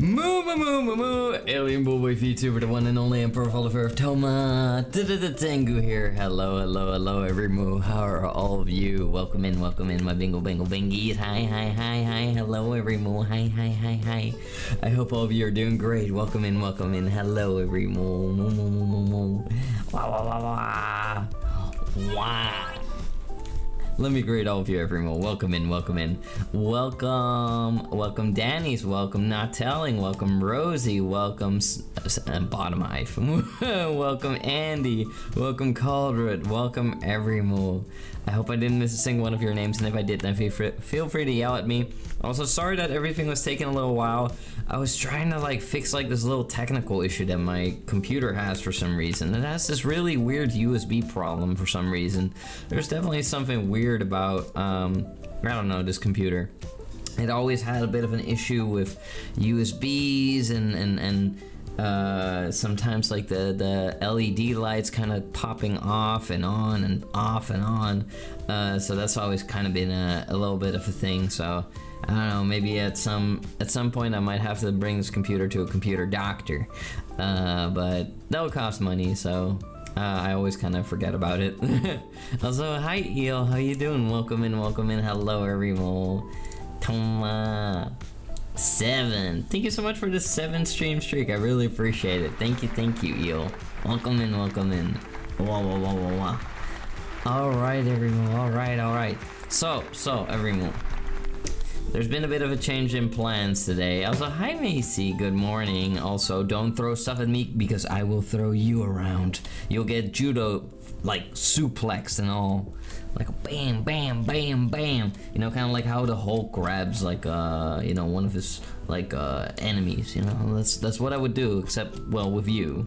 Moo moo moo moo moo! Alien Boy VTuber, the one and only Emperor of all of Earth, Toma Tengu here. Hello, hello, hello, every moo. How are all of you? Welcome in, my bingo bango bingies. Hi, hi, hi, hi. Hello, every moo. Hi, hi, hi, hi. I hope all of you are doing great. Welcome in. Hello, every moo. Moo moo moo moo moo. Wah wah wah wah. Wah. Let me greet all of you, everyone. Welcome in. Welcome Danny's, welcome Not Telling, welcome Rosie, welcome Bottom Eye, welcome Andy, welcome Caldred, welcome everyone. I hope I didn't miss a single one of your names, and if I did, then feel free to yell at me. Also, sorry that everything was taking a little while. I was trying to fix this little technical issue that my computer has for some reason. It has this really weird USB problem for some reason. There's definitely something weird about, I don't know, this computer. It always had a bit of an issue with USBs and sometimes the LED lights kind of popping off and on and off and on. So that's always kind of been a little bit of a thing. So I don't know, maybe at some point I might have to bring this computer to a computer doctor, but that would cost money, so I always kind of forget about it. Also, hi Eel, how you doing? Welcome in. Hello everyone. Toma 7. Thank you so much for the 7 stream streak. I really appreciate it. Thank you, Eel. Welcome in. Wah. All right, everyone. All right. So everyone. There's been a bit of a change in plans today. Also, hi Macy, good morning. Also, don't throw stuff at me because I will throw you around. You'll get judo, suplexed and all. Bam, bam, bam, bam. You know, kind of like how the Hulk grabs one of his enemies. You know, that's what I would do, except with you.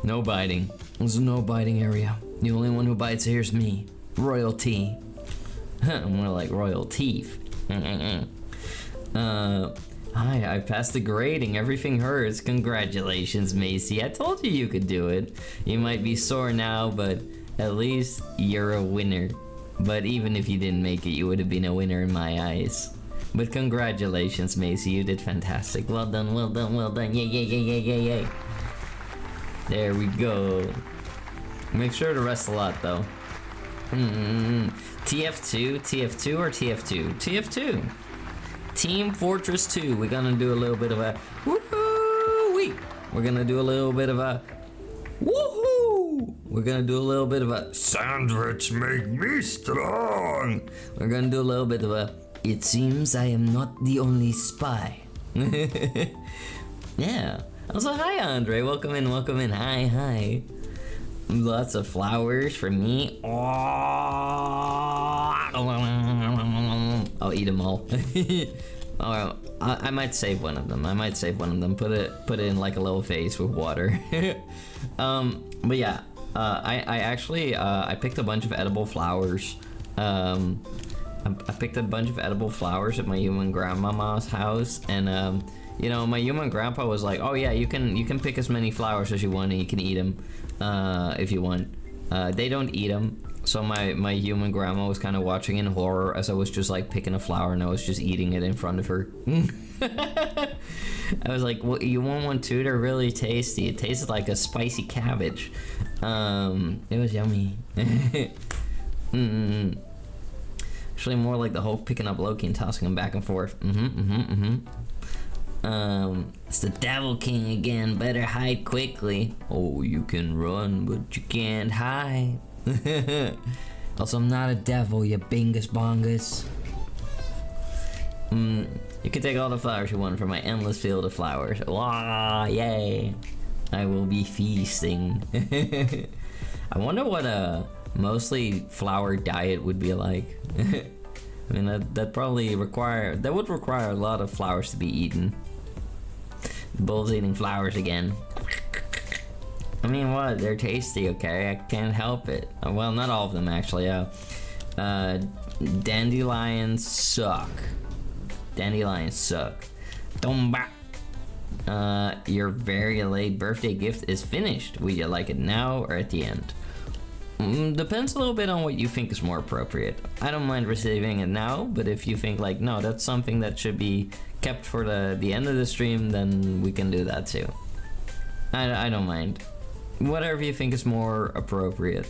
No biting. There's no biting area. The only one who bites here is me, royalty. More like royal teeth. Hi, I passed the grading. Everything hurts. Congratulations, Macy. I told you could do it. You might be sore now, but at least you're a winner. But even if you didn't make it, you would have been a winner in my eyes. But congratulations, Macy. You did fantastic. Well done. Yay. There we go. Make sure to rest a lot, though. TF2 or TF2? TF2. Team Fortress 2. We're gonna do a little bit of a woohoo! We're gonna do a little bit of a woohoo! We're gonna do a little bit of a sandwich make me strong. We're gonna do a little bit of a it seems I am not the only spy. Yeah. Also, hi Andre. Welcome in. Hi. Lots of flowers for me. I'll eat them all. Alright, I might save one of them. Put it in a little vase with water. But yeah, I actually I picked a bunch of edible flowers. I picked a bunch of edible flowers at my human grandmama's house, and my human grandpa was like, "Oh yeah, you can pick as many flowers as you want, and you can eat them if you want." They don't eat them, so my human grandma was kind of watching in horror as I was just picking a flower and I was just eating it in front of her. I was like, "Well, you want one too? They're really tasty. It tasted like a spicy cabbage. It was yummy." Actually, more like the Hulk picking up Loki and tossing him back and forth. It's the Devil King again. Better hide quickly. Oh, you can run, but you can't hide. Also, I'm not a devil, you bingus bongus. You can take all the flowers you want from my endless field of flowers. Wow, yay. I will be feasting. I wonder what a mostly flower diet would be like. I mean, that would require a lot of flowers to be eaten. The bull's eating flowers again. I mean, what? They're tasty, okay? I can't help it. Well, not all of them, actually. Dandelions suck. Tomba. Your very late birthday gift is finished. Would you like it now or at the end? Depends a little bit on what you think is more appropriate. I don't mind receiving it now, but if you think like, no, that's something that should be kept for the end of the stream, then we can do that too. I don't mind. Whatever you think is more appropriate.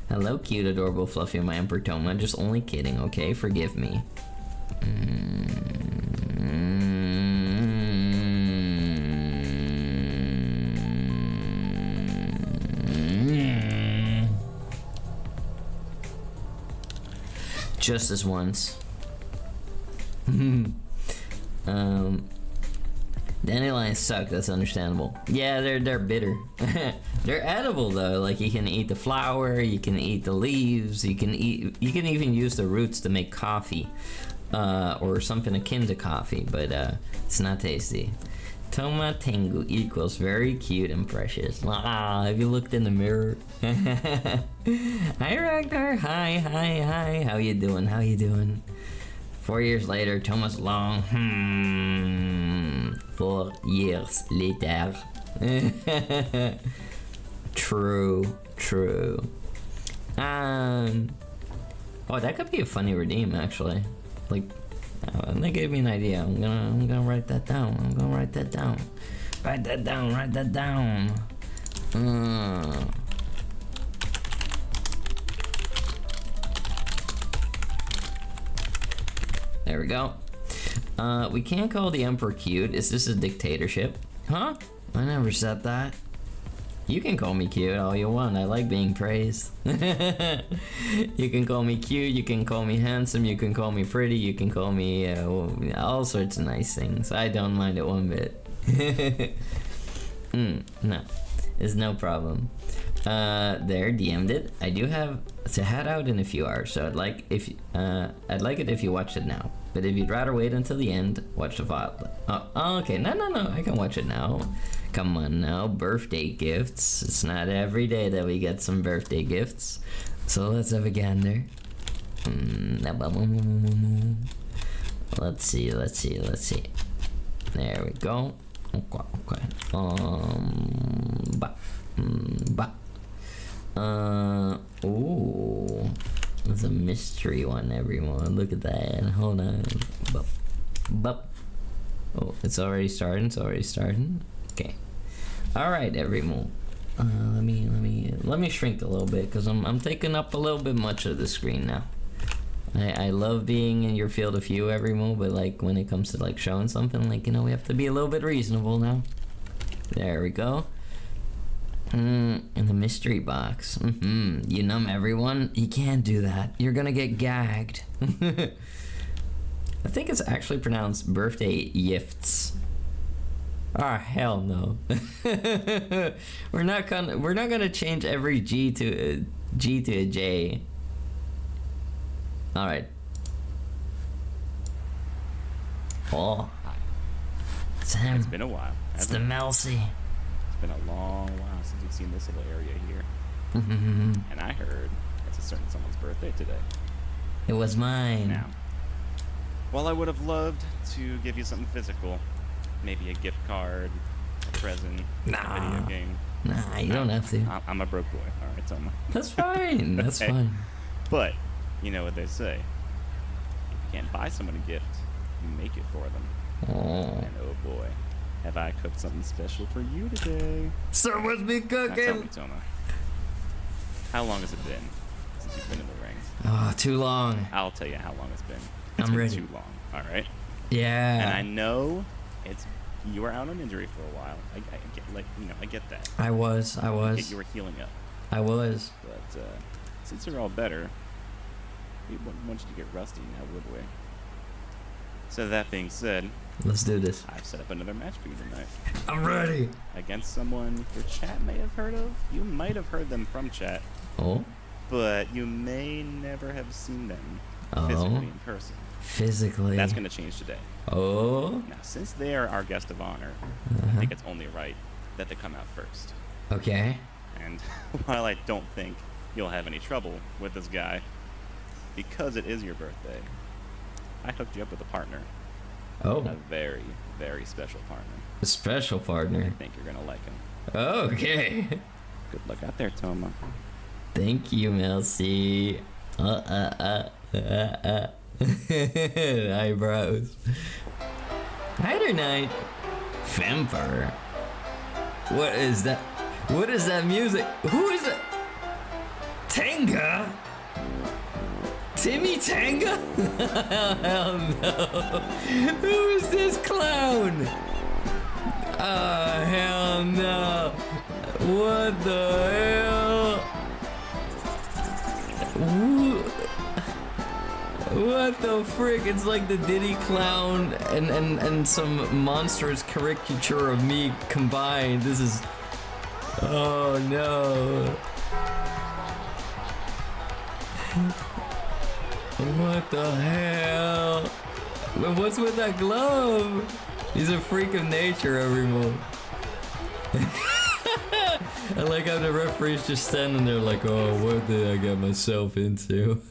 Hello, cute, adorable, fluffy, my Emperor Toma. Just only kidding, okay? Forgive me. Just this once. Dandelions suck, that's understandable. Yeah, they're bitter. They're edible though, like you can eat the flower, you can eat the leaves, you can even use the roots to make coffee. Or something akin to coffee, but it's not tasty. Toma Tengu equals very cute and precious. Have you looked in the mirror? Hi Ragnar, hi. How you doing? 4 years later, Toma's long. 4 years later. True. Oh, that could be a funny redeem actually. Like, that gave me an idea. I'm gonna write that down. Write that down. There we go. We can't call the Emperor cute. Is this a dictatorship? Huh? I never said that. You can call me cute all you want. I like being praised. You can call me cute, you can call me handsome, you can call me pretty, you can call me all sorts of nice things. I don't mind it one bit. No, it's no problem. There, DM'd it. I do have to head out in a few hours, so I'd like it if you watched it now. But if you'd rather wait until the end, watch the file. Oh, okay. No, I can watch it now. Come on now, birthday gifts. It's not every day that we get some birthday gifts. So let's have a gander. Let's see. There we go. Okay. Ooh. There's a mystery one, everyone. Look at that. Hold on. Bup. Oh, it's already starting. Okay. All right, everyone. Let me shrink a little bit because I'm taking up a little bit much of the screen now. I love being in your field of view, everyone, but like when it comes to like showing something, like, you know, we have to be a little bit reasonable now. There we go. In the mystery box. You numb everyone? You can't do that. You're gonna get gagged. I think it's actually pronounced birthday gifts. Ah, hell no. We're not gonna change every G to a J. All right. Oh, it's him. It's been a while. It's the Melcy. It's been a long while since we've seen this little area here. And I heard it's a certain someone's birthday today. It was mine. Now, while I would have loved to give you something physical, maybe a gift card, a present, a video game. Nah, you don't have to. I'm a broke boy. All right, Toma. That's fine. That's fine. But you know what they say: if you can't buy someone a gift, you make it for them. Oh. And oh boy, have I cooked something special for you today? Someone's been Now tell cooking. me, Toma, how long has it been since you've been in the ring? Oh, too long. I'll tell you how long it's been. I'm ready. Too long. All right. Yeah. And I know you were out on injury for a while. I get, like, you know, I get that. I was. You were healing up. I was. But since you're all better, we wouldn't want you to get rusty now, would we? So that being said, Let's do this. I've set up another match for you tonight. I'm ready. Against someone your chat may have heard of. You might have heard them from chat, Oh. but you may never have seen them physically in person. Physically. That's going to change today. Oh. Now, since they are our guest of honor, I think it's only right that they come out first. Okay. And while I don't think you'll have any trouble with this guy, because it is your birthday, I hooked you up with a partner. Oh. A very, very special partner. A special partner. I think you're going to like him. Okay. Good luck out there, Toma. Thank you, Melcy. Eyebrows. Hi there, Knight. Femper. What is that? What is that music? Who is it? Tenga? Timmy Tenga? Hell no. Who is this clown? Hell no. What the hell? What the frick? It's like the Diddy clown and some monstrous caricature of me combined. This is... Oh no. What the hell? What's with that glove? He's a freak of nature, everyone. I like how the referee's just standing there like, oh, what did I get myself into?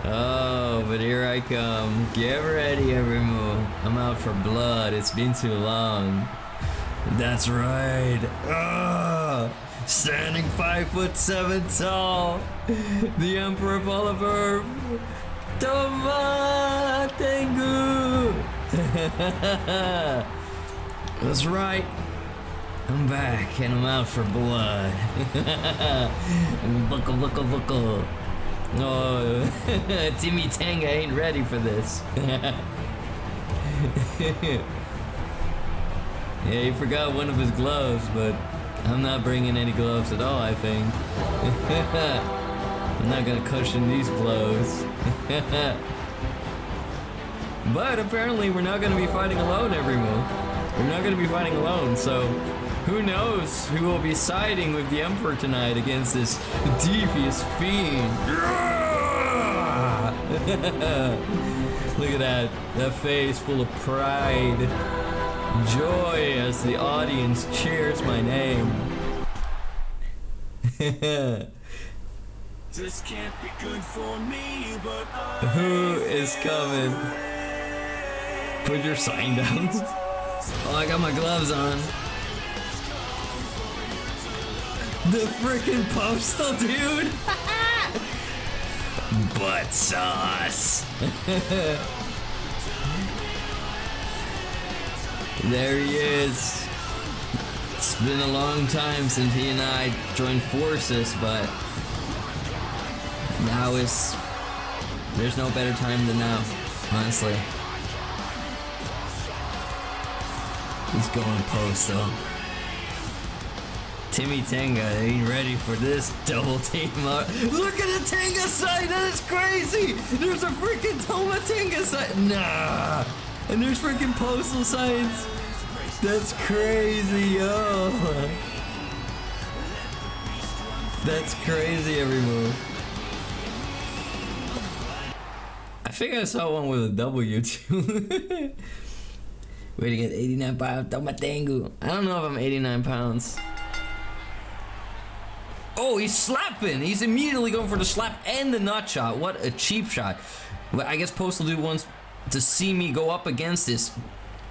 Oh, but here I come. Get ready, everyone. I'm out for blood. It's been too long. That's right. Standing 5'7" tall. The Emperor of all of Earth. Toma Tengu. That's right. I'm back and I'm out for blood. Buckle. Oh, Timmy Tenga ain't ready for this. Yeah, he forgot one of his gloves, but I'm not bringing any gloves at all, I think. I'm not gonna cushion these blows. But apparently we're not gonna be fighting alone, everyone. We're not gonna be fighting alone, so who knows who will be siding with the Emperor tonight against this devious fiend. Look at that face full of pride. Joy as the audience cheers my name. This can't be good for me, but who is coming? Put your sign down. Oh, I got my gloves on. The freaking postal dude. Butt sauce. There he is. It's been a long time since he and I joined forces, but now there's no better time than now, honestly. He's going postal. Timmy Tenga ain't ready for this double team up. Look at the Tenga side, that is crazy! There's a freaking Toma Tenga side. Nah! And there's freaking postal signs. That's crazy, yo. That's crazy, everyone. I think I saw one with a W too. Way to get 89 pounds, Toma Tengu. I don't know if I'm 89 pounds. Oh, he's slapping. He's immediately going for the slap and the nut shot. What a cheap shot. But I guess Postal Dude wants to see me go up against this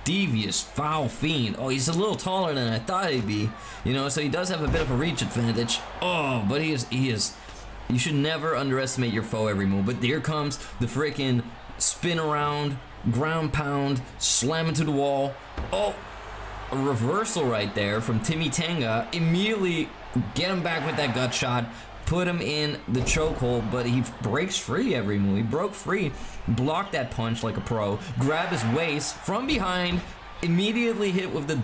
devious, foul fiend. Oh, he's a little taller than I thought he'd be. You know, so he does have a bit of a reach advantage. Oh, but he is. You should never underestimate your foe every move. But here comes the freaking spin around, ground pound, slam into the wall. Oh, a reversal right there from Timmy Tenga. Immediately get him back with that gut shot, put him in the chokehold, but he breaks free every move. He broke free, blocked that punch like a pro, grab his waist from behind, immediately hit with the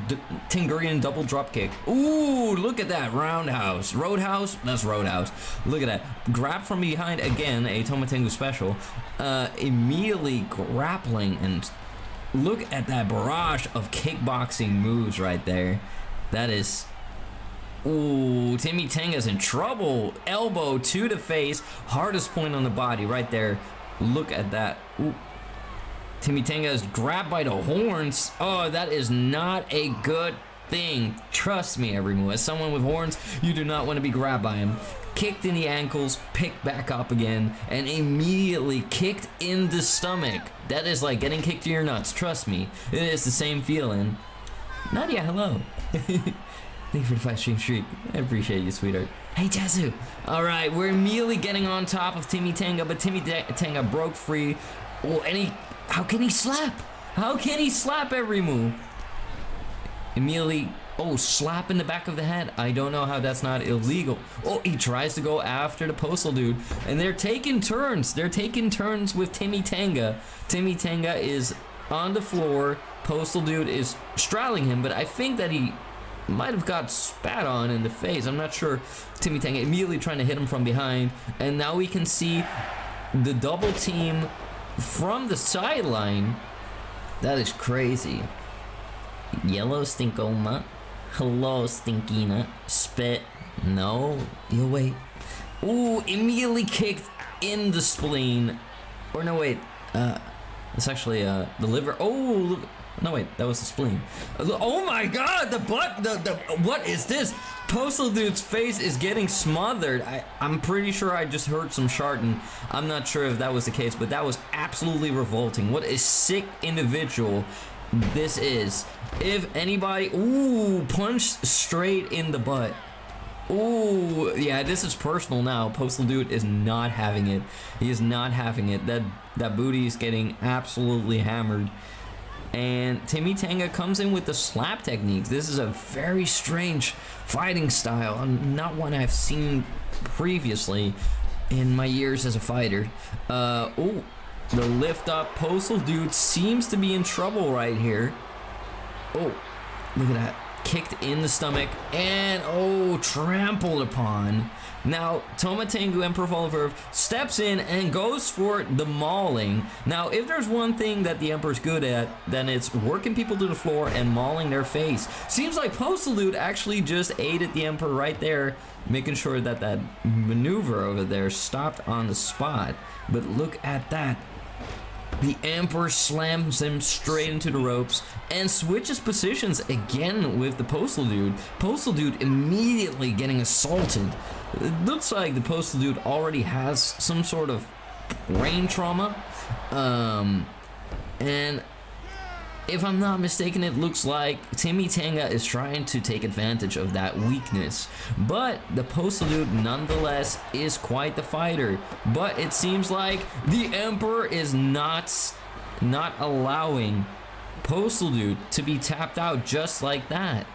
Tingurian double drop kick. Ooh, look at that, roundhouse. Roadhouse? That's Roadhouse. Look at that. Grab from behind again, a Toma Tengu special. Immediately grappling, and look at that barrage of kickboxing moves right there. That is... Ooh, Timmy Tenga's in trouble. Elbow to the face. Hardest point on the body right there. Look at that. Ooh. Timmy Tenga is grabbed by the horns. Oh, that is not a good thing. Trust me, everyone. As someone with horns, you do not want to be grabbed by him. Kicked in the ankles, picked back up again, and immediately kicked in the stomach. That is like getting kicked in your nuts. Trust me. It is the same feeling. Nadia, hello. Thank you for the 5-stream streak. I appreciate you, sweetheart. Hey, Jesu. All right, we're immediately getting on top of Timmy Tenga, but Timmy Tenga broke free. Oh, and how can he slap? How can he slap every move? Immediately, slap in the back of the head. I don't know how that's not illegal. Oh, he tries to go after the Postal Dude, and they're taking turns. They're taking turns with Timmy Tenga. Timmy Tenga is on the floor. Postal Dude is straddling him, but I think that he might have got spat on in the face. I'm not sure. Timmy Tenga immediately trying to hit him from behind, and now we can see the double team from the sideline. That is crazy. Yellow Stinkoma. Hello, Stinkina. Spit. No. You wait. Ooh, immediately kicked in the spleen. Or no, wait. It's actually the liver. Oh, no, wait. That was the spleen. Oh my god, the butt. What is this? Postal Dude's face is getting smothered. I'm pretty sure I just heard some sharting. I'm not sure if that was the case, but that was absolutely revolting. What a sick individual this is. If anybody, punched straight in the butt. Ooh, yeah, this is personal now. Postal Dude is not having it. He is not having it. That booty is getting absolutely hammered. And Timmy Tenga comes in with the slap techniques. This is a very strange fighting style, not one I've seen previously in my years as a fighter. The lift up. Postal Dude seems to be in trouble right here. Oh, look at that. Kicked in the stomach and trampled upon. Now Toma Tengu Emperor Voliverv steps in and goes for the mauling. Now if there's one thing that the Emperor's good at, then it's working people to the floor and mauling their face. Seems like Postal Dude actually just aided the Emperor right there, making sure that that maneuver over there stopped on the spot. But look at that. The Emperor slams him straight into the ropes and switches positions again with the Postal Dude. Postal Dude immediately getting assaulted. It looks like the Postal Dude already has some sort of brain trauma. And if I'm not mistaken, it looks like Timmy Tenga is trying to take advantage of that weakness. But the Postal Dude nonetheless is quite the fighter. But it seems like the Emperor is not allowing Postal Dude to be tapped out just like that.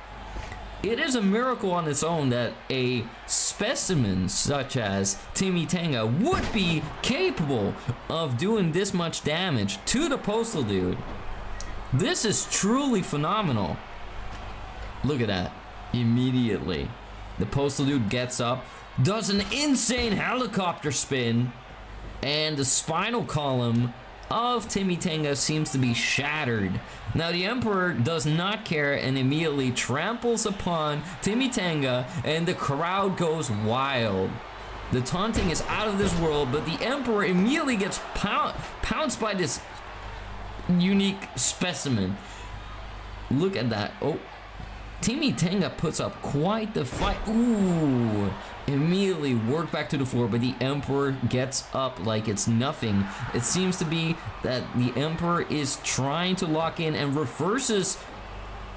It is a miracle on its own that a specimen such as Timmy Tenga would be capable of doing this much damage to the Postal Dude. This is truly phenomenal. Look at that. Immediately, the Postal Dude gets up, does an insane helicopter spin, and the spinal column of Timmy Tenga seems to be shattered. Now the Emperor does not care and immediately tramples upon Timmy Tenga, and the crowd goes wild. The taunting is out of this world, but the Emperor immediately gets pounced by this unique specimen. Look at that. Oh, Timmy Tenga puts up quite the fight. Ooh, immediately worked back to the floor, but the Emperor gets up like it's nothing. It seems to be that the Emperor is trying to lock in and reverses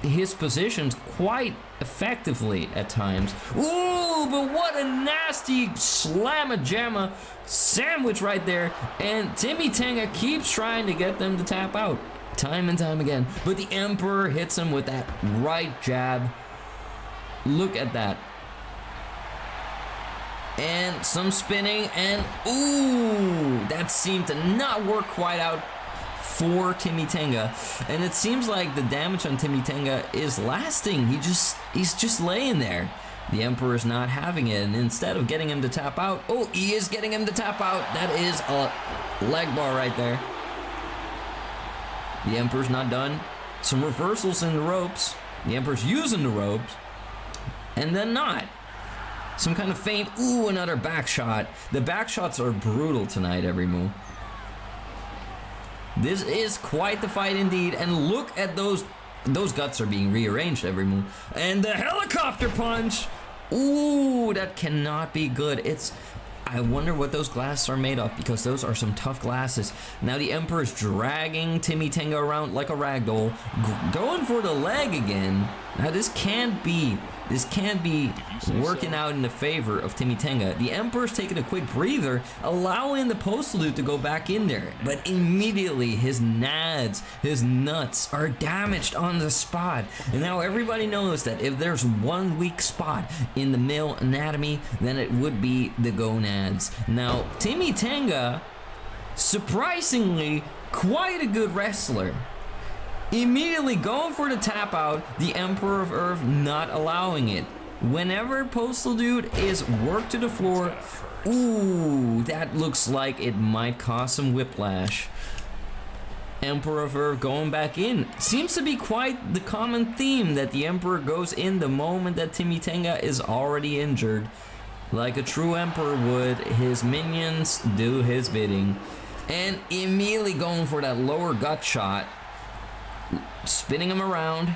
his positions quite effectively at times. Ooh, but what a nasty slamma-jamma sandwich right there. And Timmy Tenga keeps trying to get them to tap out time and time again. But the Emperor hits him with that right jab. Look at that. And some spinning, and ooh, that seemed to not work quite out for Timmy Tenga. And it seems like the damage on Timmy Tenga is lasting. He's just laying there. The Emperor's not having it, and instead of getting him to tap out, he is getting him to tap out. That is a leg bar right there. The Emperor's not done. Some reversals in the ropes. The Emperor's using the ropes, and then not. Some kind of feint. Ooh, another back shot. The back shots are brutal tonight, every move. This is quite the fight indeed, and look at those guts are being rearranged every move. And the helicopter punch. Ooh, that cannot be good. I wonder what those glasses are made of, because those are some tough glasses. Now the Emperor's dragging Timmy Tenga around like a ragdoll, going for the leg again. Now this can't be this can't be working out in the favor of Timmy Tenga. The Emperor's taking a quick breather, allowing the Postal Dude to go back in there. But immediately, his nads, his nuts, are damaged on the spot. And now everybody knows that if there's one weak spot in the male anatomy, then it would be the gonads. Now, Timmy Tenga, surprisingly, quite a good wrestler. Immediately going for the tap out, the Emperor of Earth not allowing it. Whenever Postal Dude is worked to the floor, ooh, that looks like it might cause some whiplash. Emperor of Earth going back in. Seems to be quite the common theme that the Emperor goes in the moment that Timmy Tenga is already injured. Like a true Emperor would, his minions do his bidding. And immediately going for that lower gut shot. Spinning him around,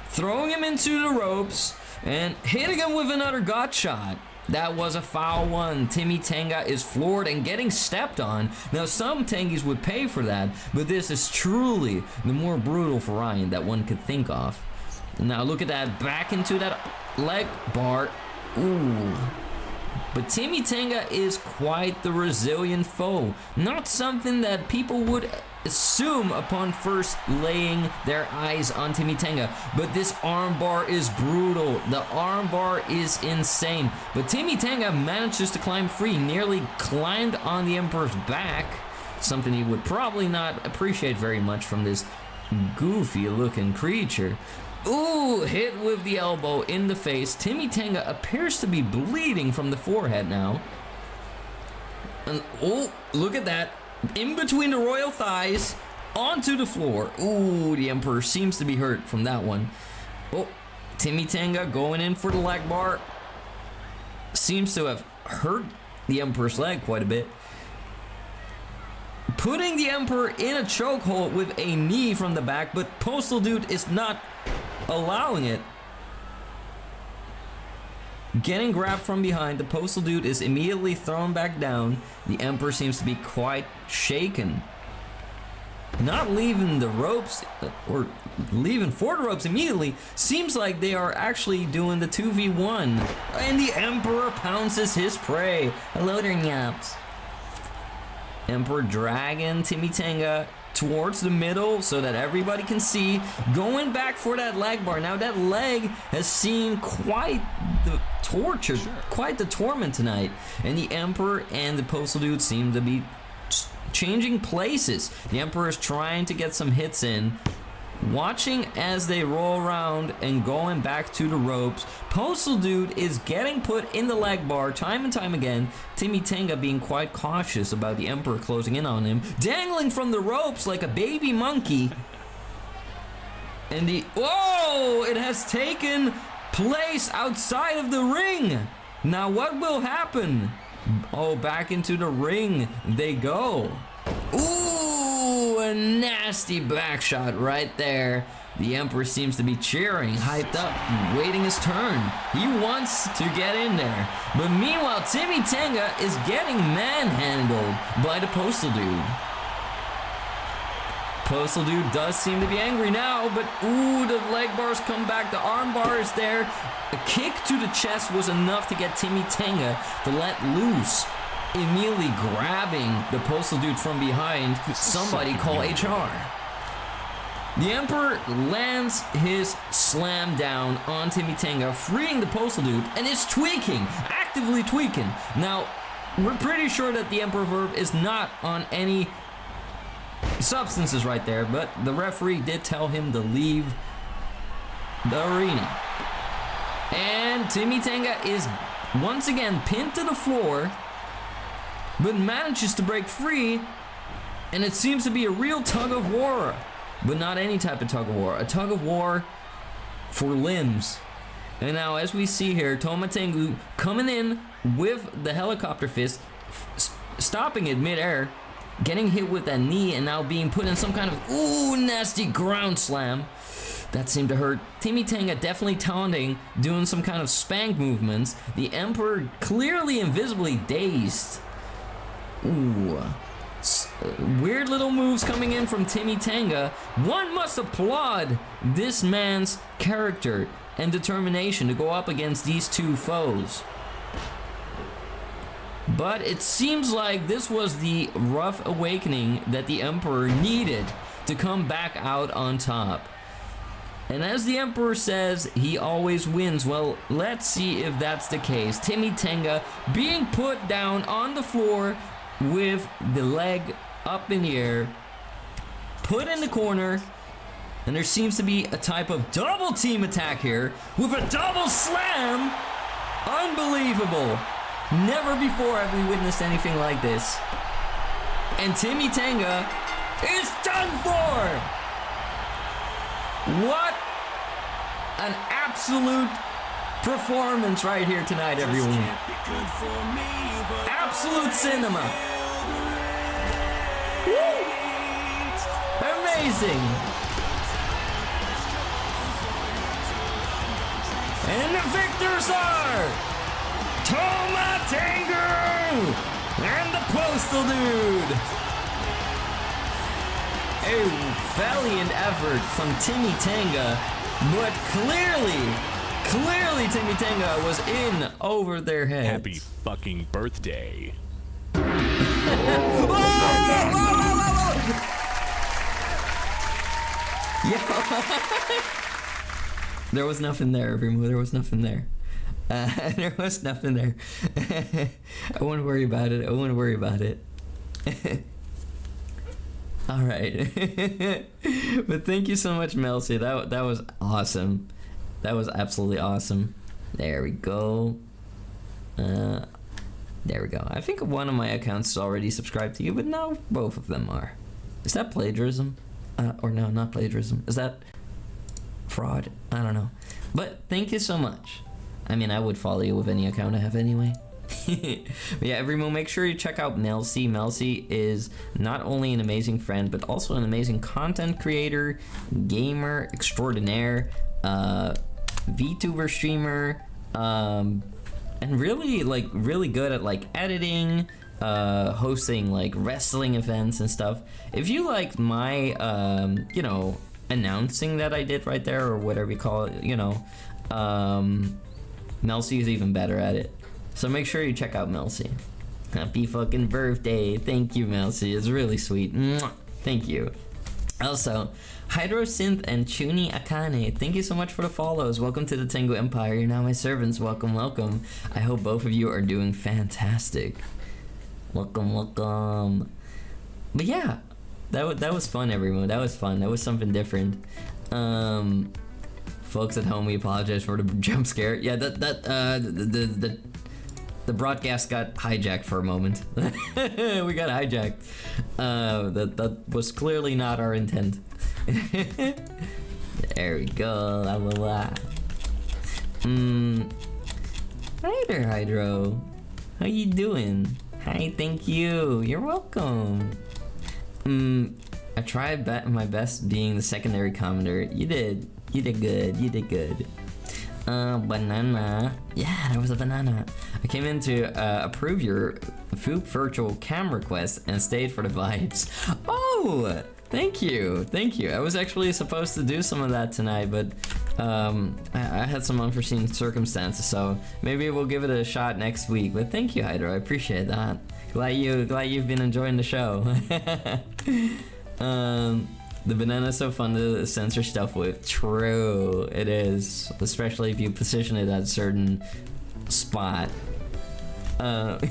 throwing him into the ropes, and hitting him with another gut shot. That was a foul one. Timmy Tenga is floored and getting stepped on. Now, some Tengies would pay for that, but this is truly the more brutal variant that one could think of. Now, look at that. Back into that leg bar. Ooh. But Timmy Tenga is quite the resilient foe. Not something that people would assume upon first laying their eyes on Timmy Tenga. But this armbar is brutal. The armbar is insane. But Timmy Tenga manages to climb free, nearly climbed on the Emperor's back. Something he would probably not appreciate very much from this goofy looking creature. Ooh, hit with the elbow in the face. Timmy Tenga appears to be bleeding from the forehead now. And oh, look at that. In between the royal thighs, onto the floor. Ooh, the Emperor seems to be hurt from that one. Oh, Timmy Tenga going in for the leg bar. Seems to have hurt the Emperor's leg quite a bit. Putting the Emperor in a chokehold with a knee from the back, but Postal Dude is not allowing it. Getting grabbed from behind, the Postal Dude is immediately thrown back down. The Emperor seems to be quite shaken. Not leaving the ropes, or leaving for the ropes immediately. Seems like they are actually doing the 2v1. And the Emperor pounces his prey. Hello there, nyaps. Emperor dragging Timmy Tenga towards the middle so that everybody can see. Going back for that leg bar. Now that leg has seen quite the torture, quite the torment tonight. And the Emperor and the Postal Dude seem to be changing places. The Emperor is trying to get some hits in. Watching as they roll around and going back to the ropes. Postal Dude is getting put in the leg bar time and time again. Timmy Tenga being quite cautious about the Emperor closing in on him. Dangling from the ropes like a baby monkey. And the... whoa! It has taken place outside of the ring. Now what will happen? Oh, back into the ring they go. Ooh, a nasty back shot right there. The Emperor seems to be cheering, hyped up, waiting his turn. He wants to get in there. But meanwhile, Timmy Tenga is getting manhandled by the Postal Dude. Postal Dude does seem to be angry now, but ooh, the leg bars come back, the arm bar is there. A kick to the chest was enough to get Timmy Tenga to let loose. Immediately grabbing the Postal Dude from behind. Somebody call HR. The Emperor lands his slam down on Timmy Tenga, freeing the Postal Dude, and is tweaking, actively tweaking. Now, we're pretty sure that the Emperor of Earth is not on any substances right there, but the referee did tell him to leave the arena. And Timmy Tenga is once again pinned to the floor, but manages to break free, and it seems to be a real tug of war. But not any type of tug of war. A tug of war for limbs. And now, as we see here, Toma Tengu coming in with the helicopter fist, stopping it midair, getting hit with that knee, and now being put in some kind of ooh nasty ground slam. That seemed to hurt. Timmy Tenga definitely taunting, doing some kind of spank movements. The Emperor clearly invisibly dazed. Ooh. Weird little moves coming in from Timmy Tenga. One must applaud this man's character. and determination to go up against these two foes. But it seems like this was the rough awakening that the Emperor needed to come back out on top. And as the Emperor says, he always wins. Well, let's see if that's the case. Timmy Tenga being put down on the floor with the leg up in the air, put in the corner, and there seems to be a type of double team attack here with a double slam. Unbelievable. Never before have we witnessed anything like this. And Timmy Tenga is done for. What an absolute performance right here tonight, everyone. Absolute cinema. Woo! Amazing. And the victors are Toma Tengu and the Postal Dude. A valiant effort from Timmy Tenga, but clearly Timmy Tenga was in over their heads. Happy fucking birthday. There was nothing there, Remo. There was nothing there. There was nothing there. I won't worry about it. I won't worry about it. All right. But thank you so much, Melcy. That was awesome. That was absolutely awesome. There we go. There we go. I think one of my accounts is already subscribed to you, but now both of them are. Is that plagiarism? Or no, not plagiarism. Is that fraud? I don't know. But thank you so much. I mean, I would follow you with any account I have anyway. But yeah, everyone, make sure you check out Melcy. Melcy is not only an amazing friend, but also an amazing content creator, gamer extraordinaire, VTuber streamer, and really good at like editing, hosting like wrestling events and stuff. If you like my announcing that I did right there, or whatever you call it, Melcy is even better at it. So make sure you check out Melcy. Happy fucking birthday. Thank you, Melcy. It's really sweet. Mwah. Thank you. Also, Hydrosynth and Chuni Akane, thank you so much for the follows. Welcome to the Tengu Empire. You're now my servants. Welcome, welcome. I hope both of you are doing fantastic. Welcome, welcome. But yeah, that was fun, everyone. That was fun. That was something different. Folks at home, we apologize for the jump scare. Yeah, the broadcast got hijacked for a moment. We got hijacked. That was clearly not our intent. There we go. La la la. Hi there, Hydro. How you doing? Hi, thank you. You're welcome. I tried my best being the secondary commenter. You did. You did good. You did good. Banana. Yeah, there was a banana. I came in to approve your Foop virtual cam request and stayed for the vibes. Oh, thank you. Thank you. I was actually supposed to do some of that tonight, but I had some unforeseen circumstances, so maybe we'll give it a shot next week. But thank you, Hydro. I appreciate that. Glad you've been enjoying the show. The banana's so fun to censor stuff with. True, it is. Especially if you position it at a certain spot. But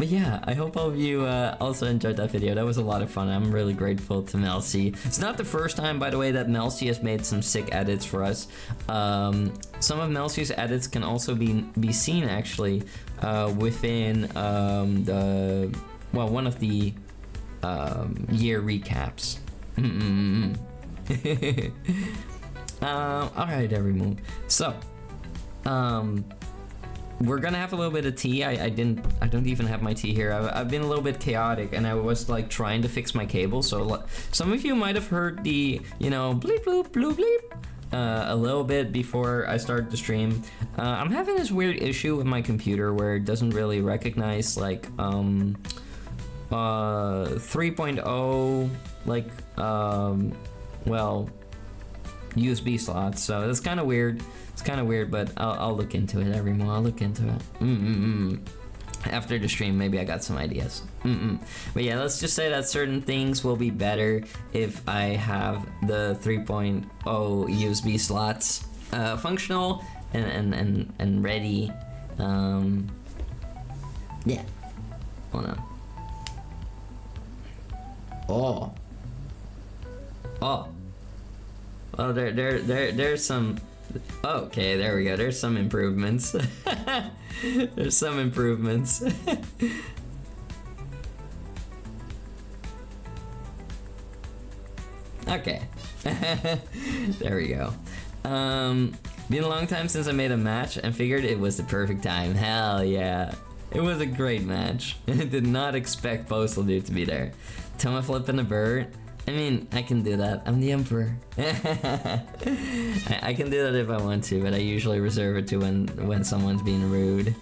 yeah, I hope all of you also enjoyed that video. That was a lot of fun. I'm really grateful to Melcy. It's not the first time, by the way, that Melcy has made some sick edits for us. Some of Melcy's edits can also be seen, actually, within one of the year recaps. Alright, everyone. So, we're gonna have a little bit of tea. I don't even have my tea here. I've been a little bit chaotic, and I was like trying to fix my cable. So some of you might have heard the bleep bloop bloop bleep a little bit before I started the stream. I'm having this weird issue with my computer where it doesn't really recognize like 3.0 like USB slots, so that's kind of weird. It's kind of weird, but I'll look into it every month. I'll look into it. After the stream, maybe I got some ideas. But yeah, let's just say that certain things will be better if I have the 3.0 USB slots functional and ready. Yeah. Hold on. Oh. Oh, there's some. Okay, there we go. There's some improvements. There's some improvements. Okay. There we go. Been a long time since I made a match and figured it was the perfect time. Hell yeah. It was a great match. I did not expect Postal Dude to be there. Toma flipping a bird. I mean, I can do that. I'm the Emperor. I can do that if I want to, but I usually reserve it to when someone's being rude.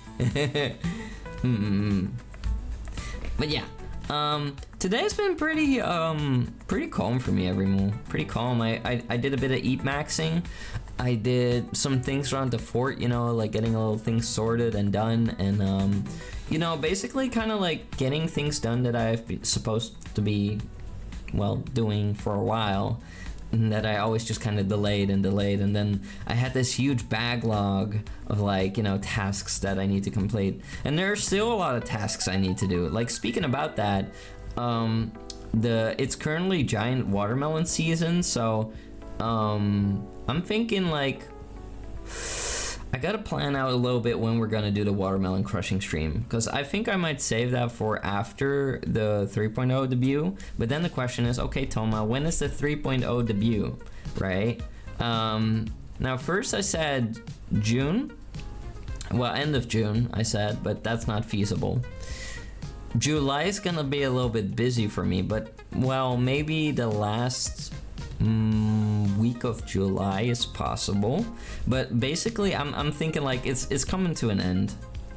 But yeah, today's been pretty calm for me, Everymole. Pretty calm. I did a bit of eat maxing. I did some things around the fort, you know, like getting a little things sorted and done, and you know, basically kind of like getting things done that I've supposed to be, well, doing for a while, that I always just kind of delayed, and then I had this huge backlog of, like, you know, tasks that I need to complete, and there are still a lot of tasks I need to do. Like, speaking about that, it's currently giant watermelon season, so I'm thinking, like, I gotta plan out a little bit when we're gonna do the watermelon crushing stream, because I think I might save that for after the 3.0 debut. But then the question is, okay, Toma, when is the 3.0 debut, right? Now first I said June, well, end of June I said, but that's not feasible. July is gonna be a little bit busy for me, but, well, maybe the last week of July is possible. But basically I'm thinking, like, it's coming to an end.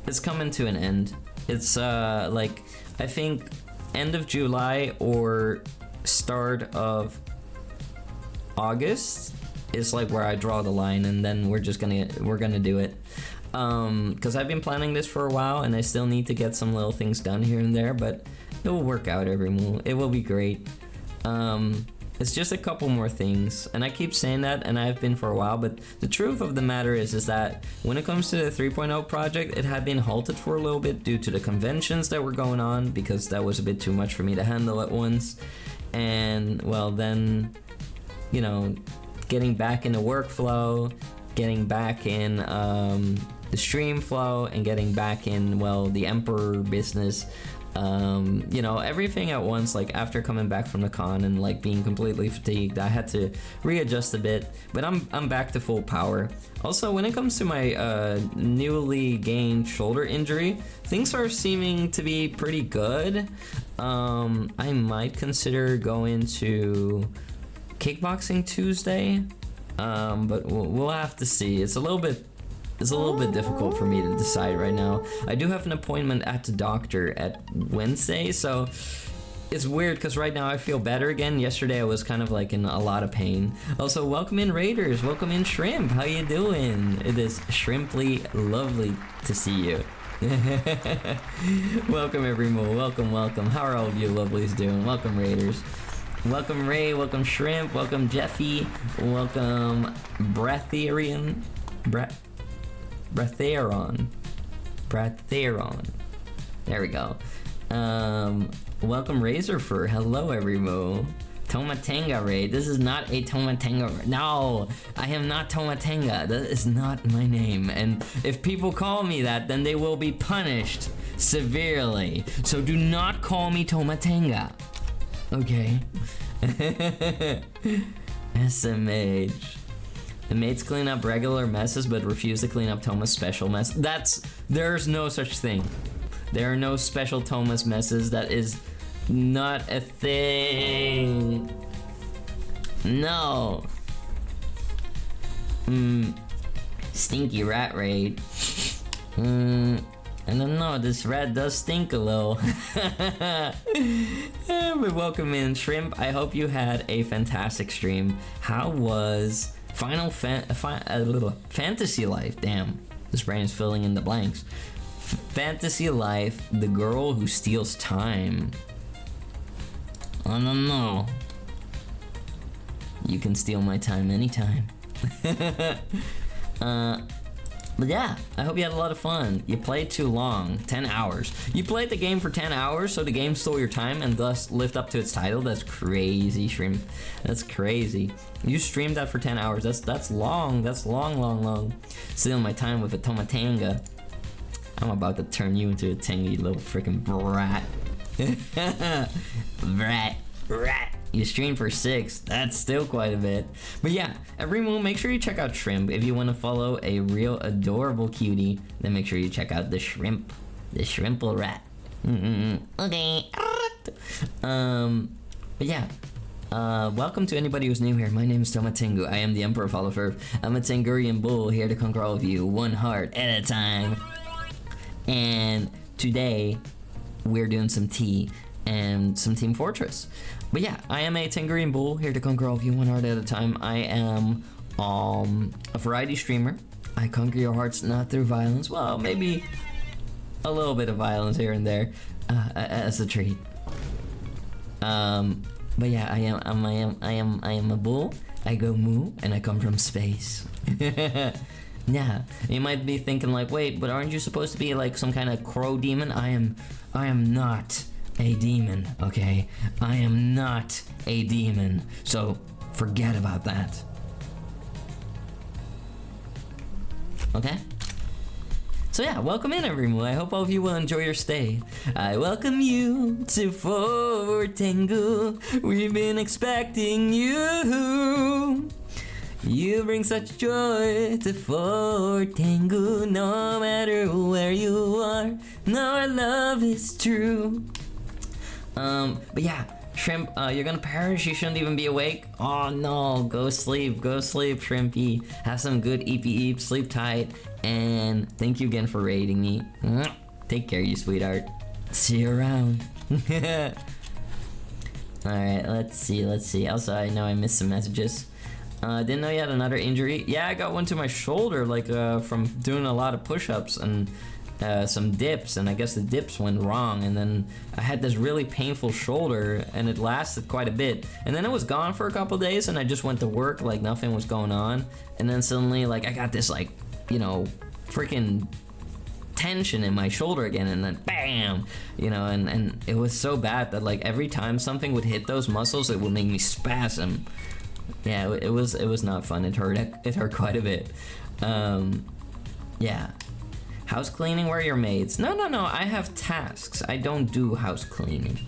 It's coming to an end. It's like, I think end of July or start of August is like where I draw the line, and then we're gonna do it. Because I've been planning this for a while, and I still need to get some little things done here and there, but it will work out, Everymole. It will be great. It's just a couple more things, and I keep saying that, and I've been for a while, but the truth of the matter is that when it comes to the 3.0 project, it had been halted for a little bit due to the conventions that were going on, because that was a bit too much for me to handle at once. And, well, then, you know, getting back in the workflow, getting back in the stream flow, and getting back in, well, the Emperor business. You know, everything at once, like, after coming back from the con and, like, being completely fatigued, I had to readjust a bit, but I'm back to full power. Also, when it comes to my newly gained shoulder injury, things are seeming to be pretty good. I might consider going to kickboxing Tuesday, but we'll have to see. It's a little bit difficult for me to decide right now. I do have an appointment at the doctor at Wednesday, so it's weird because right now I feel better again. Yesterday I was kind of like in a lot of pain. Also, welcome in Raiders, welcome in Shrimp. How you doing? It is shrimply lovely to see you. Welcome Everymole, welcome. How are all of you lovelies doing? Welcome Raiders. Welcome Ray, welcome Shrimp, welcome Jeffy, welcome Bratheron. There we go. Welcome Razorfur. Hello, Everymole. Tomatenga raid. This is not a Tomatenga. No, I am not Tomatenga. That is not my name. And if people call me that, then they will be punished severely. So do not call me Tomatenga. Okay. SMH. The mates clean up regular messes but refuse to clean up Toma's special mess. There's no such thing. There are no special Toma's messes. That is not a thing. No. Stinky rat raid. I don't know, this rat does stink a little. But welcome in, Shrimp. I hope you had a fantastic stream. How was a little Fantasy Life. Damn, this brain is filling in the blanks. Fantasy Life, the girl who steals time. I don't know. You can steal my time anytime. But yeah, I hope you had a lot of fun. You played too long, 10 hours. You played the game for 10 hours, so the game stole your time and thus lived up to its title. That's crazy, Shrimp. That's crazy. You streamed that for 10 hours. That's long. That's long. Stealing my time with a Tomatanga. I'm about to turn you into a Tenga, you little freaking brat. Brat. You streamed for 6. That's still quite a bit. But yeah, every move, make sure you check out Shrimp. If you want to follow a real adorable cutie, then make sure you check out the Shrimp. The Shrimple Rat. Okay. But yeah. Welcome to anybody who's new here. My name is Tomatengu. I am the Emperor of Holofurf. I'm a Tengurian bull here to conquer all of you, one heart at a time. And today, we're doing some tea and some Team Fortress. But yeah, I am a Tengurian bull here to conquer all of you, one heart at a time. I am a variety streamer. I conquer your hearts not through violence. Well, maybe a little bit of violence here and there as a treat. But yeah, I am a bull. I go moo, and I come from space. Yeah, you might be thinking like, wait, but aren't you supposed to be like some kind of crow demon? I am not a demon, okay? I am not a demon, so forget about that. Okay? So yeah, welcome in everyone. I hope all of you will enjoy your stay. I welcome you to Fort Tengu. We've been expecting you. You bring such joy to Fort Tengu. No matter where you are, our love is true. But yeah, Shrimp, you're gonna perish. You shouldn't even be awake. Oh no, go sleep, Shrimpy. Have some good eep, sleep tight, and thank you again for raiding me. Take care, you sweetheart. See you around. Alright, let's see. Also, I know I missed some messages. Didn't know you had another injury. Yeah, I got one to my shoulder, like, from doing a lot of push-ups and some dips, and I guess the dips went wrong, and then I had this really painful shoulder, and it lasted quite a bit, and then it was gone for a couple days, and I just went to work like nothing was going on, and then suddenly, like, I got this, like, you know, freaking tension in my shoulder again, and then bam, you know, and it was so bad that, like, every time something would hit those muscles, it would make me spasm. Yeah, it was not fun. It hurt quite a bit. Yeah. House cleaning, where are your maids? No, I have tasks. I don't do house cleaning.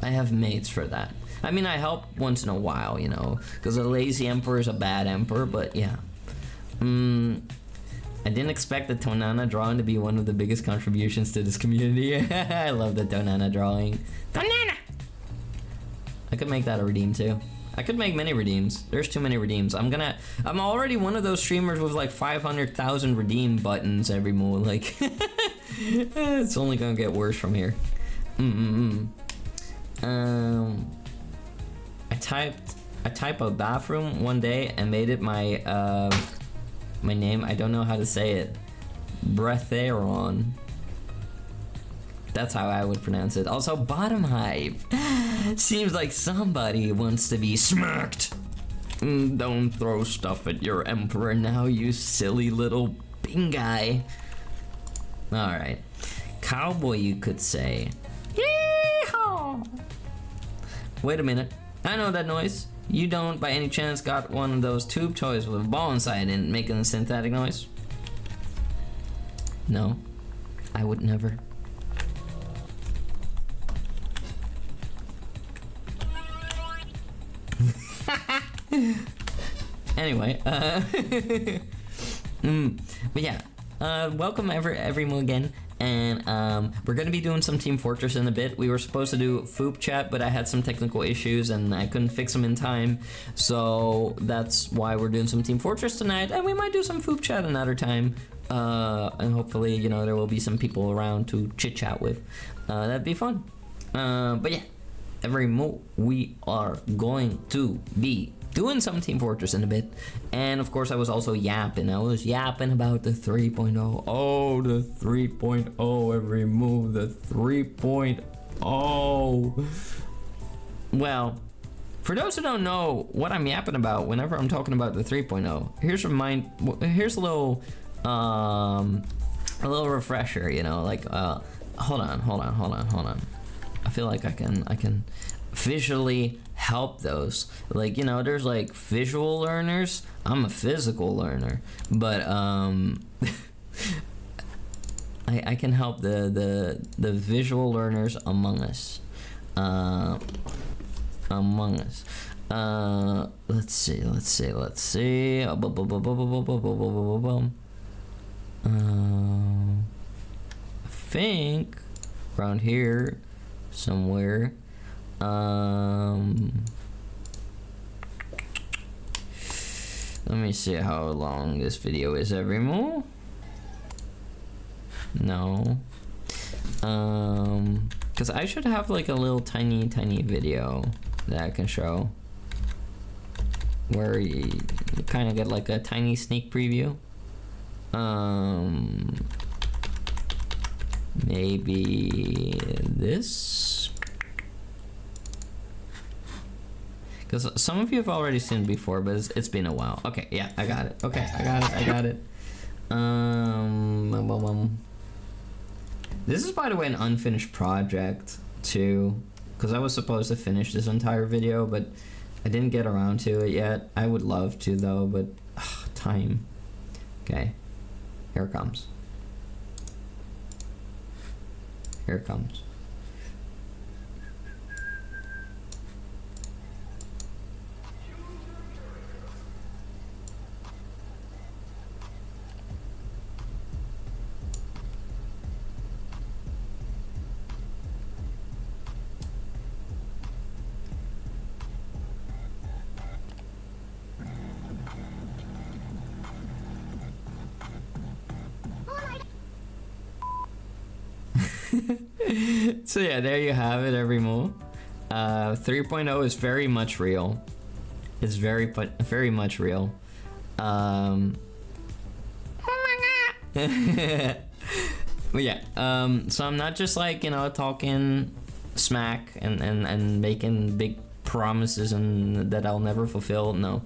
I have maids for that. I mean, I help once in a while, you know, because a lazy emperor is a bad emperor, but yeah. I didn't expect the Tonana drawing to be one of the biggest contributions to this community. I love the Tonana drawing. Tonana! I could make that a redeem too. I could make many redeems. There's too many redeems. I'm already one of those streamers with like 500,000 redeem buttons every move. Like, it's only gonna get worse from here. I typed a bathroom one day and made it my my name. I don't know how to say it. Breatheron. That's how I would pronounce it. Also, Bottom Hive. Seems like somebody wants to be smacked. Don't throw stuff at your emperor now, you silly little guy. Alright. Cowboy, you could say. Yeehaw! Wait a minute. I know that noise. You don't, by any chance, got one of those tube toys with a ball inside and making a synthetic noise? No. I would never. Anyway, but yeah, welcome everyone again, and we're gonna be doing some Team Fortress in a bit. We were supposed to do Foop chat, but I had some technical issues and I couldn't fix them in time, so that's why we're doing some Team Fortress tonight, and we might do some Foop chat another time, and hopefully, you know, there will be some people around to chit chat with. That'd be fun. But yeah, we are going to be doing some Team Fortress in a bit. And of course I was also yapping. I was yapping about the 3.0. Oh, the 3.0, every move, the 3.0. Well, for those who don't know what I'm yapping about whenever I'm talking about the 3.0, here's a little refresher, you know, like hold on. I feel like I can visually help those. Like, you know, there's like visual learners. I'm a physical learner, but I can help the visual learners among us. Let's see. I think around here somewhere. Let me see how long this video is, everyone. No. Because I should have like a little tiny video that I can show where you kind of get like a tiny sneak preview. Maybe this, because some of you have already seen it before, but it's been a while. Okay, yeah, I got it. Okay, I got it. This is, by the way, an unfinished project too, because I was supposed to finish this entire video, but I didn't get around to it yet. I would love to though, but time. Okay, here it comes. Here it comes. So yeah, there you have it, every move. 3.0 is very much real. It's very much real. Oh my god. But yeah, so I'm not just like, you know, talking smack and making big promises and that I'll never fulfill. No.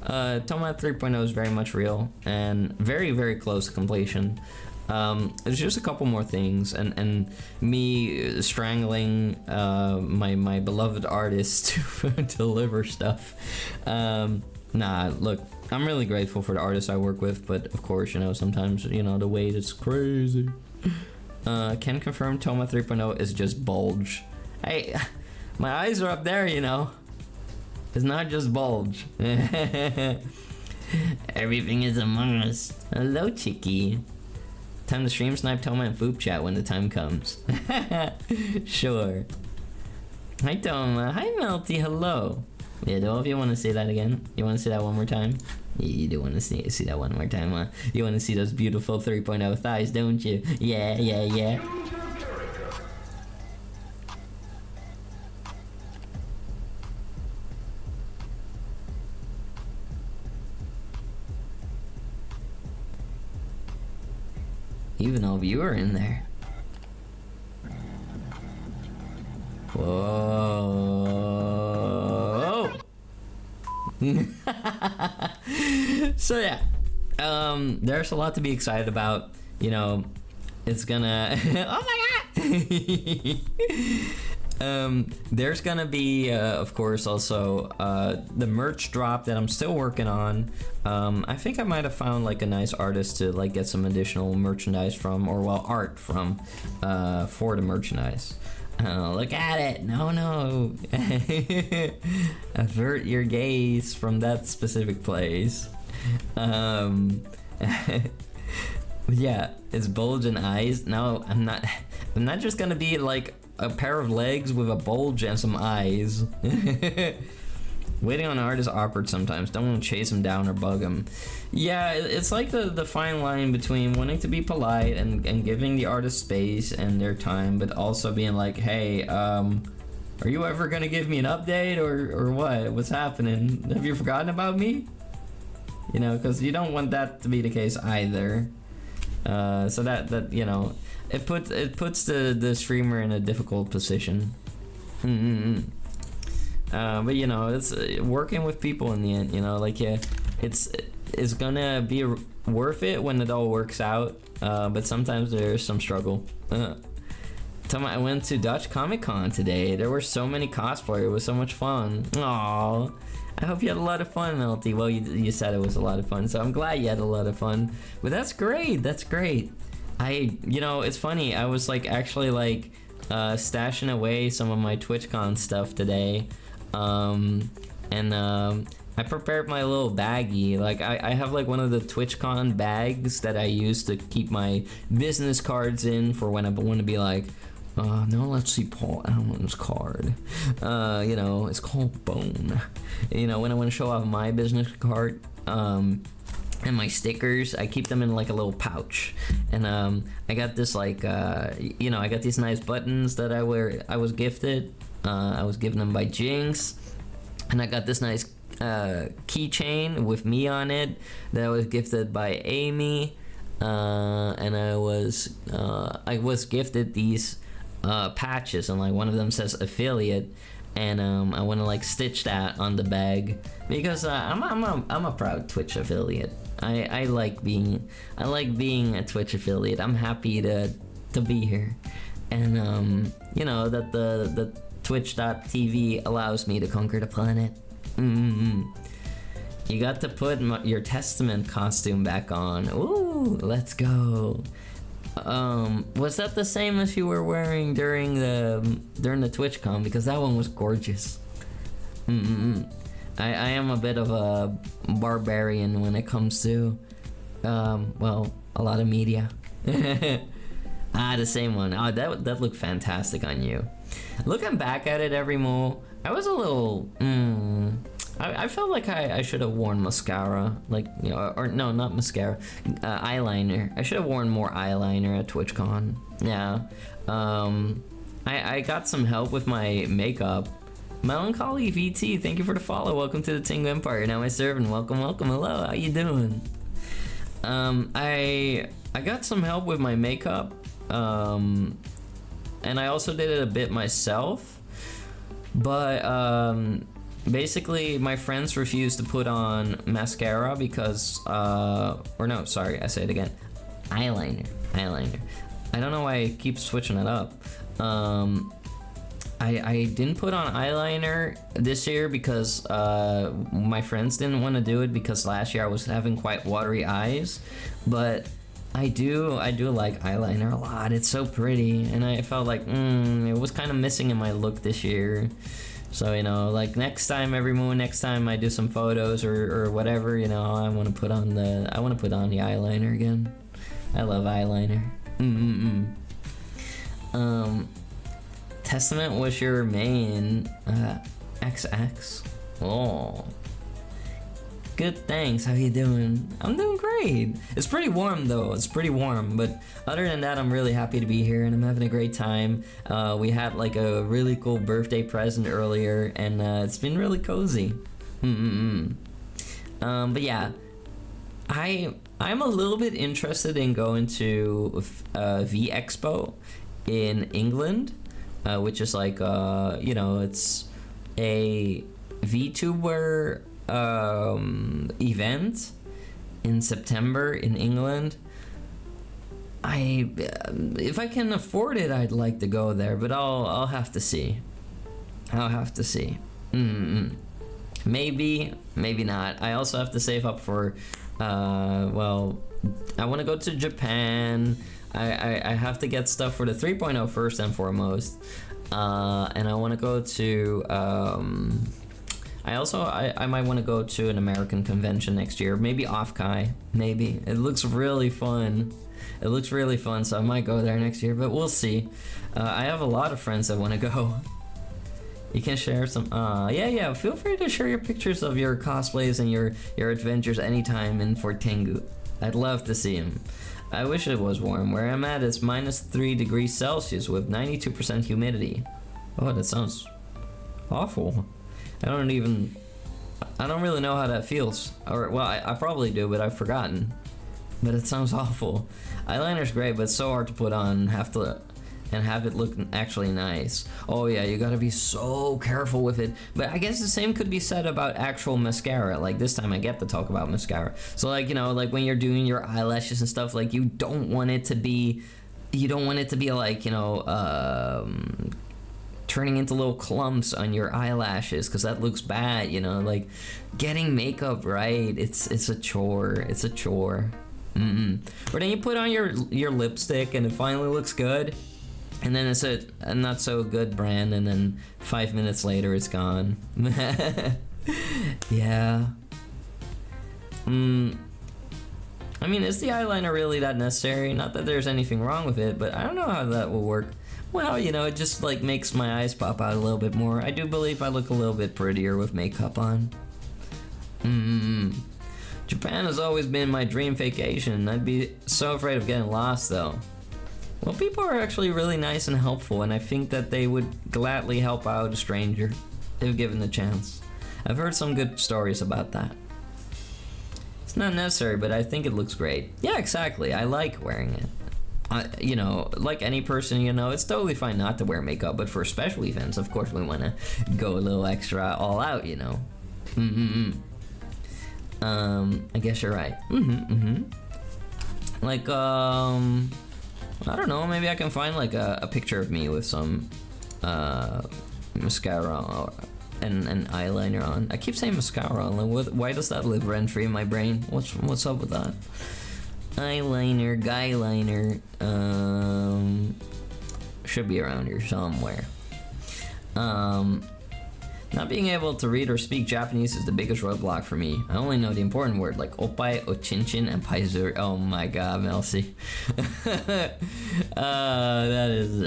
Toma 3.0 is very much real and very close to completion. There's just a couple more things, and me strangling my beloved artist to deliver stuff. Nah, look, I'm really grateful for the artists I work with, but of course, you know, sometimes, you know, the wait is crazy. Can confirm Toma 3.0 is just bulge. Hey, my eyes are up there, you know. It's not just bulge. Everything is among us. Hello, Chicky. Time to stream snipe Toma and Foop chat when the time comes. Sure. Hi Toma. Hi Melty. Hello. Yeah, do all of you want to say that again? You want to say that one more time? Yeah, you do want to see that one more time, huh? You want to see those beautiful 3.0 thighs, don't you? Yeah. Even all of you are in there. Whoa. So yeah, there's a lot to be excited about. You know, it's gonna. Oh my god. There's gonna be, of course, also the merch drop that I'm still working on. I think I might have found like a nice artist to like get some additional merchandise from, or well, art from, for the merchandise. Look at it. No. Avert your gaze from that specific place. Yeah, it's bulge and eyes. No, I'm not just gonna be like a pair of legs with a bulge and some eyes. Waiting on an artist is awkward sometimes. Don't want to chase him down or bug him. Yeah, it's like the fine line between wanting to be polite and giving the artist space and their time, but also being like, hey, Are you ever gonna give me an update or what? What's happening? Have you forgotten about me? You know, because you don't want that to be the case either. So that you know, it puts the streamer in a difficult position. But you know, it's working with people in the end. You know, like yeah, it's gonna be worth it when it all works out. But sometimes there's some struggle. I went to Dutch Comic Con today. There were so many cosplayers. It was so much fun. Aww. I hope you had a lot of fun, Melty. Well, you said it was a lot of fun, so I'm glad you had a lot of fun. But that's great. That's great. You know, it's funny. I was like actually like stashing away some of my TwitchCon stuff today, and I prepared my little baggie. Like I have like one of the TwitchCon bags that I use to keep my business cards in for when I want to be like, no, let's see Paul Allen's card. You know, it's called Bone. You know, when I want to show off my business card, and my stickers, I keep them in like a little pouch. And I got this like, you know, I got these nice buttons that I wear. I was gifted. I was given them by Jinx, and I got this nice keychain with me on it that I was gifted by Amy. And I was gifted these patches, and like one of them says affiliate, and I want to like stitch that on the bag because I'm a proud Twitch affiliate. I like being a Twitch affiliate. I'm happy to be here, and you know that the Twitch.tv allows me to conquer the planet. You got to put your Testament costume back on. Ooh, let's go. Was that the same as you were wearing during the TwitchCon? Because that one was gorgeous. I am a bit of a barbarian when it comes to, well, a lot of media. The same one. Oh, that looked fantastic on you. Looking back at it, every mole, I was a little. I felt like I should have worn mascara, like, you know, or no, not mascara, eyeliner. I should have worn more eyeliner at TwitchCon. Yeah. I got some help with my makeup. Melancholy VT, thank you for the follow. Welcome to the Tingle Empire. Now my servant. Welcome. Hello. How you doing? I got some help with my makeup. And I also did it a bit myself. But basically, my friends refused to put on mascara because, or no, sorry, I say it again. Eyeliner. I don't know why I keep switching it up. I didn't put on eyeliner this year because my friends didn't want to do it because last year I was having quite watery eyes. But I do like eyeliner a lot. It's so pretty, and I felt like it was kind of missing in my look this year. So, you know, like next time I do some photos or whatever, you know, I want to put on the eyeliner again. I love eyeliner. Testament was your main XX. Oh. Good, thanks. How you doing? I'm doing great. It's pretty warm though. But other than that, I'm really happy to be here and I'm having a great time. We had like a really cool birthday present earlier, and it's been really cozy. But yeah, I'm a little bit interested in going to V Expo in England, which is like you know, it's a VTuber event in September in England. If I can afford it, I'd like to go there, but I'll have to see. Maybe not. I also have to save up for well, I want to go to Japan. I have to get stuff for the 3.0 first and foremost, and I want to go to I might want to go to an American convention next year, maybe Offkai. Maybe it looks really fun. So I might go there next year, but we'll see. I have a lot of friends that want to go. You can share some. Yeah. Feel free to share your pictures of your cosplays and your adventures anytime in Fort Tengu. I'd love to see them. I wish it was warm. Where I'm at, it's -3 degrees Celsius with 92% humidity. Oh, that sounds awful. I don't really know how that feels. Or, well, I probably do, but I've forgotten. But it sounds awful. Eyeliner's great, but it's so hard to put on and have it look actually nice. Oh yeah, you gotta be so careful with it. But I guess the same could be said about actual mascara. Like this time I get to talk about mascara. So like, you know, like when you're doing your eyelashes and stuff, like you don't want it to be like, you know, turning into little clumps on your eyelashes, because that looks bad, you know. Like getting makeup right, it's a chore. It's a chore. But then you put on your lipstick and it finally looks good, and then it's a not so good brand, and then 5 minutes later it's gone. Yeah. I mean, is the eyeliner really that necessary? Not that there's anything wrong with it, but I don't know how that will work. Well, you know, it just like makes my eyes pop out a little bit more. I do believe I look a little bit prettier with makeup on. Japan has always been my dream vacation. I'd be so afraid of getting lost though. Well, people are actually really nice and helpful, and I think that they would gladly help out a stranger if given the chance. I've heard some good stories about that. It's not necessary, but I think it looks great. Yeah, exactly. I like wearing it. You know, like any person, you know, it's totally fine not to wear makeup, but for special events, of course, we want to go a little extra all out, you know. I guess you're right. Like, I don't know, maybe I can find like a picture of me with some mascara and eyeliner on. I keep saying mascara on. Like, why does that live rent-free in my brain? What's up with that? Eyeliner, guyliner, should be around here somewhere. Not being able to read or speak Japanese is the biggest roadblock for me. I only know the important word like oppai, ochinchin, and paizuri. Oh my god, Melcy. That is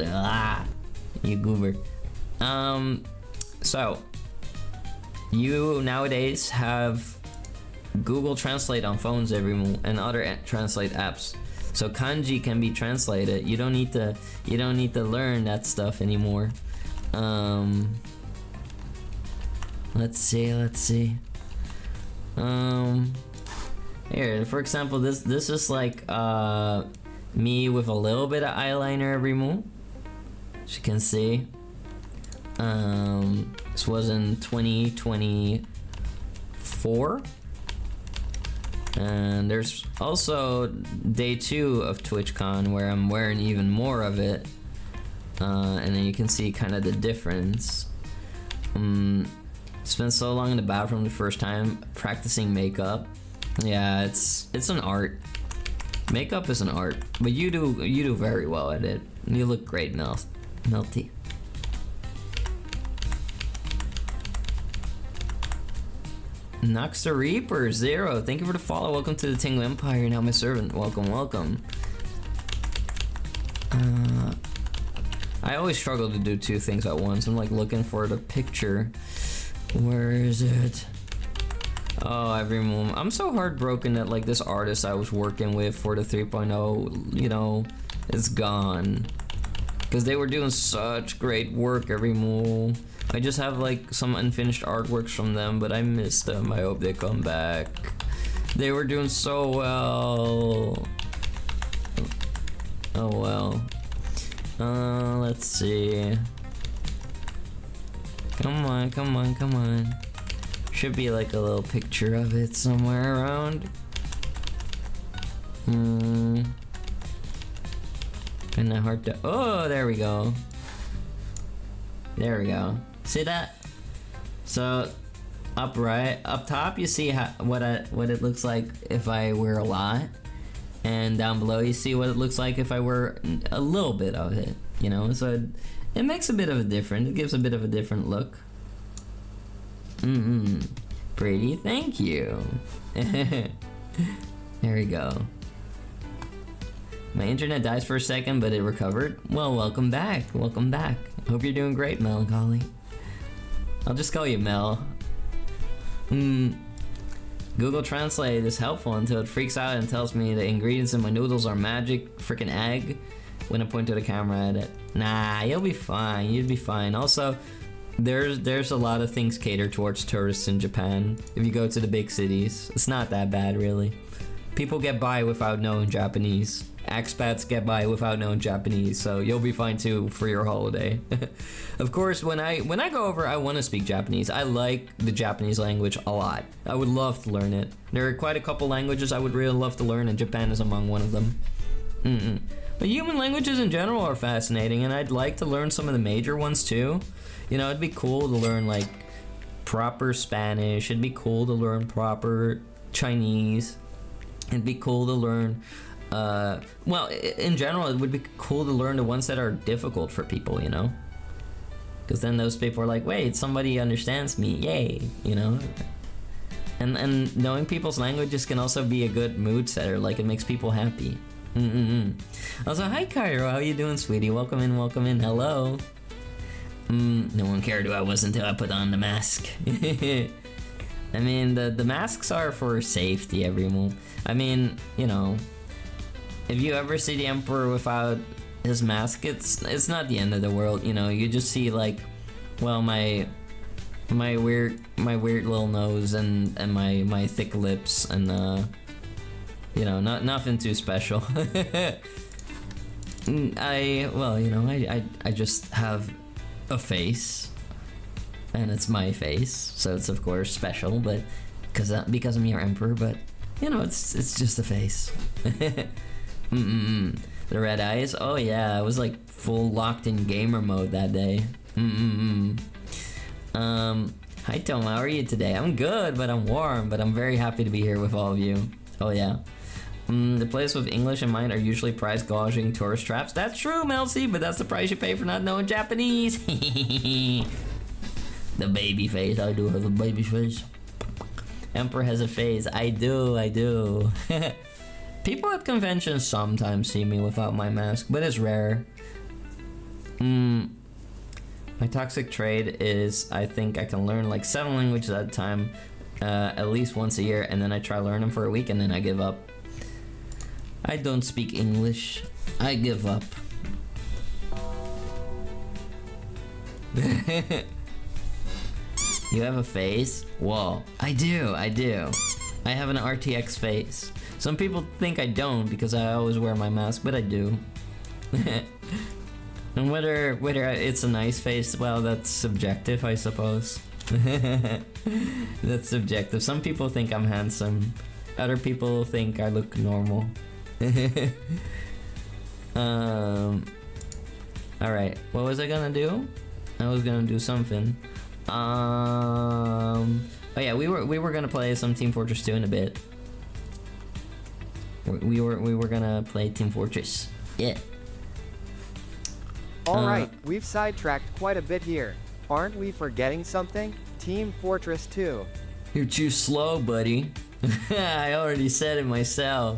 you goober. So you nowadays have Google Translate on phones and other translate apps, so kanji can be translated. You don't need to learn that stuff anymore. Let's see. Here, for example, this is like me with a little bit of eyeliner removed, as you can see. This was in 2024. And there's also day 2 of TwitchCon where I'm wearing even more of it, and then you can see kind of the difference. Spent so long in the bathroom the first time practicing makeup. Yeah, it's an art. Makeup is an art, but you do very well at it. You look great, Melty. Nox the Reaper 0, thank you for the follow. Welcome to the Tingle Empire. You're now my servant. Welcome. I always struggle to do 2 things at once. I'm like looking for the picture. Where is it? Oh, every moment. I'm so heartbroken that like this artist I was working with for the 3.0, you know, is gone. Because they were doing such great work every move. I just have like some unfinished artworks from them, but I miss them. I hope they come back. They were doing so well. Oh well. Let's see. Come on. Should be like a little picture of it somewhere around. Kinda hard to. Oh, there we go. See that? So, up top, you see what it looks like if I wear a lot, and down below you see what it looks like if I wear a little bit of it. You know, so it makes a bit of a difference. It gives a bit of a different look. Pretty, thank you. There we go. My internet dies for a second, but it recovered. Well, welcome back. Hope you're doing great, Melancholy. I'll just call you Mel. Google Translate is helpful until it freaks out and tells me the ingredients in my noodles are magic freaking egg when I point to the camera at it. Nah, you'll be fine. You'd be fine. Also, there's a lot of things catered towards tourists in Japan. If you go to the big cities, it's not that bad really. People get by without knowing Japanese. Expats get by without knowing Japanese, so you'll be fine too for your holiday. Of course, when I go over, I want to speak Japanese. I like the Japanese language a lot. I would love to learn it. There are quite a couple languages I would really love to learn, and Japan is among one of them. But human languages in general are fascinating, and I'd like to learn some of the major ones too. You know, it'd be cool to learn like proper Spanish. It'd be cool to learn proper Chinese. It'd be cool to learn, well, in general, it would be cool to learn the ones that are difficult for people, you know? Because then those people are like, wait, somebody understands me, yay, you know? And knowing people's languages can also be a good mood setter, like it makes people happy. Also, hi Cairo, how you doing, sweetie? Welcome in, hello. No one cared who I was until I put on the mask. I mean, the masks are for safety, everyone. I mean, you know, if you ever see the Emperor without his mask, it's not the end of the world, you know. You just see like, well, my weird little nose and my thick lips and you know, nothing too special. I just have a face. And it's my face, so it's of course special, but because I'm your emperor, but you know, it's just a face. The red eyes, oh yeah, I was like full locked in gamer mode that day. Hi Tom, how are you today? I'm good, but I'm warm, but I'm very happy to be here with all of you. Oh yeah. The players with English in mind are usually price gouging tourist traps. That's true, Melcy, but that's the price you pay for not knowing Japanese. The baby face, I do have a baby face. Emperor has a face, I do. People at conventions sometimes see me without my mask, but it's rare. My toxic trait is I think I can learn like 7 languages at a time, at least once a year, and then I try to learn them for a week and then I give up. I don't speak English. I give up. You have a face? Whoa. I do. I have an RTX face. Some people think I don't because I always wear my mask, but I do. And whether it's a nice face, well, that's subjective, I suppose. That's subjective. Some people think I'm handsome. Other people think I look normal. Alright, what was I gonna do? I was gonna do something. Oh yeah, we were gonna play some Team Fortress 2 in a bit. We were gonna play Team Fortress. Yeah. Alright, we've sidetracked quite a bit here. Aren't we forgetting something? Team Fortress 2. You're too slow, buddy. I already said it myself.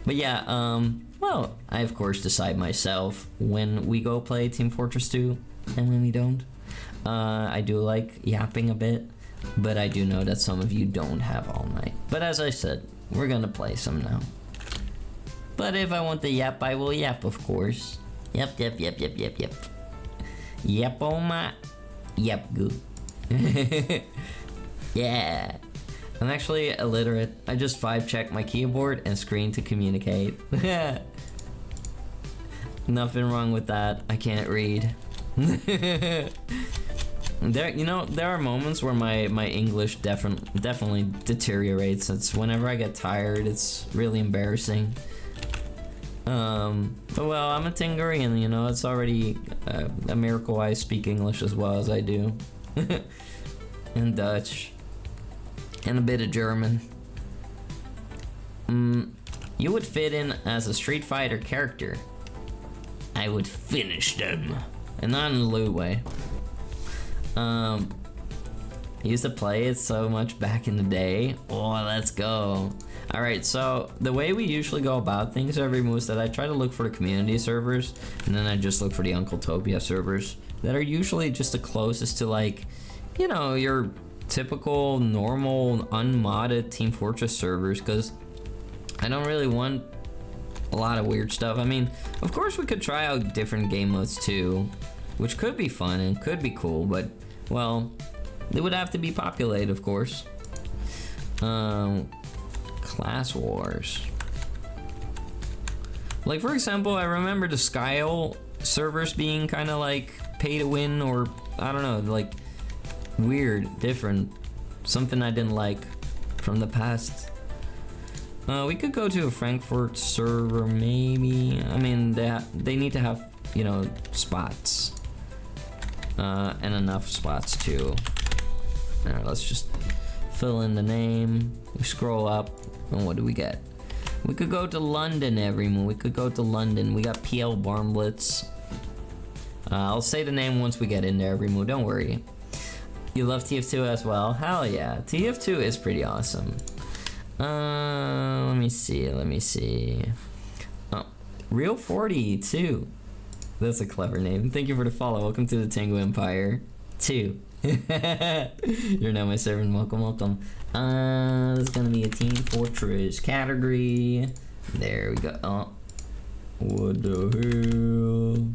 But yeah, well, I of course decide myself when we go play Team Fortress 2 and when we don't. I do like yapping a bit, but I do know that some of you don't have all night. But as I said, we're gonna play some now. But if I want to yap, I will yap, of course. Yep. Yep, oh my. Yep, goo. Yeah. I'm actually illiterate. I just 5-check my keyboard and screen to communicate. Nothing wrong with that. I can't read. There are moments where my English definitely deteriorates. It's whenever I get tired, it's really embarrassing. But well, I'm a Tingarian, you know, it's already a miracle I speak English as well as I do. And Dutch. And a bit of German. You would fit in as a Street Fighter character. I would finish them. And not in a lewd way. I used to play it so much back in the day. Oh, let's go. Alright, so the way we usually go about things every move is that I try to look for the community servers, and then I just look for the Uncle Topia servers that are usually just the closest to, like, you know, your typical, normal, unmodded Team Fortress servers, because I don't really want a lot of weird stuff. I mean, of course we could try out different game modes too, which could be fun and could be cool, but, well, it would have to be populated, of course. Class Wars. Like, for example, I remember the Skyle servers being kind of like pay to win, or I don't know, like weird, different, something I didn't like from the past. We could go to a Frankfurt server, maybe. I mean, they need to have, you know, spots, and enough spots too. All right, let's just fill in the name. We scroll up, and what do we get? We could go to London, everyone. We could go to London. We got PL Barmblitz. I'll say the name once we get in there, everyone. Don't worry. You love TF2 as well? Hell yeah. TF2 is pretty awesome. Let me see. Oh, Real 42. That's a clever name. Thank you for the follow. Welcome to the Tango Empire 2. You're now my servant. Welcome. This is gonna be a Team Fortress category. There we go. Oh, what the hell?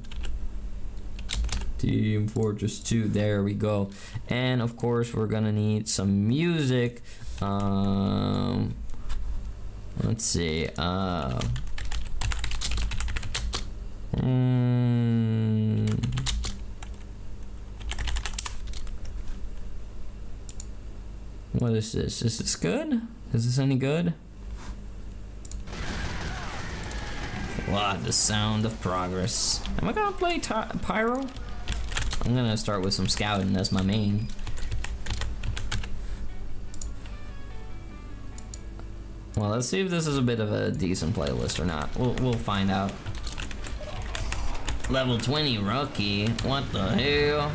Team Fortress 2. There we go. And of course, we're gonna need some music. Let's see. What is this? Is this good? Is this any good? Wow, the sound of progress. Am I gonna play Pyro? I'm gonna start with some scouting. That's my main. Well, let's see if this is a bit of a decent playlist or not. We'll find out. Level 20 rookie. What the hell?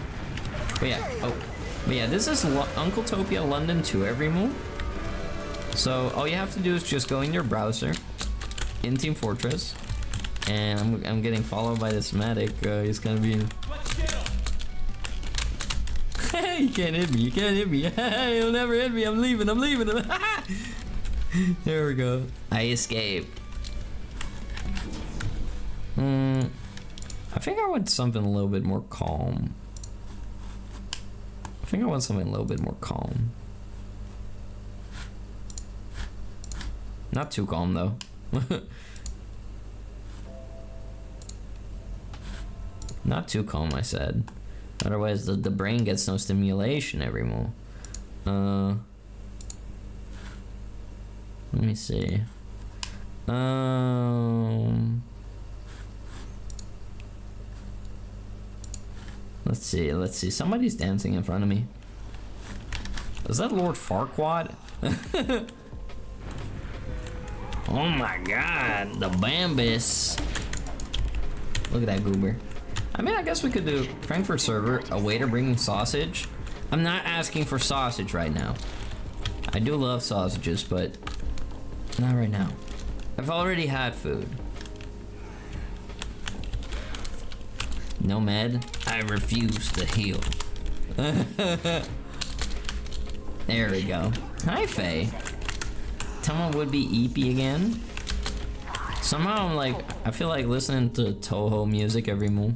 But yeah, this is Uncletopia London 2 every move. So all you have to do is just go in your browser, in Team Fortress, and I'm getting followed by this medic. He's gonna be. You can't hit me. You can't hit me. You'll never hit me. I'm leaving. There we go. I escaped. I think I want something a little bit more calm. Not too calm though. Not too calm, I said. Otherwise the brain gets no stimulation every move. Let me see. Let's see. Somebody's dancing in front of me. Is that Lord Farquaad? Oh my god, the Bambus. Look at that goober. I mean, I guess we could do Frankfurt server, a waiter bringing sausage. I'm not asking for sausage right now. I do love sausages, but not right now. I've already had food. No med, I refuse to heal. There we go. Hi, Faye. Someone would be EP again. Somehow I feel like listening to Toho music every move.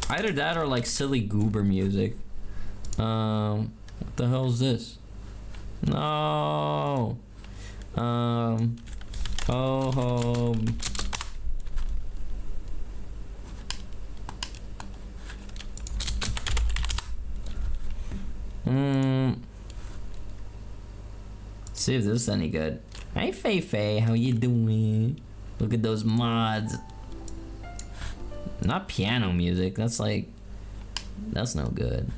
Either that or like silly goober music. What the hell is this? No. Toho. See if this is any good. Hi, Faye, how you doing? Look at those mods. Not piano music. That's no good.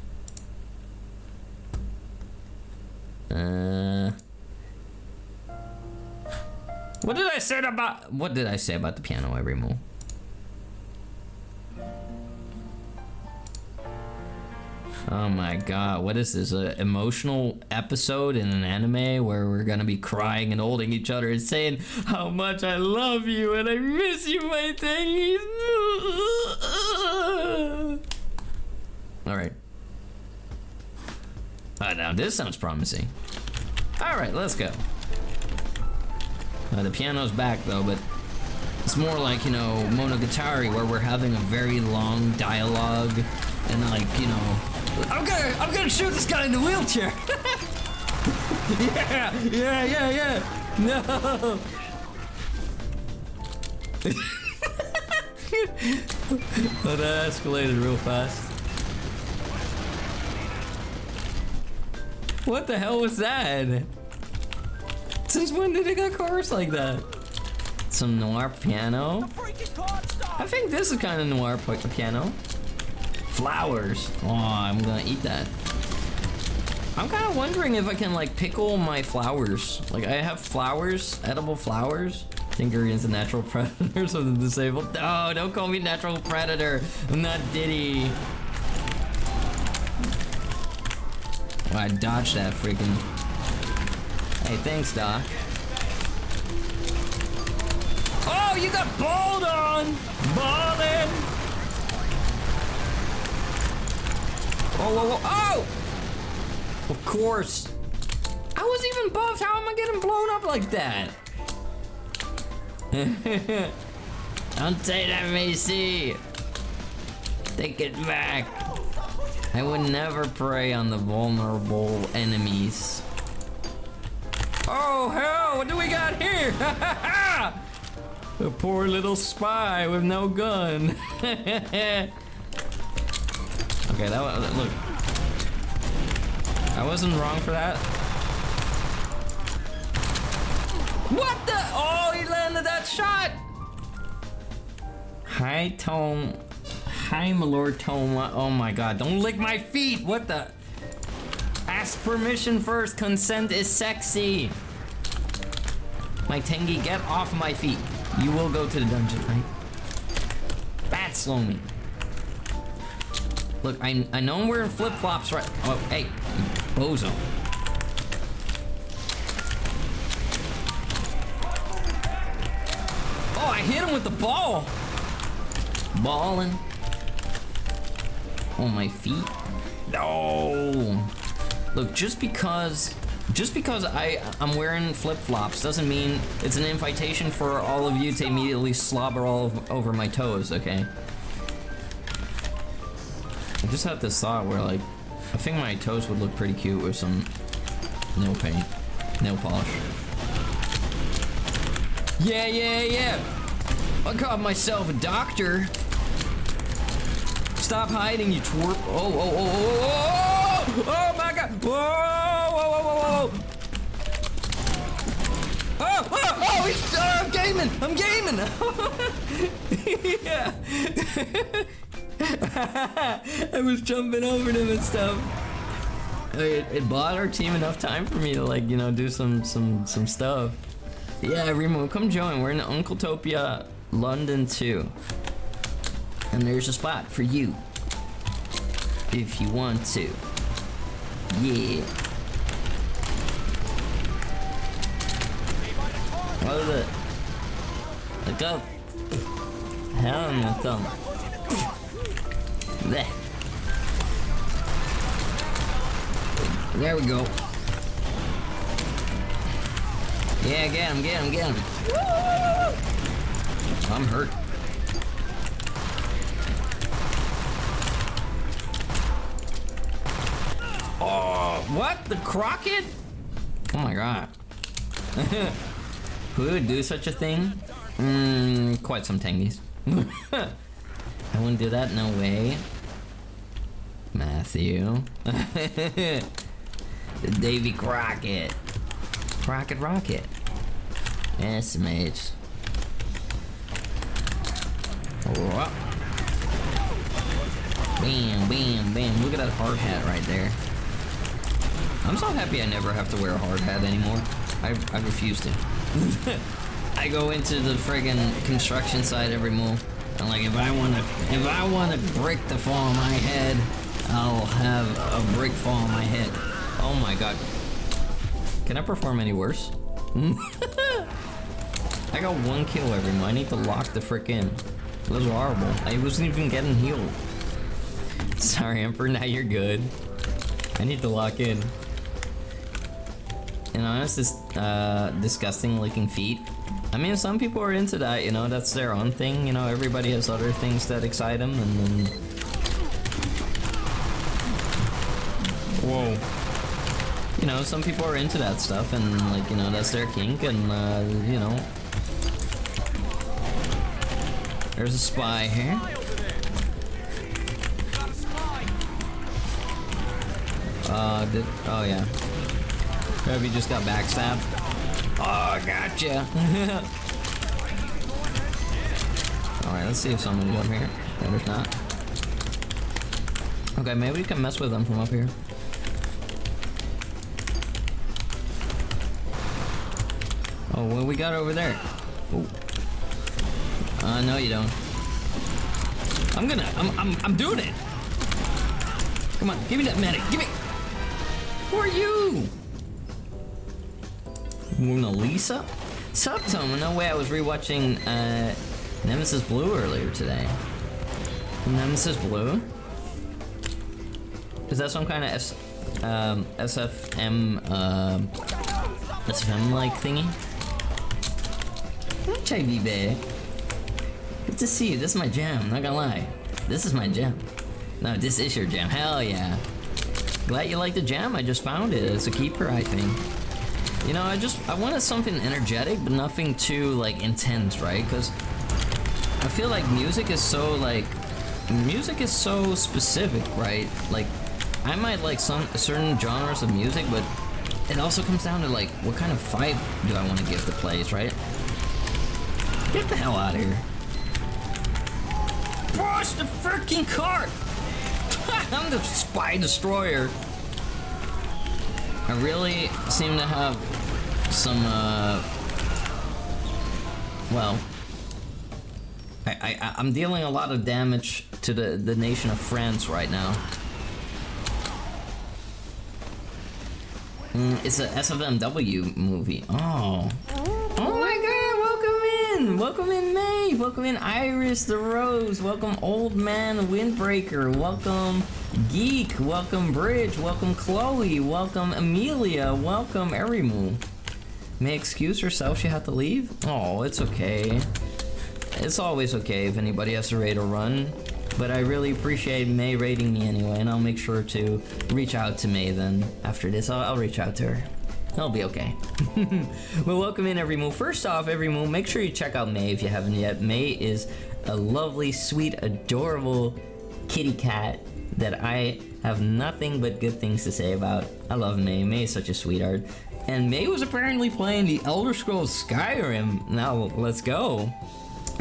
What did I say about the piano every move? Oh my god, what is this? An emotional episode in an anime where we're gonna be crying and holding each other and saying how much I love you and I miss you, my thingies. Alright. Now this sounds promising. Alright, let's go. The piano's back though, but It's more like, you know, Monogatari, where we're having a very long dialogue, and like, you know, I'm gonna shoot this guy in the wheelchair. Yeah. No. Oh, that escalated real fast. What the hell was that? Since when did it get chorus like that? Some noir piano? I think this is kind of noir piano. Flowers. Oh, I'm gonna eat that. I'm kind of wondering if I can like pickle my flowers. Like I have flowers, edible flowers. Ingredients of natural predators of the disabled. No, don't call me natural predator. I'm not Diddy. Oh, I dodged that freaking. Hey, thanks, Doc. Oh, you got balled on! Ballin'! Oh! Of course. I wasn't even buffed. How am I getting blown up like that? Don't say that, Macy. Take it back. I would never prey on the vulnerable enemies. Oh hell, what do we got here? A poor little spy with no gun. Okay, that was, look. I wasn't wrong for that. What the? Oh, he landed that shot! Hi, Tome. Hi, my lord Tome. Oh my god, don't lick my feet! What the? Ask permission first. Consent is sexy. My Tengi, get off my feet. You will go to the dungeon, right? Bat slow me. Look, I know I'm wearing flip-flops, right? Oh, hey, bozo. Oh, I hit him with the ball. Ballin'. Oh, my feet. No. Look, just because I'm wearing flip-flops doesn't mean it's an invitation for all of you to immediately slobber all over my toes, okay? I just had this thought where, like, I think my toes would look pretty cute with some nail paint, nail polish. Yeah. I got myself a doctor. Stop hiding, you twerp. Oh my god. Whoa. Oh, I'm gaming. Yeah. I was jumping over them and stuff. It bought our team enough time for me to, like, you know, do some stuff. Yeah, Remo, come join. We're in Uncletopia, London 2. And there's a spot for you. If you want to. Yeah. What is it? Look up. Hell in my thumb. There. There we go. Yeah, get him. Woo! I'm hurt. Oh, what? The Crockett? Oh my god. Who would do such a thing? Quite some Tengies. I wouldn't do that, no way. Matthew. Davy Crockett. Crockett Rocket. Yes, mate. Oh. Bam. Look at that hard hat right there. I'm so happy I never have to wear a hard hat anymore. I refuse to. I go into the friggin' construction site every move. And like, if I want a brick to fall on my head, I'll have a brick fall on my head. Oh my god. Can I perform any worse? I got 1 kill every move. I need to lock the frick in. That was horrible. I wasn't even getting healed. Sorry, Emperor, now you're good. I need to lock in. And honest, this disgusting looking feet I mean, some people are into that, you know, that's their own thing, you know, everybody has other things that excite them, and then... Whoa. You know, some people are into that stuff, and, like, you know, that's their kink, and, you know... There's a spy here. Oh yeah. Maybe just got backstabbed. Oh, gotcha. Alright, let's see if someone's up here. No, there's not. Okay, maybe we can mess with them from up here. Oh, what we got over there? Oh. No, you don't. I'm doing it! Come on, give me that medic, give me! Who are you? Mona Lisa? Sup, Tom? No way, I was rewatching, Nemesis Blue earlier today. Nemesis Blue? Is that some kind of SFM-like thingy? Hi, baby. Good to see you. This is my jam, not gonna lie. This is my jam. No, this is your jam. Hell yeah. Glad you like the jam. I just found it. It's a keeper, I think. You know, I wanted something energetic, but nothing too, like, intense, right? Because I feel like music is so specific, right? Like, I might like some certain genres of music, but it also comes down to, like, what kind of vibe do I want to give the place, right? Get the hell out of here. Push the freaking cart! I'm the spy destroyer. I really seem to have some, well, I'm dealing a lot of damage to the nation of France right now. It's a SFMW movie. Oh. Oh my god, welcome in! Welcome in May! Welcome in Iris the Rose! Welcome Old Man Windbreaker! Welcome Geek! Welcome Bridge! Welcome Chloe! Welcome Amelia! Welcome Erimu! May excuse herself, she had to leave? Oh, it's okay. It's always okay if anybody has to raid or run. But I really appreciate May raiding me anyway, and I'll make sure to reach out to May then. After this, I'll reach out to her. It'll be okay. Well, welcome in, Everymoo. First off, Everymoo, make sure you check out May if you haven't yet. May is a lovely, sweet, adorable kitty cat that I have nothing but good things to say about. I love May. May is such a sweetheart. And May was apparently playing the Elder Scrolls Skyrim. Now, let's go.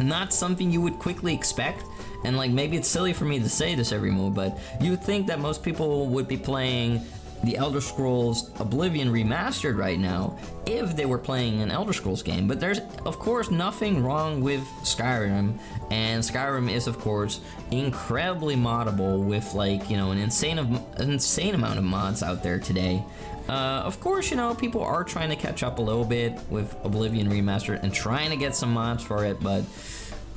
Not something you would quickly expect. And like, maybe it's silly for me to say this every move, but you would think that most people would be playing the Elder Scrolls Oblivion Remastered right now if they were playing an Elder Scrolls game. But there's, of course, nothing wrong with Skyrim, and Skyrim is, of course, incredibly moddable with, like, you know, an insane amount of mods out there today. Of course, you know, people are trying to catch up a little bit with Oblivion Remastered and trying to get some mods for it, but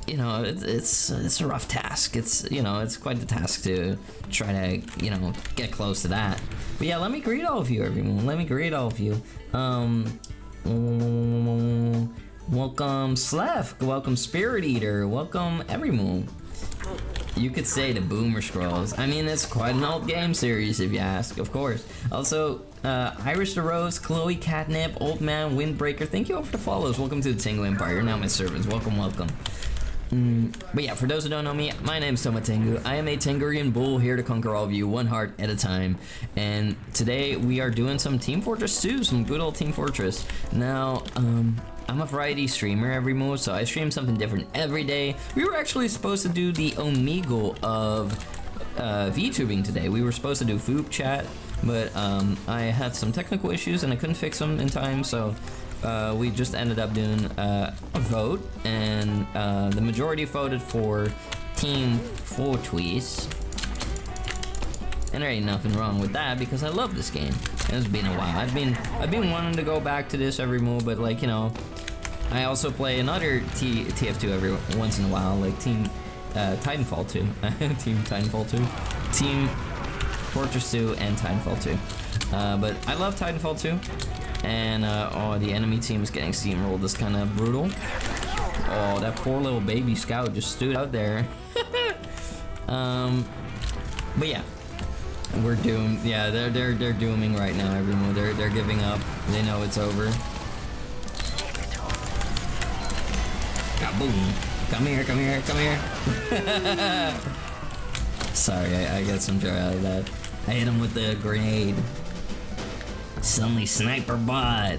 you know, it's a rough task. It's, you know, it's quite the task to try to, you know, get close to that. But yeah, let me greet all of you, everyone. Let me greet all of you. Welcome Slef. Welcome Spirit Eater. Welcome Everymoon. You could say the Boomer Scrolls. I mean, it's quite an old game series if you ask, of course. Also, Irish the Rose, Chloe Catnip, Old Man Windbreaker. Thank you all for the follows. Welcome to the Tengu Empire. You're now my servants. Welcome, welcome. But yeah, for those who don't know me, my name is Toma Tengu. I am a Tengurian bull here to conquer all of you, one heart at a time. And today we are doing some Team Fortress 2, some good old Team Fortress. Now, I'm a variety streamer every move, so I stream something different every day. We were actually supposed to do the Omegle of VTubing today. We were supposed to do Foop Chat, but I had some technical issues and I couldn't fix them in time, so we just ended up doing a vote, and the majority voted for Team Fortress. And there ain't nothing wrong with that because I love this game. It's been a while. I've been wanting to go back to this every move, but like, you know, I also play another TF2 every once in a while, like Team Titanfall 2, Team Titanfall 2, Team Fortress 2, and Titanfall 2. But I love Titanfall 2. And oh, the enemy team is getting steamrolled. That's kind of brutal. Oh, that poor little baby scout just stood out there. But yeah, we're doomed. Yeah, they're dooming right now. Everyone, they're giving up. They know it's over. Kaboom! Come here, come here, come here. Sorry, I got some joy out of that. I hit him with the grenade. Suddenly, sniper bot.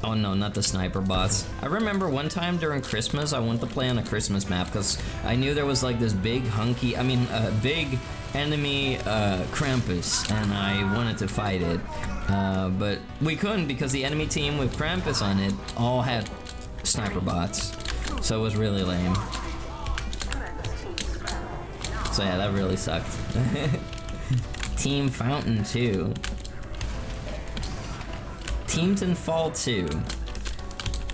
Oh no, not the sniper bots. I remember one time during Christmas, I wanted to play on a Christmas map because I knew there was like this big big enemy Krampus, and I wanted to fight it. But we couldn't because the enemy team with Krampus on it all had sniper bots. So it was really lame. So yeah, that really sucked. Team Fountain 2. Titanfall 2.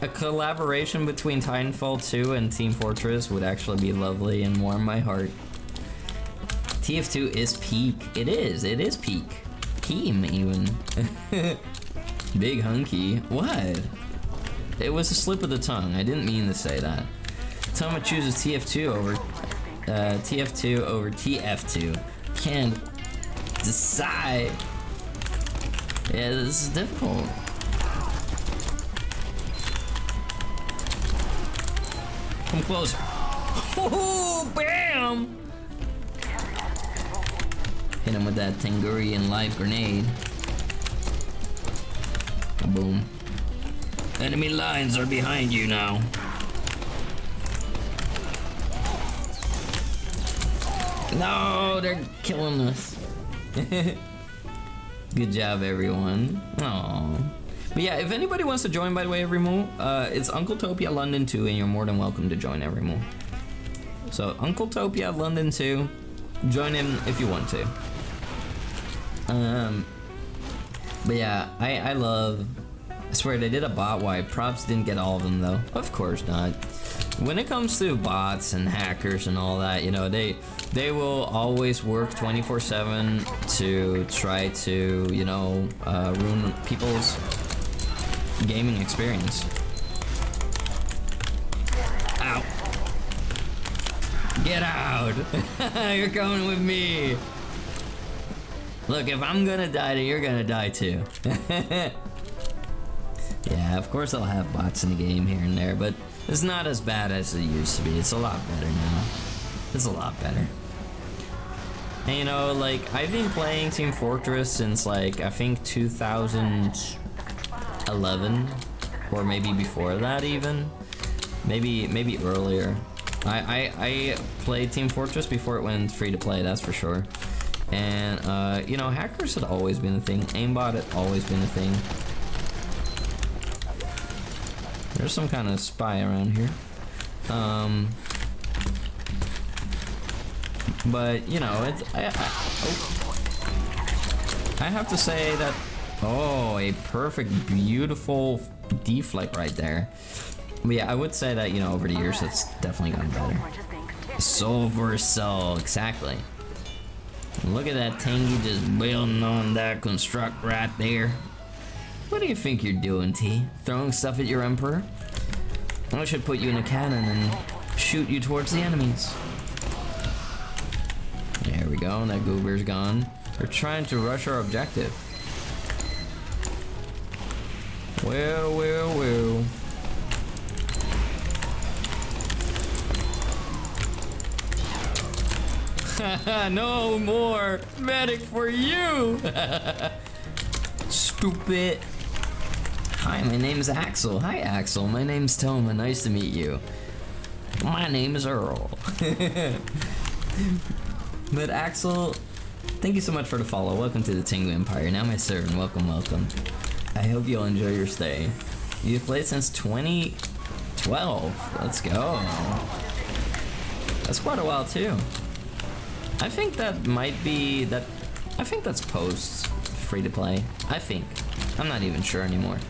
A collaboration between Titanfall 2 and Team Fortress would actually be lovely and warm my heart. TF2 is peak. It is peak. Team even. Big hunky. What? It was a slip of the tongue. I didn't mean to say that. Toma chooses TF2 over TF2. Can't decide. Yeah, this is difficult. Come closer. Oh, bam! Hit him with that Tangurian live grenade. Kaboom. Enemy lines are behind you now. No, they're killing us. Good job, everyone. Aww. But yeah, if anybody wants to join, by the way, Everymo, it's Uncletopia London 2, and you're more than welcome to join Everymo. So, Uncletopia London 2, join him if you want to. But yeah, I love... I swear, they did a bot wipe. Props didn't get all of them, though. Of course not. When it comes to bots and hackers and all that, you know, they will always work 24/7 to try to, you know, ruin people's gaming experience. Ow. Get out! You're coming with me! Look, if I'm gonna die, then you're gonna die too. Yeah, of course I'll have bots in the game here and there, but it's not as bad as it used to be. It's a lot better now. It's a lot better. And you know, like, I've been playing Team Fortress since, like, I think 2011, or maybe before that even. Maybe earlier. I played Team Fortress before it went free to play, that's for sure. And, you know, hackers had always been a thing. Aimbot had always been a thing. There's some kind of spy around here. But, you know, it's... I have to say that... Oh, a perfect, beautiful deflect right there. But yeah, I would say that, you know, over the years, it's definitely gotten better. Silver Soul, exactly. Look at that Tangy just building on that construct right there. What do you think you're doing, T? Throwing stuff at your Emperor? I should put you in a cannon and shoot you towards the enemies. There we go, that goober's gone. They're trying to rush our objective. Well. No more medic for you! Stupid. Hi, my name is Axel. Hi, Axel. My name's Toma. Nice to meet you. My name is Earl. But Axel, thank you so much for the follow. Welcome to the Tengu Empire. Now my servant. Welcome. I hope you'll enjoy your stay. You've played since 2012. Let's go. That's quite a while too. I think that might be that. I think that's post free to play. I think. I'm not even sure anymore.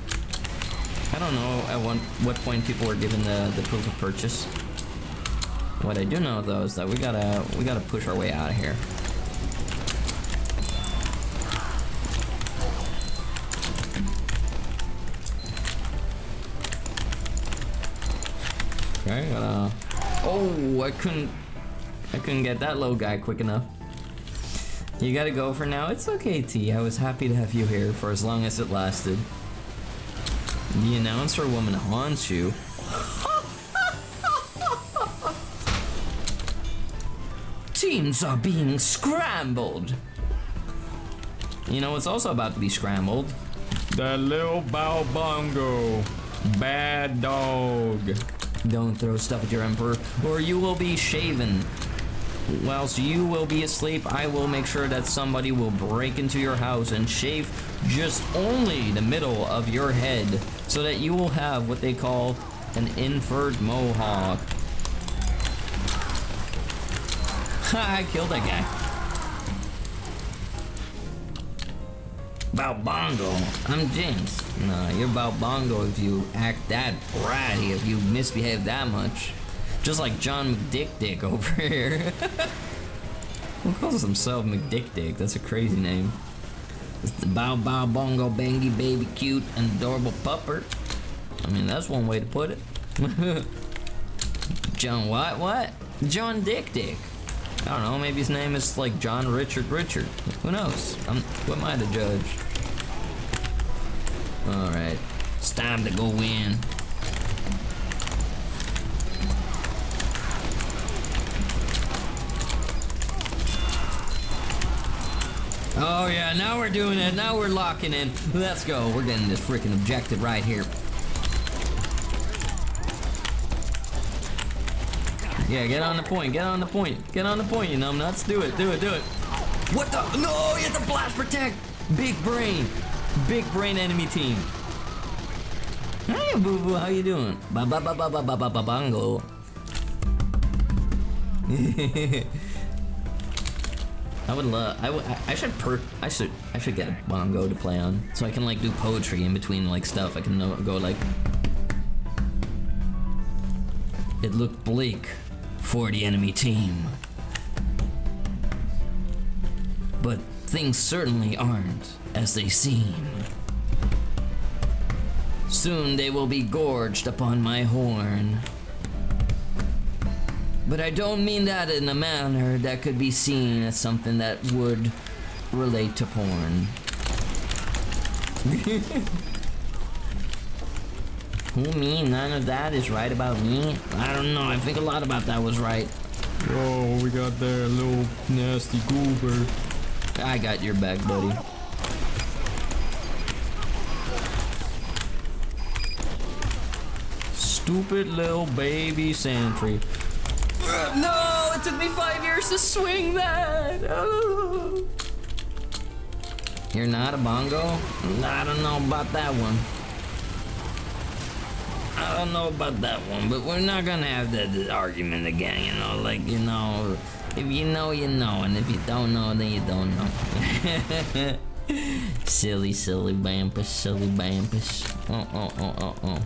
I don't know at what point people were given the proof of purchase. What I do know though is that we gotta push our way out of here. Okay, oh, I couldn't get that little guy quick enough. You gotta go for now. It's okay, T. I was happy to have you here for as long as it lasted. The announcer woman haunts you. Teams are being scrambled. You know what's also about to be scrambled? That little Bao Bongo. Bad dog. Don't throw stuff at your emperor, or you will be shaven. Whilst you will be asleep, I will make sure that somebody will break into your house and shave just only the middle of your head, so that you will have what they call an inferred mohawk. Ha! I killed that guy. Balbongo. I'm James. Nah, you're Balbongo if you act that bratty, if you misbehave that much. Just like John McDick over here. Who calls himself McDick? That's a crazy name. It's the Bow Bongo Bangy Baby Cute and Adorable Pupper. I mean, that's one way to put it. John what? John Dick. I don't know, maybe his name is like John Richard. Who knows? Who am I to judge? Alright, it's time to go in. Oh yeah, now we're doing it. Now we're locking in. Let's go. We're getting this freaking objective right here. Yeah, get on the point, you numbnuts. Do it. What the? No, you have to blast protect. Big brain enemy team. Hey, boo boo, how you doing? Bongo. I should get a bongo to play on, so I can like do poetry in between like stuff. I can go like. It looked bleak for the enemy team, but things certainly aren't as they seem. Soon they will be gorged upon my horn. But I don't mean that in a manner that could be seen as something that would relate to porn. Who, me? None of that is right about me? I don't know, I think a lot about that was right. Oh, we got there, little nasty goober. I got your back, buddy. Stupid little baby sentry. No, it took me 5 years to swing that. Oh. You're not a bongo? I don't know about that one. But we're not gonna have that argument again, you know, like, you know, if you know, you know, and if you don't know, then you don't know. silly Bampus. Oh.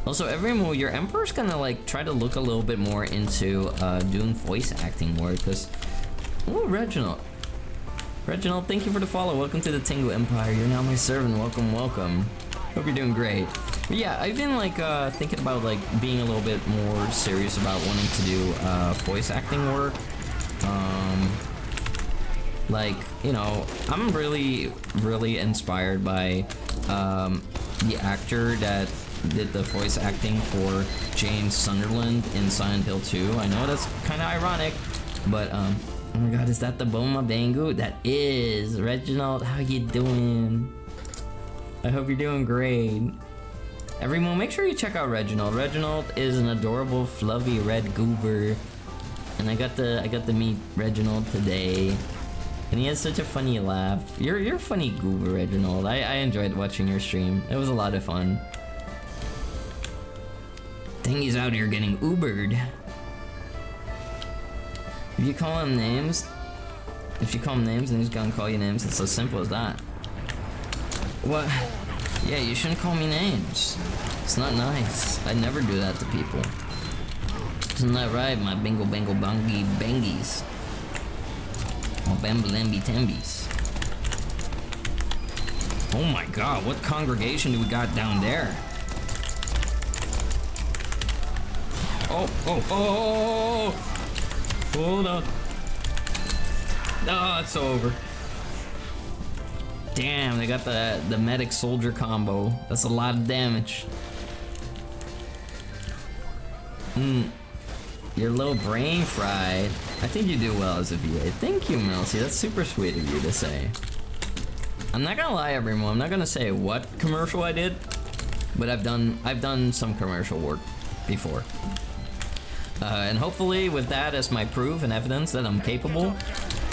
Also, every move, your Emperor's gonna like try to look a little bit more into doing voice acting work, because oh, Reginald, thank you for the follow. Welcome to the Tengu Empire. You're now my servant. Welcome. Hope you're doing great. But yeah, I've been like thinking about like being a little bit more serious about wanting to do voice acting work. Like, you know, I'm really inspired by the actor that did the voice acting for James Sunderland in Silent Hill 2. I know that's kind of ironic, but oh my god, is that the Boma Bangu? That is. Reginald, how you doing? I hope you're doing great. Everyone, make sure you check out Reginald. Reginald is an adorable, fluffy red goober, and I got to meet Reginald today, and he has such a funny laugh. You're a funny goober, Reginald. I enjoyed watching your stream. It was a lot of fun. Dang, he's out here getting Ubered. If you call him names, then he's gonna call you names. It's so simple as that. What? Yeah, you shouldn't call me names. It's not nice. I never do that to people. Isn't that right, my bingo bango bangy bangies? My bambalambi tembies. Oh my god, what congregation do we got down there? oh. Hold on. Oh, it's over. Damn, they got the medic soldier combo. That's a lot of damage. Your little brain fried. I think you do well as a VA. Thank you, Melcy. That's super sweet of you to say. I'm not gonna lie, everyone. I'm not gonna say what commercial I did, but I've done some commercial work before. And hopefully with that as my proof and evidence that I'm capable,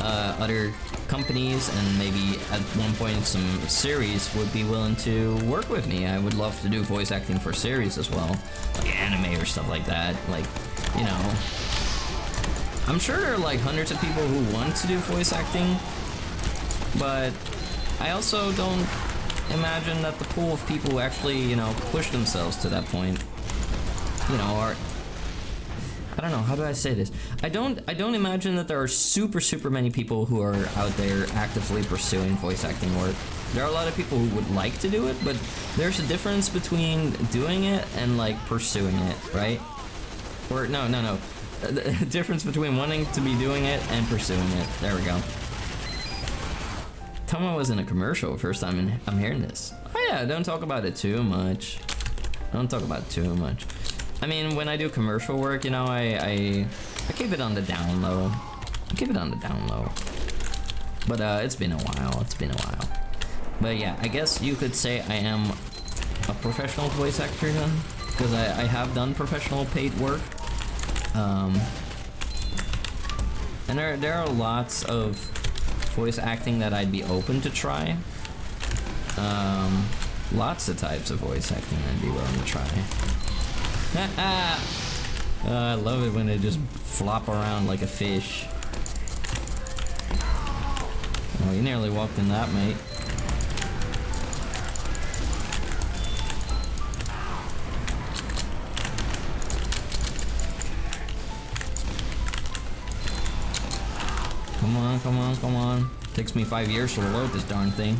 other companies and maybe at one point some series would be willing to work with me. I would love to do voice acting for series as well, like anime or stuff like that. Like, you know, I'm sure there are like hundreds of people who want to do voice acting, but I also don't imagine that the pool of people who actually, you know, push themselves to that point, you know, are, I don't know, how do I say this? I don't imagine that there are super many people who are out there actively pursuing voice acting work. There are a lot of people who would like to do it, but there's a difference between doing it and like pursuing it, right? Or no. The difference between wanting to be doing it and pursuing it. There we go. Toma was in a commercial first time I'm hearing this. Oh yeah, don't talk about it too much. Don't talk about it too much. I mean, when I do commercial work, you know, I keep it on the down low. I keep it on the down low. But it's been a while. It's been a while. But yeah, I guess you could say I am a professional voice actor then, because I have done professional paid work. And there are lots of voice acting that I'd be open to try. Lots of types of voice acting I'd be willing to try. I love it when they just flop around like a fish. Oh, you nearly walked in that, mate. Come on, come on, come on. Takes me 5 years to load this darn thing.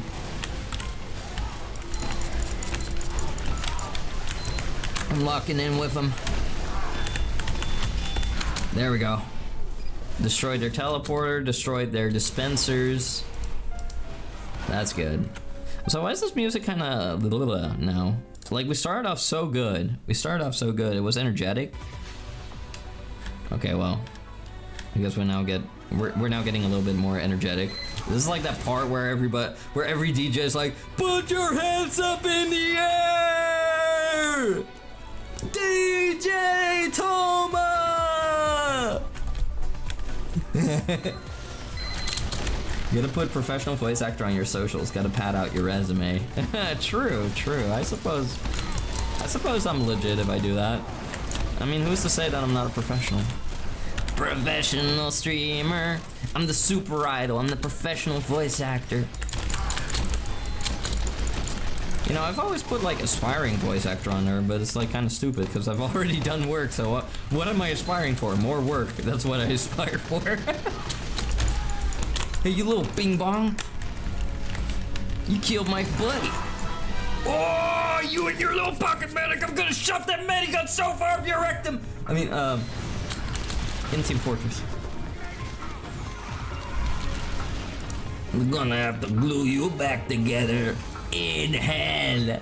I'm locking in with them. There we go. Destroyed their teleporter, destroyed their dispensers. That's good. So why is this music kind of now? Like, we started off so good. It was energetic. Okay, well, I guess we're now getting a little bit more energetic. This is like that part where every DJ is like, put your hands up in the air! DJ Toma! You gotta put professional voice actor on your socials, gotta pad out your resume. True. I suppose I'm legit if I do that. I mean, who's to say that I'm not a professional? Professional streamer. I'm the super idol. I'm the professional voice actor. You know, I've always put like aspiring voice actor on there, but it's like kind of stupid because I've already done work. So what am I aspiring for? More work. That's what I aspire for. Hey, you little bing bong. You killed my buddy. Oh, you and your little pocket medic. I'm gonna shove that medic gun so far up your rectum. I mean, in Team Fortress. I'm gonna have to glue you back together in hell.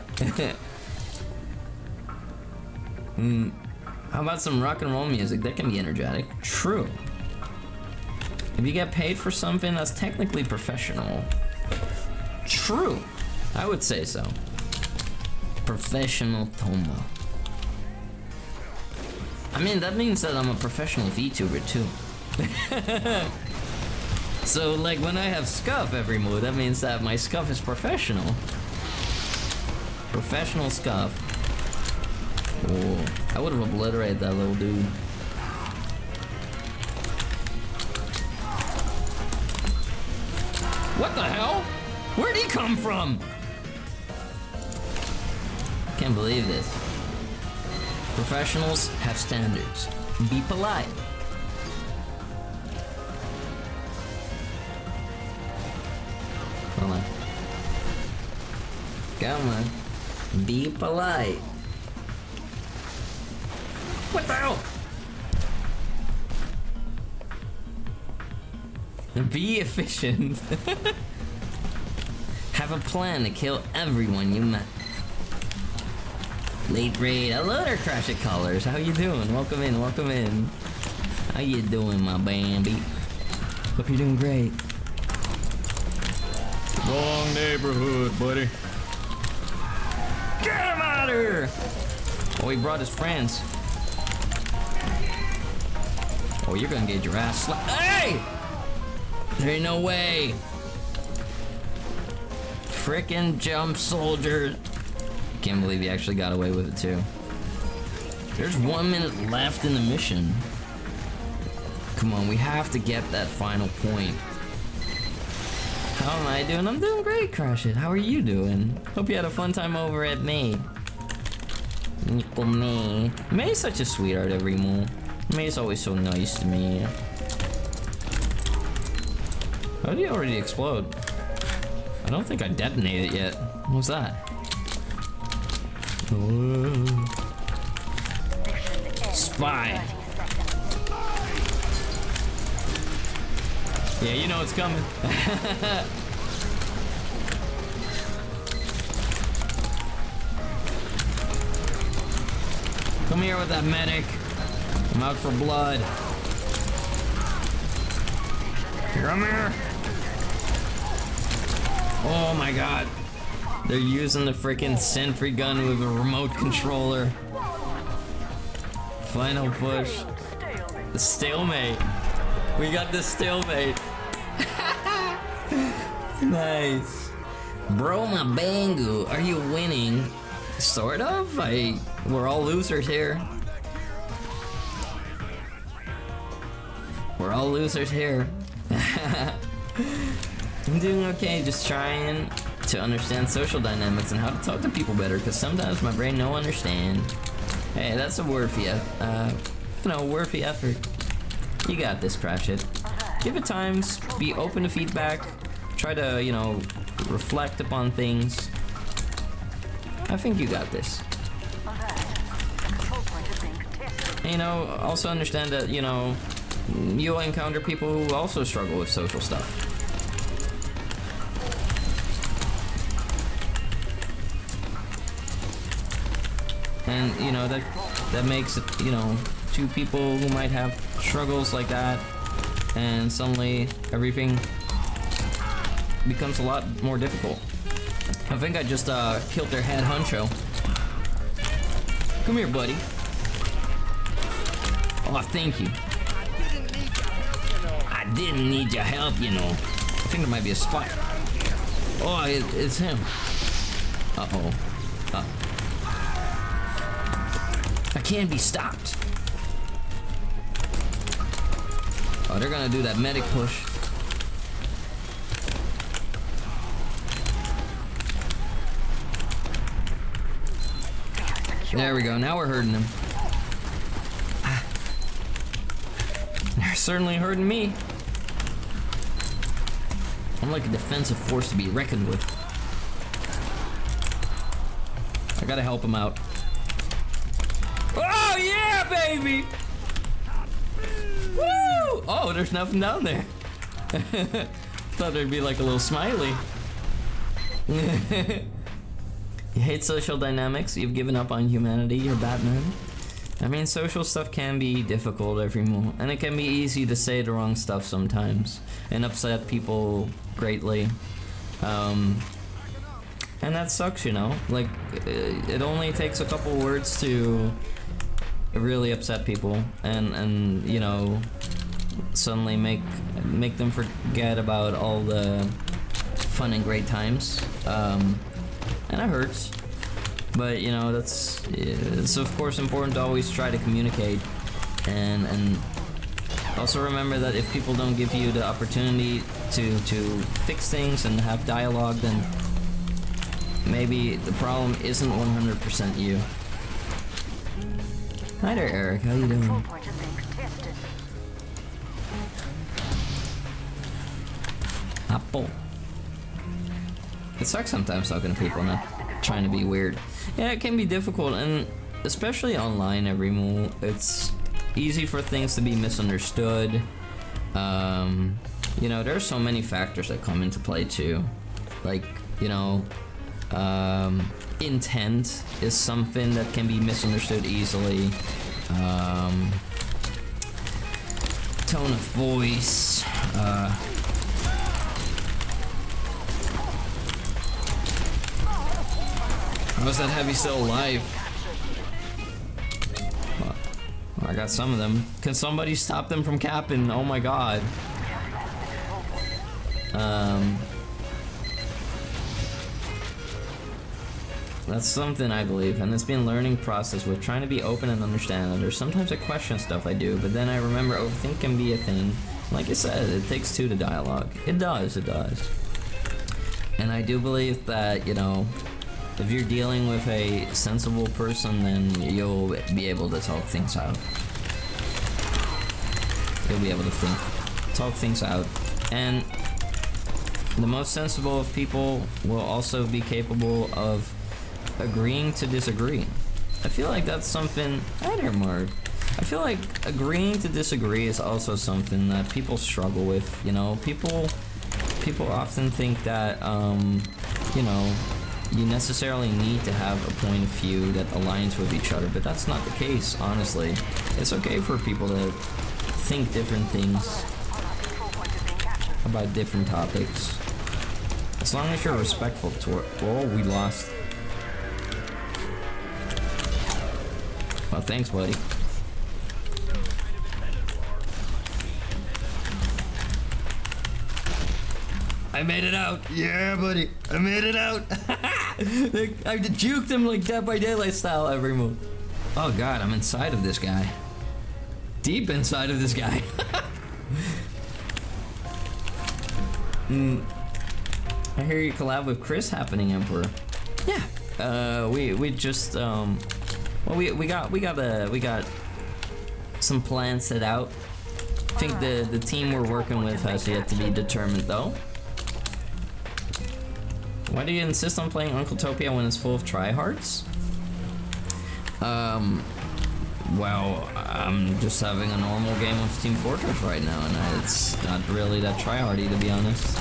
How about some rock and roll music? That can be energetic. True. If you get paid for something that's technically professional. True. I would say so. Professional Toma. I mean, that means that I'm a professional VTuber too. So, like, when I have scuff every move, that means that my scuff is professional. Professional scuff. Oh, I would have obliterated that little dude. What the hell? Where'd he come from? Can't believe this. Professionals have standards. Be polite. Hold on. Come on. Be polite. What the hell? Be efficient. Have a plan to kill everyone you met. Late raid. Hello there, Crash at Colors. How you doing? Welcome in, welcome in. How you doing, my Bambi? Hope you're doing great. Wrong neighborhood, buddy. Get him out of here! Oh, he brought his friends. Oh, you're gonna get your ass slapped. Hey! There ain't no way. Frickin' jump soldier. Can't believe he actually got away with it too. There's 1 minute left in the mission. Come on, we have to get that final point. How am I doing? I'm doing great, Crash It. How are you doing? Hope you had a fun time over at May. Nico May. May's such a sweetheart every move. May's always so nice to me. How did he already explode? I don't think I detonated it yet. What was that? Spy. Yeah, you know it's coming. Come here with that medic. I'm out for blood. Come here. Oh my god. They're using the freaking sentry gun with a remote controller. Final push. The stalemate. We got the stalemate. Nice. Bro, my Bangu, are you winning? Sort of. We're all losers here. We're all losers here. I'm doing okay, just trying to understand social dynamics and how to talk to people better, because sometimes my brain don't understand. Hey, that's a worthy, worthy effort. You got this, Crash It. Give it time, be open to feedback, try to, reflect upon things. I think you got this. And, also understand that, you'll encounter people who also struggle with social stuff. And, that makes it, two people who might have struggles like that, and suddenly everything becomes a lot more difficult. I think I just killed their head honcho. Come here, buddy. Oh, thank you. I didn't need your help, I think there might be a spot. Oh, it's him. Uh-oh. I can't be stopped. Oh, they're gonna do that medic push. There we go, now we're hurting them. They're certainly hurting me. I'm like a defensive force to be reckoned with. I gotta help him out. Oh yeah, baby! Woo! Oh, there's nothing down there. Thought there'd be like a little smiley. You hate social dynamics, you've given up on humanity, you're Batman. I mean, social stuff can be difficult every moment, and it can be easy to say the wrong stuff sometimes and upset people greatly. And that sucks, like it only takes a couple words to really upset people and suddenly make them forget about all the fun and great times. And it hurts, but it's of course important to always try to communicate and also remember that if people don't give you the opportunity to fix things and have dialogue, then maybe the problem isn't 100% you. Hi there, Eric. How you doing? Apple. It sucks sometimes talking to people not trying to be weird. Yeah, it can be difficult, and especially online every move. It's easy for things to be misunderstood. you know, there's so many factors that come into play too. Like, you know, intent is something that can be misunderstood easily. Tone of voice. How's that heavy still alive? Well, I got some of them. Can somebody stop them from capping? Oh my god. That's something I believe, and it's been a learning process with trying to be open and understand others. Sometimes I question stuff I do, but then I remember overthink can be a thing. Like I said, it takes two to dialogue. It does. And I do believe that, you know, if you're dealing with a sensible person, then you'll be able to talk things out. You'll be able to talk things out. And the most sensible of people will also be capable of agreeing to disagree. I feel like that's something. Hi there, Marv. I feel like agreeing to disagree is also something that people struggle with. You know, people often think that you know, you necessarily need to have a point of view that aligns with each other, but that's not the case. Honestly, it's okay for people to think different things about different topics, as long as you're respectful toward. Oh, we lost. Well, thanks, buddy. I made it out. Yeah, buddy. I made it out. I juked him like Dead by Daylight style every move. Oh god, I'm inside of this guy. Deep inside of this guy. I hear you collab with Chris happening, Emperor. Yeah. We just well, we got some plans set out. I think the team we're working with has yet to be determined though. Why do you insist on playing Uncle Topia when it's full of tryhards? Well, I'm just having a normal game of Team Fortress right now, and it's not really that tryhardy, to be honest.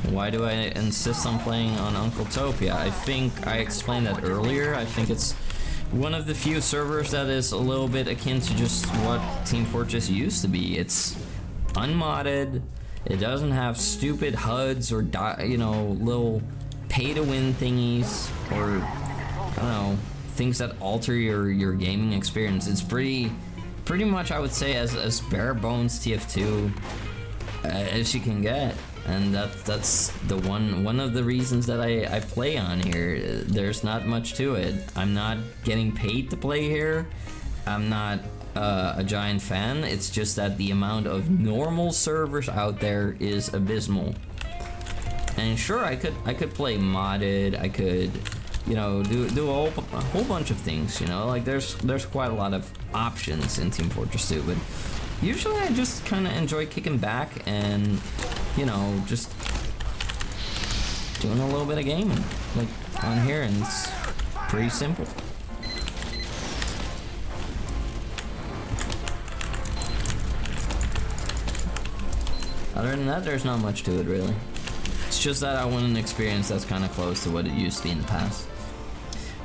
Why do I insist on playing on Uncle Topia? I think I explained that earlier. I think it's one of the few servers that is a little bit akin to just what Team Fortress used to be. It's unmodded. It doesn't have stupid HUDs or you know, little pay-to-win thingies or I don't know, things that alter your gaming experience. It's pretty much, I would say, as bare bones TF2 as you can get. And that's the one of the reasons that I play on here. There's not much to it. I'm not getting paid to play here. I'm not a giant fan. It's just that the amount of normal servers out there is abysmal. And sure, I could play modded. I could, you know, do a whole bunch of things. You know, like there's quite a lot of options in Team Fortress 2. But usually I just kind of enjoy kicking back and, you know, just doing a little bit of gaming, like on here, and it's pretty simple. Other than that, there's not much to it, really. It's just that I want an experience that's kind of close to what it used to be in the past.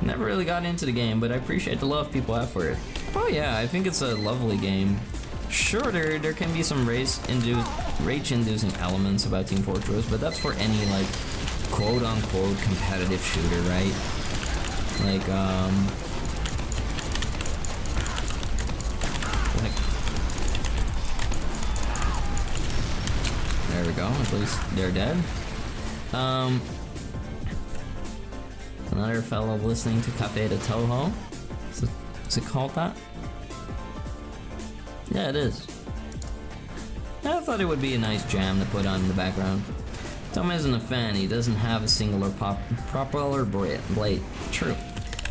Never really got into the game, but I appreciate the love people have for it. Oh yeah, I think it's a lovely game. Sure, there can be some rage-inducing elements about Team Fortress, but that's for any, like, quote-unquote competitive shooter, right? Like, there we go, at least they're dead. Another fellow listening to Cafe de Toho. Is it called that? Yeah, it is. I thought it would be a nice jam to put on in the background. Tom isn't a fan. He doesn't have a singular propeller blade. True.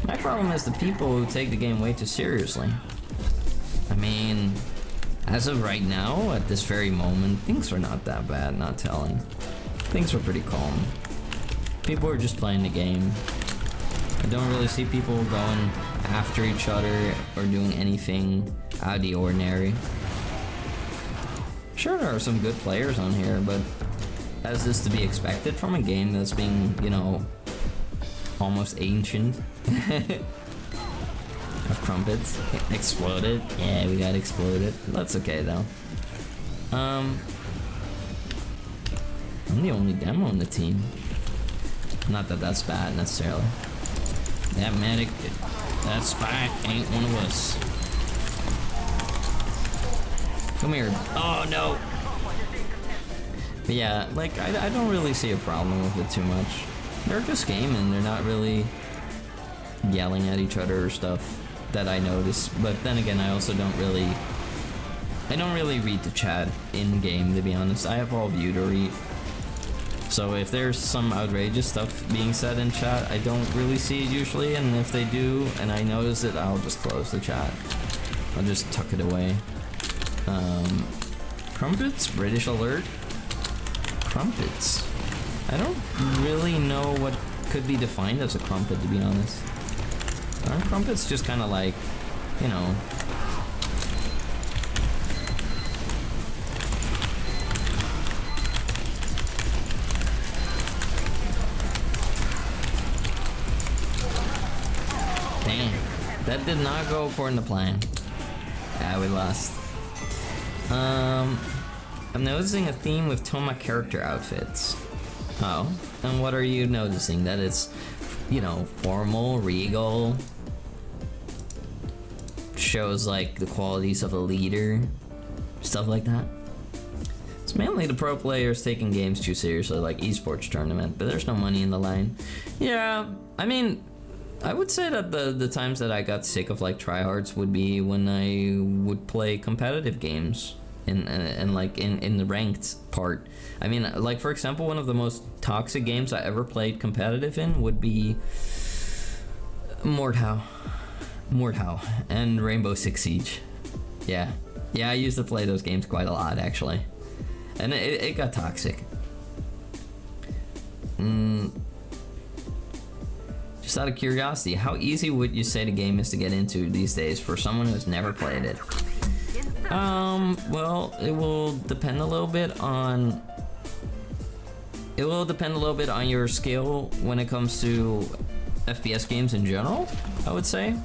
My problem is the people who take the game way too seriously. I mean, as of right now, at this very moment, things are not that bad, not telling. Things are pretty calm. People are just playing the game. I don't really see people going after each other or doing anything out of the ordinary. Sure, there are some good players on here, but as is to be expected from a game that's being, you know, almost ancient. Of crumpets. Exploded. Yeah, we got exploded. That's okay though. I'm the only demo on the team. Not that that's bad necessarily. That medic, that spy ain't one of us. Come here. Oh no. But yeah, like I don't really see a problem with it too much. They're just gaming. They're not really yelling at each other or stuff that I notice. But then again, I also don't really read the chat in game, to be honest. I have all view to read. So if there's some outrageous stuff being said in chat, I don't really see it usually, and if they do and I notice it, I'll just close the chat. I'll just tuck it away. Crumpets? British alert? Crumpets? I don't really know what could be defined as a crumpet, to be honest. Aren't crumpets just kind of like, you know... Damn, that did not go according to plan. Yeah, we lost. I'm noticing a theme with Toma character outfits. Oh, and what are you noticing? That it's, you know, formal, regal, shows like the qualities of a leader, stuff like that. It's mainly the pro players taking games too seriously, like esports tournament, but there's no money in the line. Yeah, I mean, I would say that the times that I got sick of like tryhards would be when I would play competitive games and like in the ranked part. I mean, like for example, one of the most toxic games I ever played competitive in would be Mordhau and Rainbow Six Siege. Yeah, I used to play those games quite a lot actually, and it got toxic. Just out of curiosity, how easy would you say the game is to get into these days for someone who's never played it? Well, it will depend a little bit on your skill when it comes to FPS games in general, I would say.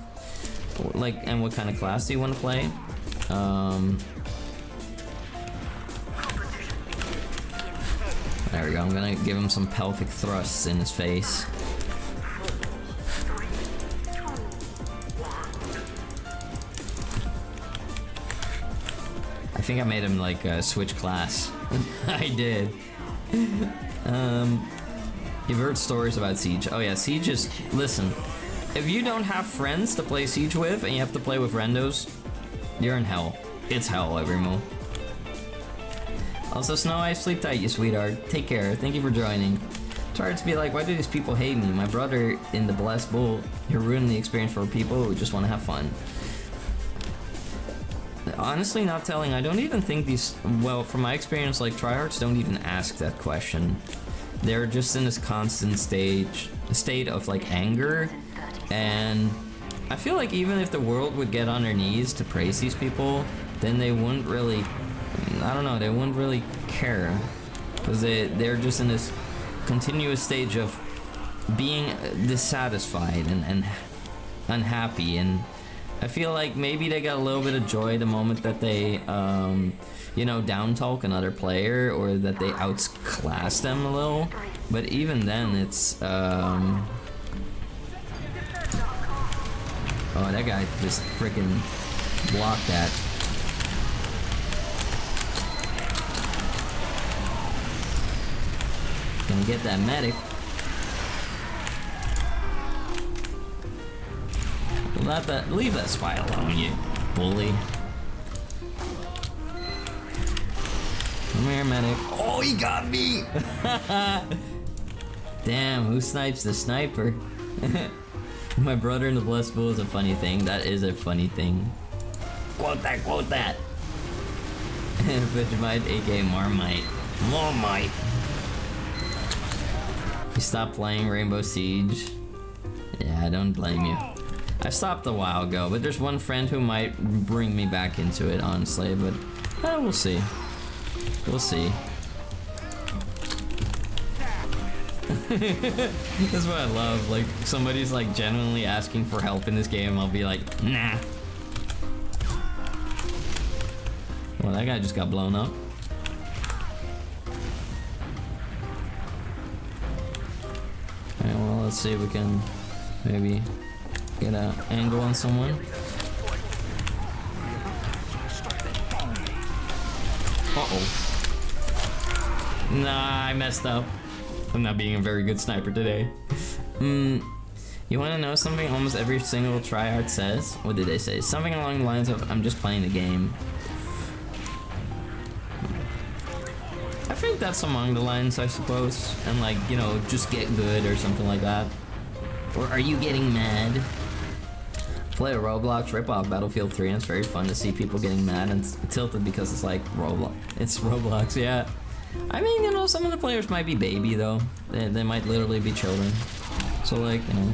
Like, and what kind of class do you want to play? There we go, I'm gonna give him some pelvic thrusts in his face. I think I made him like switch class. I did. You've heard stories about Siege. Oh yeah, Siege is... Listen, if you don't have friends to play Siege with and you have to play with randos, you're in hell. It's hell, everyone. Also, Snow Ice, sleep tight, you sweetheart. Take care. Thank you for joining. It's hard to be like, why do these people hate me? My brother in the Blessed Bull, you're ruining the experience for people who just want to have fun. Honestly, not telling. I don't even think these... Well, from my experience, like, tryhards don't even ask that question. They're just in this constant state of, like, anger. And I feel like even if the world would get on their knees to praise these people, then they wouldn't really... I don't know, they wouldn't really care. Because they're just in this continuous stage of being dissatisfied and unhappy, and I feel like maybe they got a little bit of joy the moment that they, you know, down talk another player or that they outclass them a little. But even then, it's, oh, that guy just freaking blocked that. Gonna get that medic. Leave that spy alone, you bully. Come here, medic. Oh, he got me! Damn, who snipes the sniper? My brother in the Blessed Bull is a funny thing. That is a funny thing. Quote that, quote that. Vegemite, aka Marmite. Marmite. You stopped playing Rainbow Siege? Yeah, I don't blame you. I stopped a while ago, but there's one friend who might bring me back into it, honestly, but we'll see. We'll see. That's what I love. Like, somebody's like genuinely asking for help in this game, I'll be like, nah. Well, that guy just got blown up. Alright, well, let's see if we can maybe get an angle on someone. Uh-oh. Nah, I messed up. I'm not being a very good sniper today. You want to know something almost every single tryhard says? What did they say? Something along the lines of, I'm just playing the game. I think that's among the lines, I suppose. And like, you know, just get good or something like that. Or are you getting mad? Play a Roblox, rip off Battlefield 3, and it's very fun to see people getting mad and tilted because it's like Roblox. It's Roblox, yeah. I mean, you know, some of the players might be baby though. They might literally be children. So like, you know,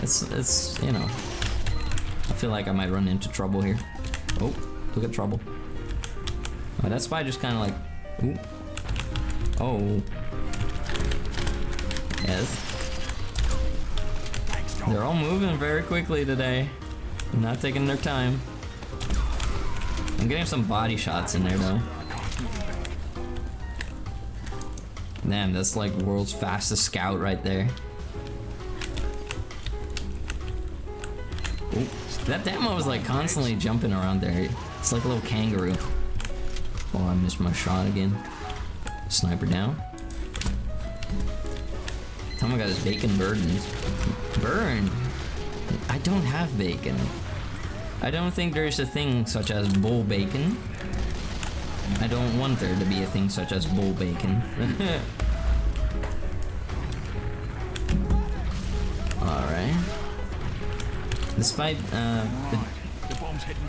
it's you know, I feel like I might run into trouble here. Oh, look at trouble. Oh, that spy just kind of like, ooh. Oh. Yes. They're all moving very quickly today. They're not taking their time. I'm getting some body shots in there though. Damn, that's like world's fastest scout right there. Ooh, that demo was like constantly jumping around there. It's like a little kangaroo. Oh, I missed my shot again. Sniper down. Tell me I got his bacon burned. I don't have bacon. I don't think there's a thing such as bull bacon. I don't want there to be a thing such as bull bacon. Alright. Despite, The bomb's hitting.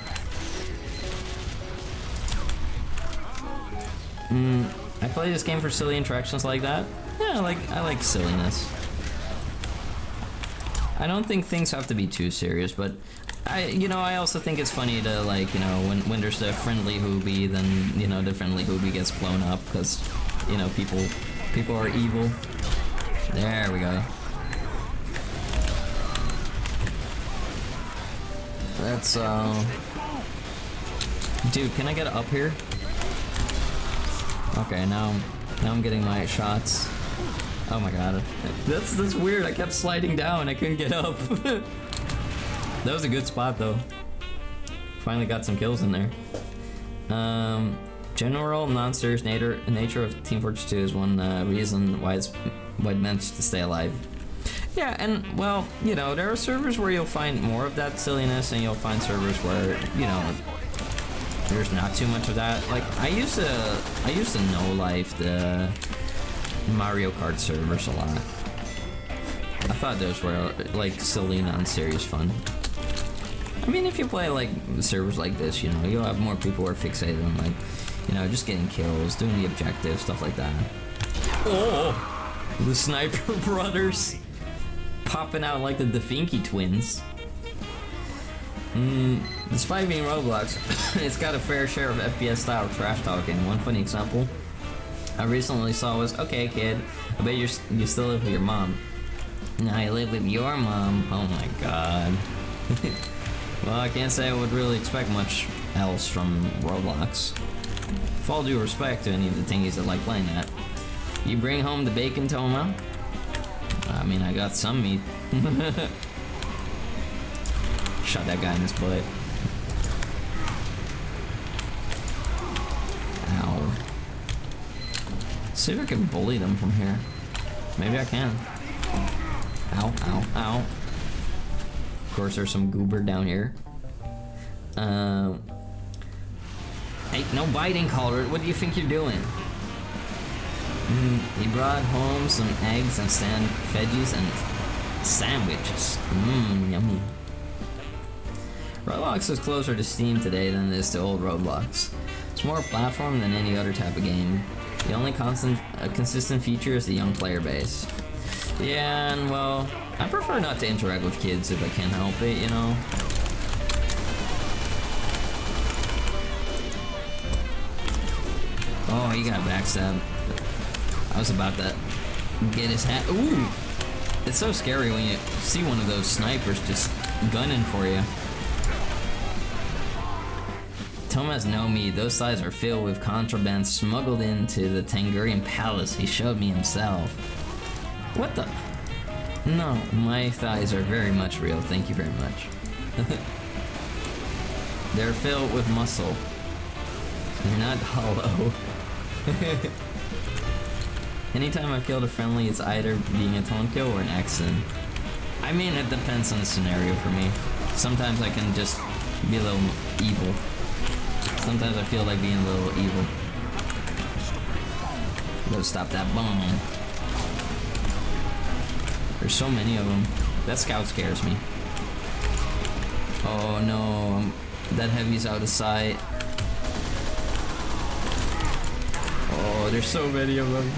I play this game for silly interactions like that. Yeah, I like silliness. I don't think things have to be too serious, but I also think it's funny to, like, you know, when there's a friendly hoobie, then, you know, the friendly hoobie gets blown up because, you know, people are evil. There we go. That's dude, can I get up here? Okay, now I'm getting my shots. Oh my god. That's weird. I kept sliding down. I couldn't get up. That was a good spot though. Finally got some kills in there. General non-serious nature of Team Fortress 2 is one reason why it managed to stay alive. Yeah, and well, you know, there are servers where you'll find more of that silliness, and you'll find servers where, you know, there's not too much of that. Like I used to know life the Mario Kart servers a lot. I thought those were like silly, non-serious fun. I mean, if you play like servers like this, you know, you'll have more people who are fixated on, like, you know, just getting kills, doing the objectives, stuff like that. Oh, the Sniper Brothers popping out like the Definky twins. Despite being Roblox, it's got a fair share of FPS style trash talking. One funny example I recently saw was, okay kid, I bet you still live with your mom. No, I live with your mom. Oh my god. Well, I can't say I would really expect much else from Roblox. With all due respect to any of the thingies that like playing that. You bring home the bacon, Toma? I mean, I got some meat. Shot that guy in his butt. Ow. See if I can bully them from here. Maybe I can. Ow, ow, ow. Of course, there's some goober down here. Hey, no biting, Calder. What do you think you're doing? He brought home some eggs and veggies and sandwiches. Yummy. Roblox is closer to Steam today than it is to old Roblox. It's more a platform than any other type of game. The only consistent feature is the young player base. Yeah, and well, I prefer not to interact with kids if I can help it, you know? Oh, he got backstabbed. I was about to get his hat. Ooh! It's so scary when you see one of those snipers just gunning for you. Thomas no me, those thighs are filled with contraband smuggled into the Tangurian palace. He showed me himself. What the? No, my thighs are very much real. Thank you very much. They're filled with muscle. They're not hollow. Anytime I've killed a friendly, it's either being a taunt kill or an accident. I mean, it depends on the scenario for me. Sometimes I can just be a little evil. Sometimes I feel like being a little evil. Gotta stop that bomb. There's so many of them. That scout scares me. Oh no, that heavy's out of sight. Oh, there's so many of them.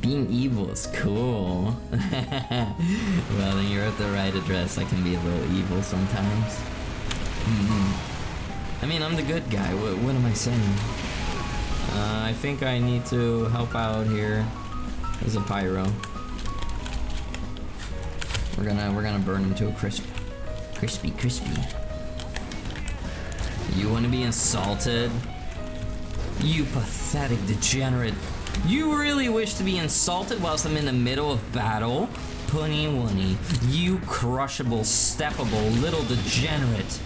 Being evil is cool. Well, then you're at the right address. I can be a little evil sometimes. I mean, I'm the good guy. What am I saying? I think I need to help out here. There's a pyro. We're gonna burn him to a crispy. You want to be insulted? You pathetic degenerate. You really wish to be insulted whilst I'm in the middle of battle? Punny Wunny. You crushable, steppable little degenerate.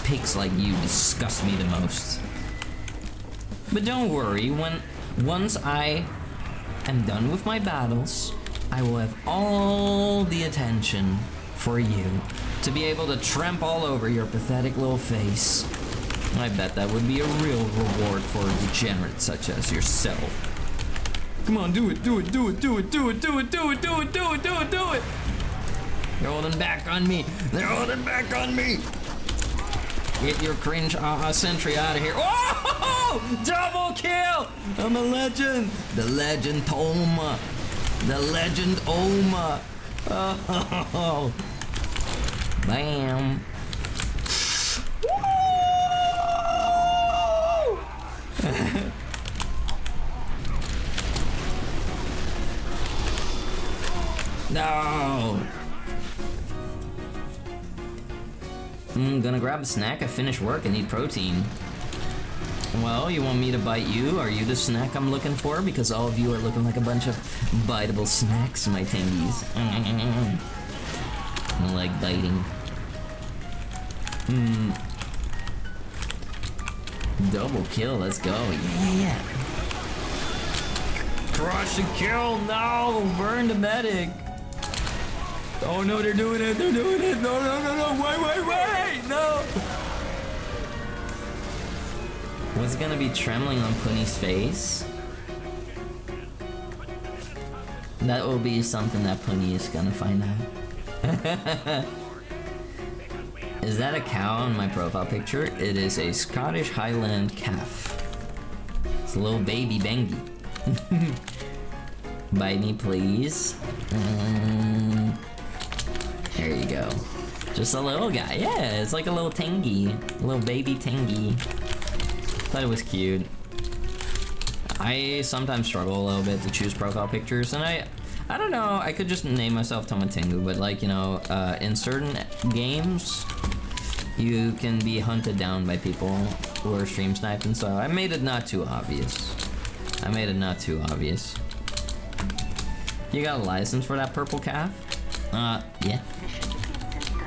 Pigs like you disgust me the most. But don't worry, once I am done with my battles, I will have all the attention for you to be able to tramp all over your pathetic little face. I bet that would be a real reward for a degenerate such as yourself. Come on, do it. They're holding back on me. Get your cringe sentry out of here. Oh! Double kill! I'm a legend. The legend Toma. Oh. Bam. No. I'm gonna grab a snack. I finished work. I need protein. Well, you want me to bite you? Are you the snack I'm looking for? Because all of you are looking like a bunch of biteable snacks, my tingies. I like biting. Double kill, let's go. Yeah. Crush and kill, no! Burn the medic! Oh no, they're doing it! No, wait! No! What's gonna be trembling on Punny's face? That will be something that Punny is gonna find out. Is that a cow in my profile picture? It is a Scottish Highland calf. It's a little baby Bengi. Bite me, please. There you go. Just a little guy. Yeah, it's like a little tangy. A little baby tangy. Thought it was cute. I sometimes struggle a little bit to choose profile pictures, and I don't know, I could just name myself Tomatingu, but like, you know, in certain games, you can be hunted down by people who are stream sniping, so I made it not too obvious. You got a license for that purple calf? Yeah.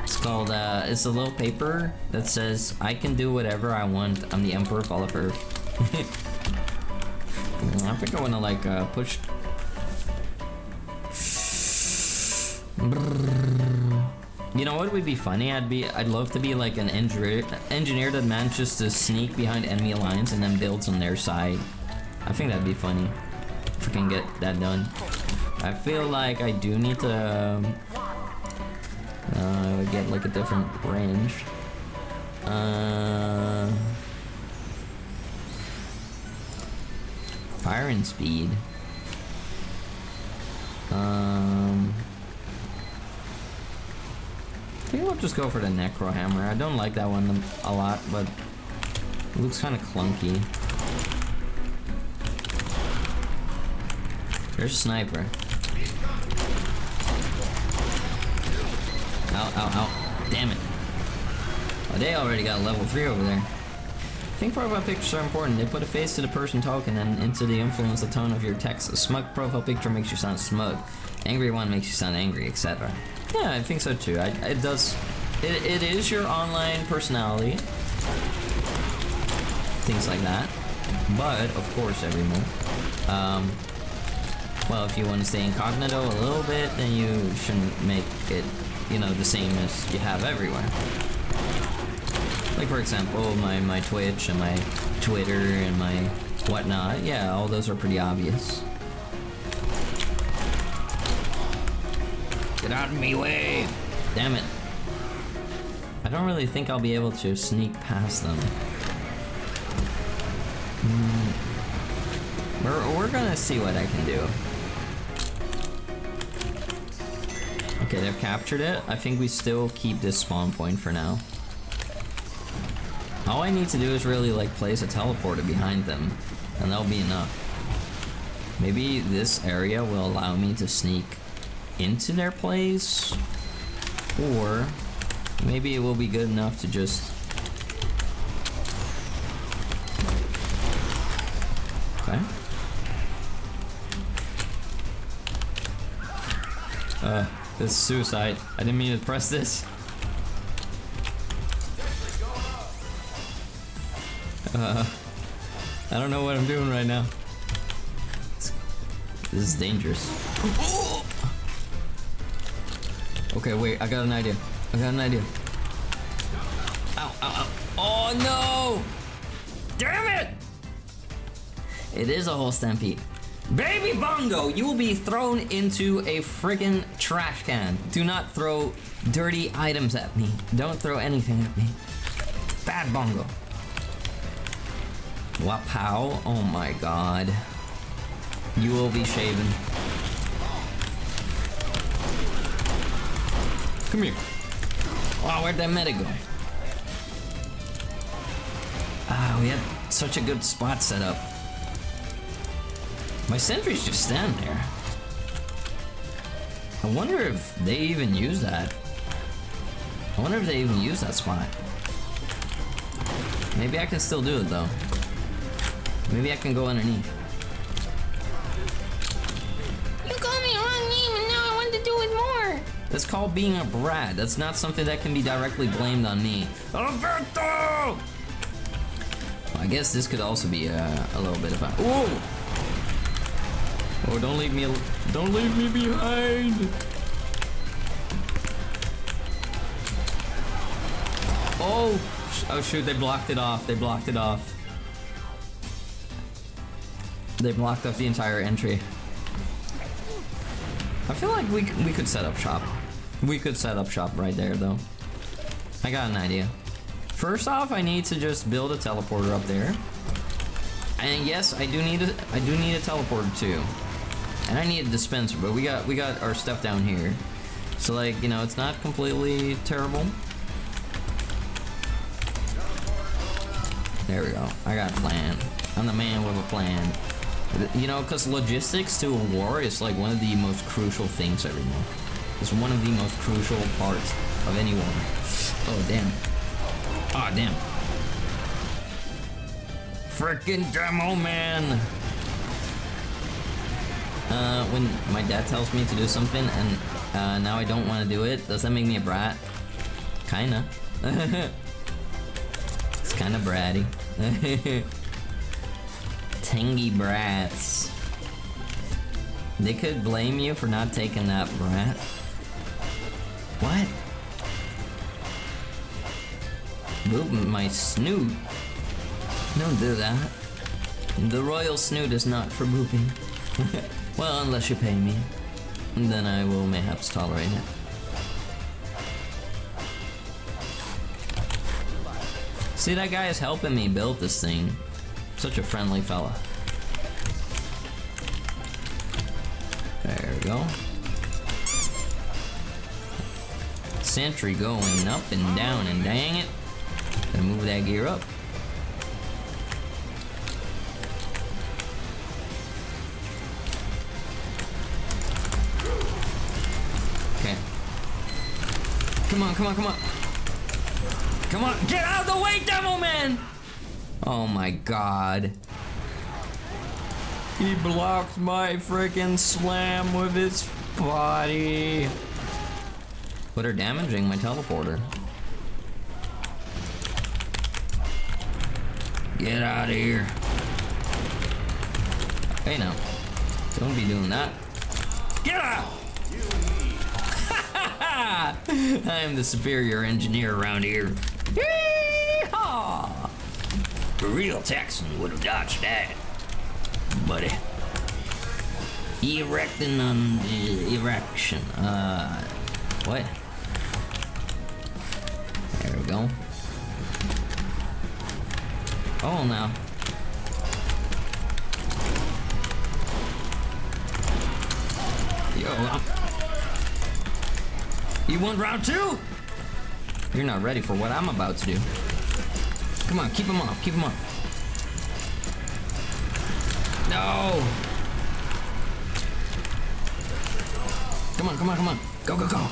It's called, it's a little paper that says, I can do whatever I want, I'm the Emperor of all of Earth. I think I wanna like, push... You know what would be funny? I'd love to be like an engineer that manages to sneak behind enemy lines and then builds on their side. I think that'd be funny if I can get that done. I feel like I do need to get like a different range. Firing speed. I think I'll just go for the Necro Hammer. I don't like that one a lot, but it looks kind of clunky. There's a sniper. Ow, ow, ow. Damn it. Oh, they already got level 3 over there. I think profile pictures are important. They put a face to the person talking and into the influence the tone of your text. A smug profile picture makes you sound smug. Angry one makes you sound angry, etc. Yeah, I think so too. It does. It is your online personality. Things like that. But, of course, every move. Well, if you want to stay incognito a little bit, then you shouldn't make it, you know, the same as you have everywhere. Like, for example, my Twitch and my Twitter and my whatnot. Yeah, all those are pretty obvious. Get out of my way! Damn it. I don't really think I'll be able to sneak past them. We're gonna see what I can do. Okay, they've captured it. I think we still keep this spawn point for now. All I need to do is really like place a teleporter behind them, and that'll be enough. Maybe this area will allow me to sneak into their place, or maybe it will be good enough to just... Okay. This is suicide. I didn't mean to press this. I don't know what I'm doing right now. This is dangerous. Okay, wait, I got an idea. Ow, ow, ow. Oh no! Damn it! It is a whole stampede. Baby Bongo, you will be thrown into a friggin' trash can. Do not throw dirty items at me. Don't throw anything at me. Bad Bongo. Wapow. Oh my god. You will be shaven. Come here. Oh, where'd that medic go? Ah, we had such a good spot set up. My sentries just stand there. I wonder if they even use that. I wonder if they even use that spot. Maybe I can still do it though. Maybe I can go underneath. You called me a wrong name and now I want to do it more. That's called being a brat. That's not something that can be directly blamed on me. Alberto! Well, I guess this could also be a little bit of a... Whoa! Oh, don't leave me behind. Oh, oh shoot, they blocked it off. They blocked it off. They blocked off the entire entry. I feel like we could set up shop. We could set up shop right there though. I got an idea. First off, I need to just build a teleporter up there. And yes, I do need a teleporter too. And I need a dispenser, but we got our stuff down here. So like, you know, it's not completely terrible. There we go. I got a plan. I'm the man with a plan. You know, because logistics to a war is like one of the most crucial things every war. It's one of the most crucial parts of any war. Oh, damn. Oh, damn. Frickin' demo, man! When my dad tells me to do something and now I don't want to do it, does that make me a brat? Kinda. It's kinda bratty. Tangy brats. They could blame you for not taking that brat. What? Boop my snoot. Don't do that. The royal snoot is not for booping. Well, unless you pay me. And then I will mayhaps tolerate it. See, that guy is helping me build this thing. Such a friendly fella. There we go. Sentry going up and down, and dang it. Gotta move that gear up. Come on, come on, come on. Come on, get out of the way, Demo Man! Oh my god. He blocked my freaking slam with his body. But are damaging my teleporter. Get out of here. Hey now. Don't be doing that. Get out! I am the superior engineer around here. Yee-haw! A real Texan would have dodged that, buddy. Erection. What? There we go. Oh, now. Yo, you want round 2? You're not ready for what I'm about to do. Come on, keep him off, keep him off. No! Come on, come on, come on. Go, go, go.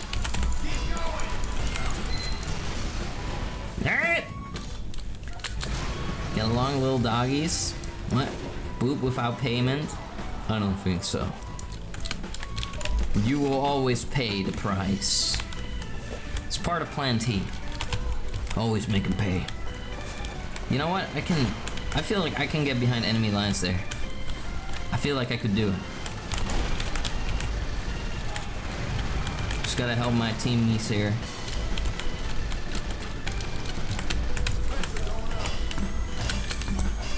Alright! Get along, little doggies. What? Boop without payment? I don't think so. You will always pay the price. It's part of Plan T. Always make him pay. You know what? I feel like I can get behind enemy lines there. I feel like I could do it. Just gotta help my teammates here.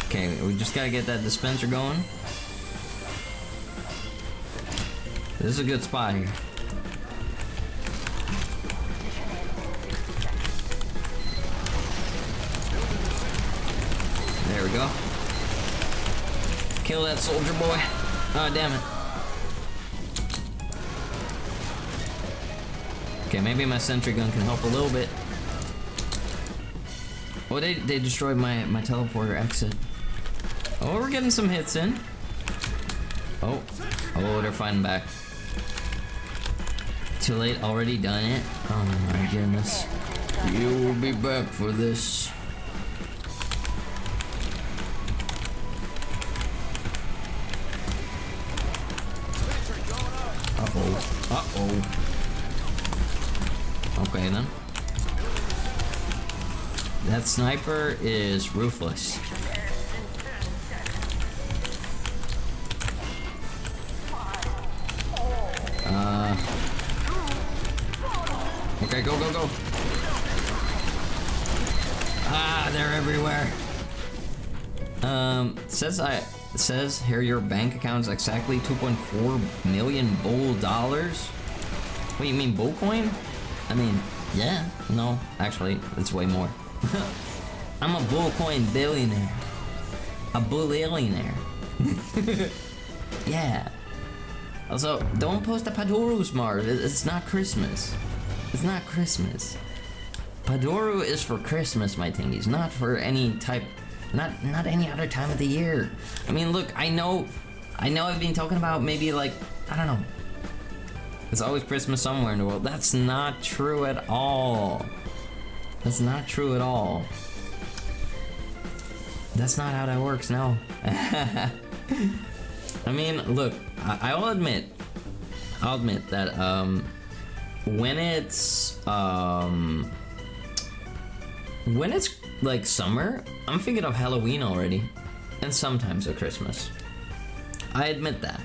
Okay, we just gotta get that dispenser going. This is a good spot here. There we go. Kill that soldier boy. Oh, damn it. Okay, maybe my sentry gun can help a little bit. Oh, they destroyed my teleporter exit. Oh, we're getting some hits in. Oh, they're fighting back. Too late, already done it. Oh my goodness. You will be back for this. Uh-oh. Uh-oh. Okay then. That sniper is ruthless. Okay, go, go, go. Ah, they're everywhere. Says here your bank account is exactly 2.4 million bull dollars. What, you mean bull coin? I mean, yeah. No, actually, it's way more. I'm a bull coin billionaire. A bullillionaire. Yeah. Also, don't post a Padoru smart. It's not Christmas. It's not Christmas. Padoru is for Christmas, my thingies, not for any type, not any other time of the year. I mean, look, I know I've been talking about maybe like, I don't know. It's always Christmas somewhere in the world. That's not true at all. That's not true at all. That's not how that works, no. I mean, look, I'll admit that, when it's like summer, I'm thinking of Halloween already, and sometimes of Christmas. I admit that.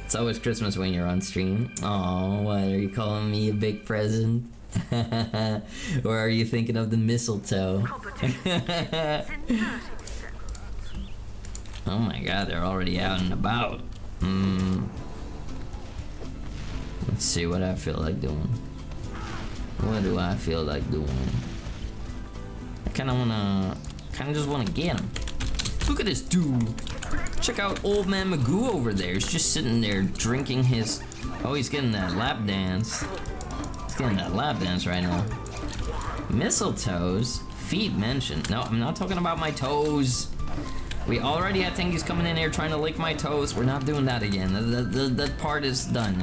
It's always Christmas when you're on stream. Oh, what are you calling me, a big present? Or are you thinking of the mistletoe? Oh my god, they're already out and about. Let's see what I feel like doing. What do I feel like doing? I kinda just wanna get him. Look at this dude. Check out old man Magoo over there. He's just sitting there drinking his... Oh, he's getting that lap dance. He's getting that lap dance right now. Mistletoes? Feet mentioned. No, I'm not talking about my toes. We already had thingies coming in here trying to lick my toes. We're not doing that again. That part is done.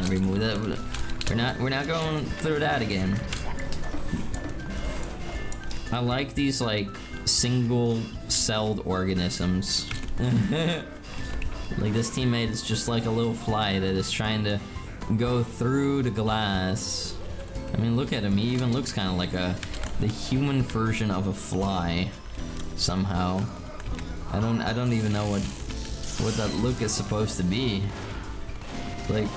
We're not going through that again. I like these like single-celled organisms. Like this teammate is just like a little fly that is trying to go through the glass. I mean, look at him. He even looks kind of like the human version of a fly somehow. I don't even know what that look is supposed to be. Like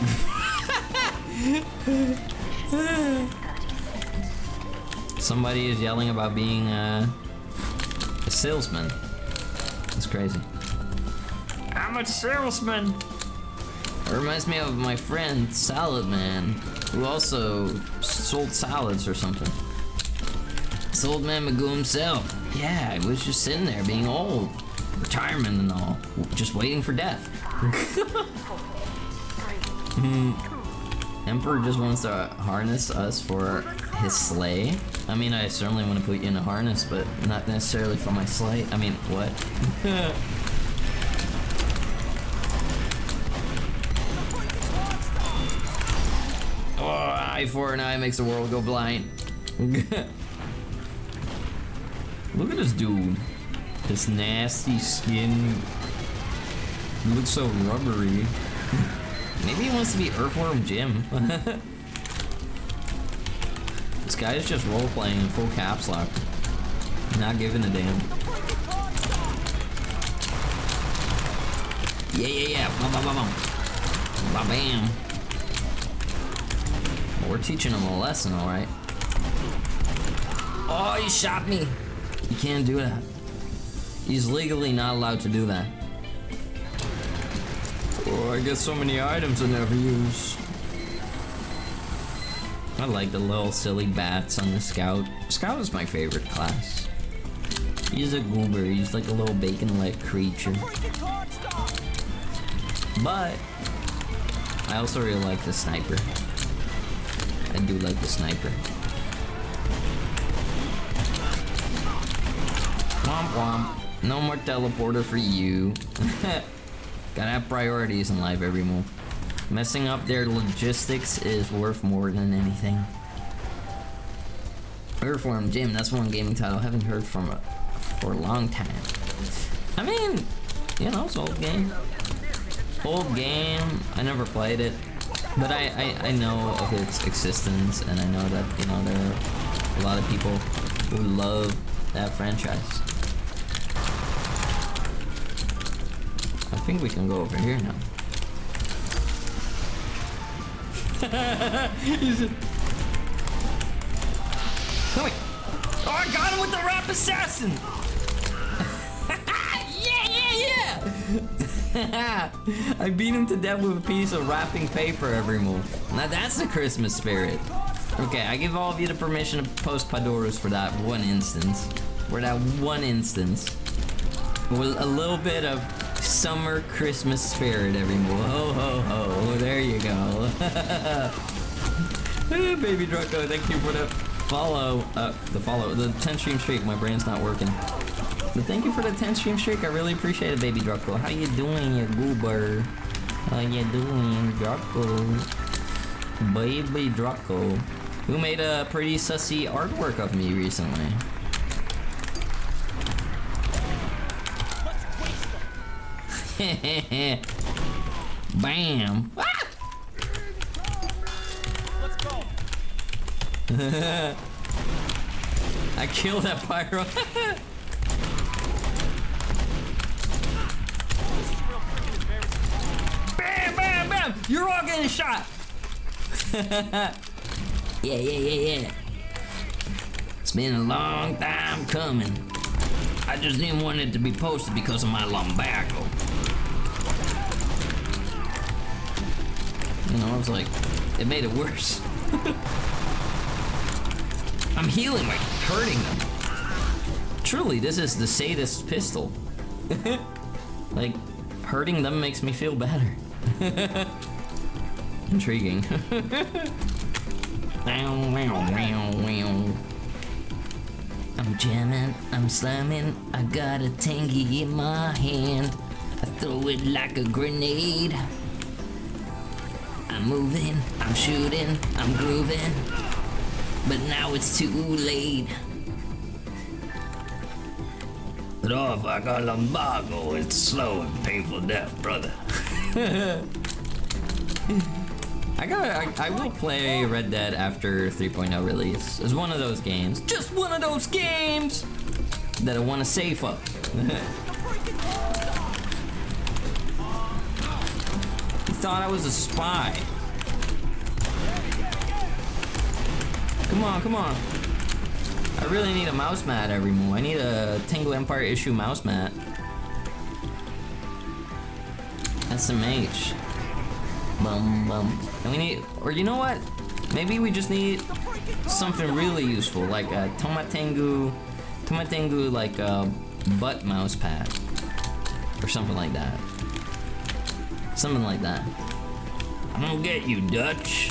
somebody is yelling about being a salesman. It's crazy. I'm a salesman. It reminds me of my friend Salad Man, who also sold salads or something. This old man Magoo himself. Yeah, he was just sitting there being old. Retirement and all. Just waiting for death. Emperor just wants to harness us for his sleigh. I mean, I certainly want to put you in a harness, but not necessarily for my sleigh. I mean, what? Oh, eye for an eye makes the world go blind. Look at this dude. This nasty skin. He looks so rubbery. Maybe he wants to be Earthworm Jim. This guy is just role-playing in full caps lock. Not giving a damn. Yeah. Ba-bam. We're teaching him a lesson, alright. Oh, he shot me. You can't do that. He's legally not allowed to do that. Oh, I get so many items I never use. I like the little silly bats on the Scout. Scout is my favorite class. He's a goober. He's like a little bacon-like creature. But I also really like the sniper. I do like the sniper. Womp womp. No more teleporter for you. Gotta have priorities in life, every move. Messing up their logistics is worth more than anything. Earthworm Jim, that's one gaming title I haven't heard from for a long time. I mean, you know, it's an old game. Old game, I never played it. But I know of its existence, and I know that, you know, there are a lot of people who love that franchise. I think we can go over here now. Come here. Oh, I got him with the rap assassin! Yeah! I beat him to death with a piece of wrapping paper every move. Now that's the Christmas spirit. Okay, I give all of you the permission to post Padoros for that one instance. For that one instance. With a little bit of summer Christmas spirit every move. Ho ho ho, there you go. Hey, Baby Draco, thank you for the follow. The 10 stream streak, my brain's not working. But thank you for the 10 stream streak. I really appreciate it, Baby Draco. How you doing, you goober? How you doing, Draco? Baby Draco. Who made a pretty sussy artwork of me recently? Bam! Ah! Let's go. I killed that pyro. Bam, bam, bam! You're all getting shot. Yeah. It's been a long time coming. I just didn't want it to be posted because of my lumbago. You know, I was like, it made it worse. I'm healing, like hurting them. Truly, this is the sadist pistol. Like, hurting them makes me feel better. Intriguing. I'm jamming, I'm slamming, I got a tangy in my hand. I throw it like a grenade. I'm moving, I'm shooting, I'm grooving. But now it's too late. But oh, if I got lumbago, it's slow and painful death, brother. I will play Red Dead after 3.0 release. It's one of those games. Just one of those games that I want to save up. He thought I was a spy. Come on, come on. I really need a mouse mat every move. I need a Tengu Empire issue mouse mat. SMH. Bum bum. And we need, or you know what? Maybe we just need something really useful, like a Tomatengu like a butt mouse pad. Or something like that. Something like that. I'm gonna get you, Dutch.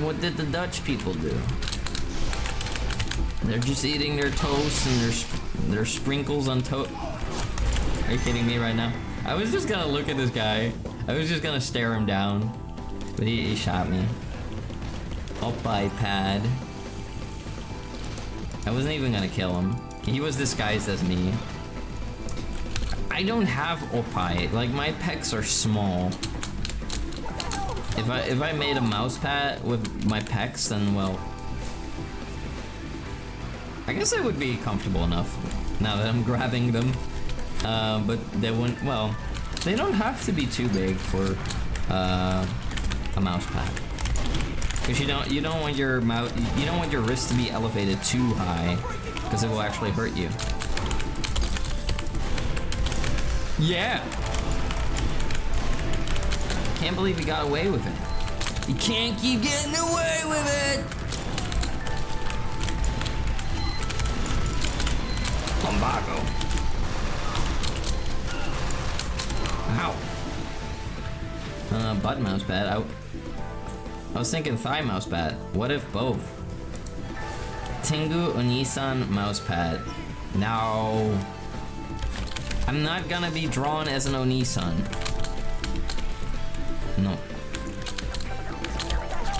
What did the Dutch people do? They're just eating their toast and their sprinkles on toast. Are you kidding me right now? I was just gonna look at this guy. I was just gonna stare him down. But he shot me. Oppai pad. I wasn't even gonna kill him. He was disguised as me. I don't have Oppai. Like, my pecs are small. If I made a mouse pad with my pecs, then, well, I guess I would be comfortable enough now that I'm grabbing them. But they wouldn't, well, they don't have to be too big for a mouse pad. Because you don't want your wrist to be elevated too high, because it will actually hurt you. Yeah. Can't believe he got away with it. You can't keep getting away with it. Lumbago. Ow. Butt mouse pad. I was thinking thigh mouse pad. What if both? Tengu Onisan mouse pad. No. I'm not gonna be drawn as an Onisan. No.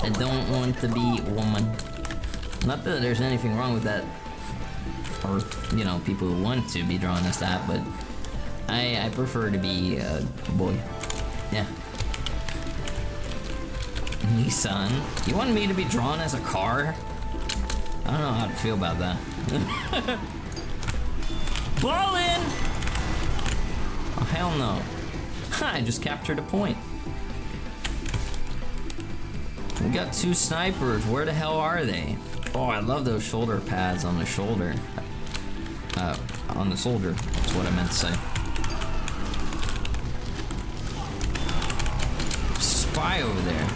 I don't want to be a woman. Not that there's anything wrong with that. Or, you know, people who want to be drawn as that, but I prefer to be a boy. Yeah. Nissan? You want me to be drawn as a car? I don't know how to feel about that. Ballin'! Oh, hell no. I just captured a point. We got 2 snipers. Where the hell are they? Oh, I love those shoulder pads on the shoulder. On the soldier. That's what I meant to say. Spy over there.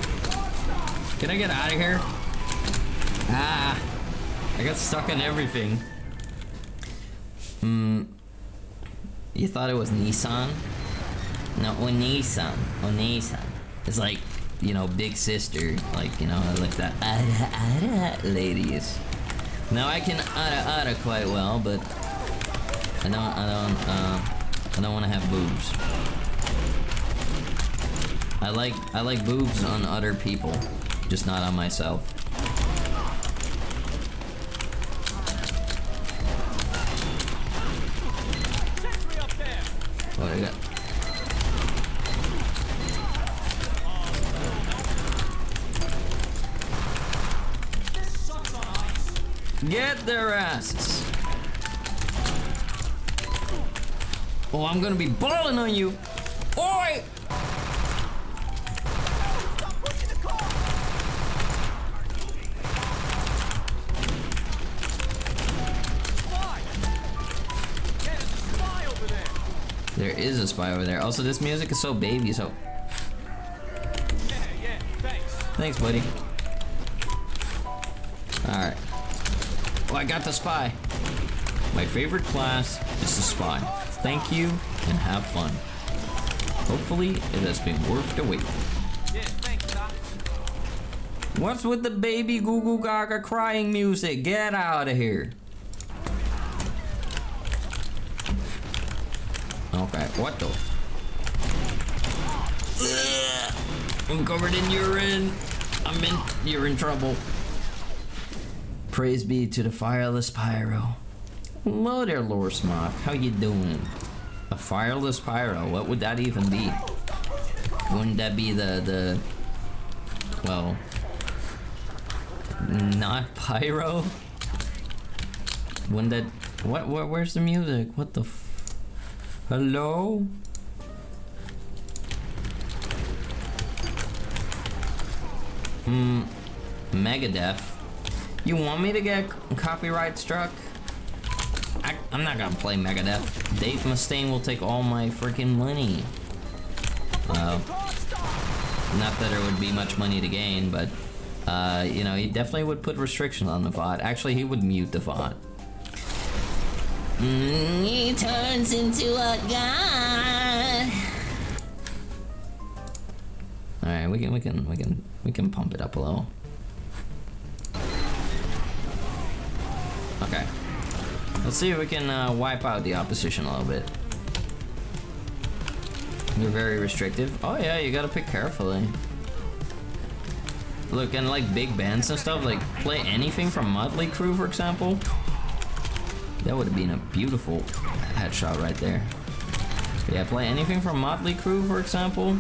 Can I get out of here? Ah! I got stuck on everything. You thought it was Nissan? No, Onisan. Onisan. It's like, you know, big sister. Like, you know, like that ladies. Now I can ada quite well, but I don't want to have boobs. I like boobs on other people, just not on myself. What do I got? Get their asses. Oh, I'm gonna be balling on you. Oi! There is a spy over there. Also, this music is so baby, so... Yeah, thanks. Thanks, buddy. Alright. Oh, I got the spy. My favorite class is the spy. Thank you, and have fun. Hopefully, it has been worth the wait. Yeah, thanks, Doc. What's with the baby goo goo gaga crying music? Get out of here. Okay, what the? Ugh. I'm covered in urine. You're in trouble. Praise be to the fireless pyro. Hello there, Lore Smock. How you doing? A fireless pyro. What would that even be? Wouldn't that be the well, not pyro? Wouldn't that where's the music? What the hello? Megadeth. You want me to get copyright struck? I'm not gonna play Megadeth. Dave Mustaine will take all my freaking money. Well, not that there would be much money to gain, but you know, he definitely would put restrictions on the VOD. Actually, he would mute the VOD. He turns into a god. All right, we can pump it up a little. Okay. Let's see if we can wipe out the opposition a little bit. You're very restrictive. Oh yeah, you gotta pick carefully. Look, and like big bands and stuff, like play anything from Motley Crue, for example. That would have been a beautiful headshot right there. But yeah, play anything from Motley Crue, for example.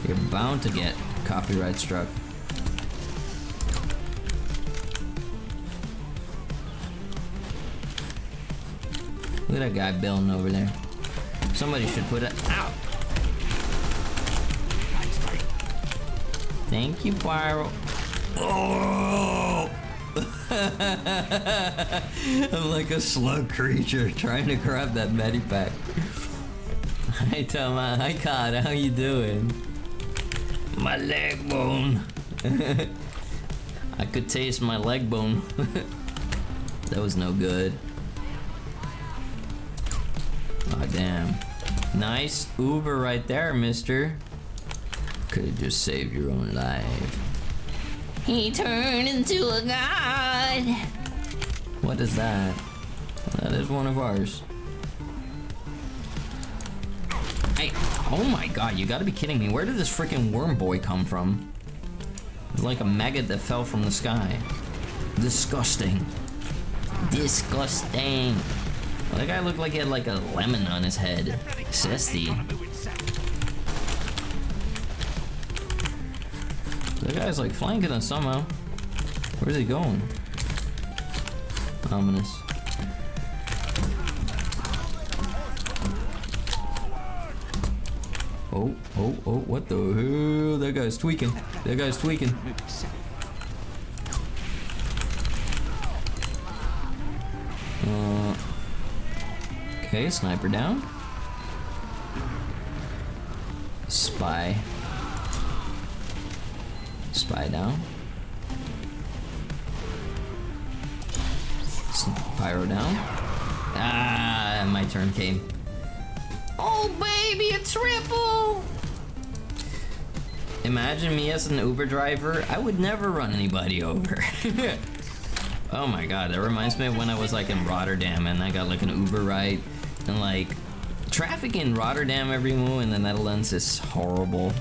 You're bound to get copyright struck. Look at that guy building over there. Somebody should put it out. Thank you, Pyro. Oh! I'm like a slug creature trying to grab that medipack. Hi, Toma. Hi, Cod. How you doing? My leg bone. I could taste my leg bone. That was no good. Aw, damn. Nice Uber right there, mister. Could've just saved your own life. He turned into a god. What is that? That is one of ours. Hey, oh my god, you gotta be kidding me. Where did this freaking worm boy come from? It's like a maggot that fell from the sky. Disgusting. Disgusting. Well, that guy looked like he had like a lemon on his head. Zesty. That guy's like flanking us somehow. Where's he going? Ominous. Oh, what the hell? That guy's tweaking. That guy's tweaking. Okay, sniper down. Spy. Spy down. Pyro down. Ah, my turn came. Oh baby, a triple! Imagine me as an Uber driver. I would never run anybody over. Oh my god, that reminds me of when I was like in Rotterdam and I got like an Uber ride. And like, traffic in Rotterdam every move in the Netherlands is horrible.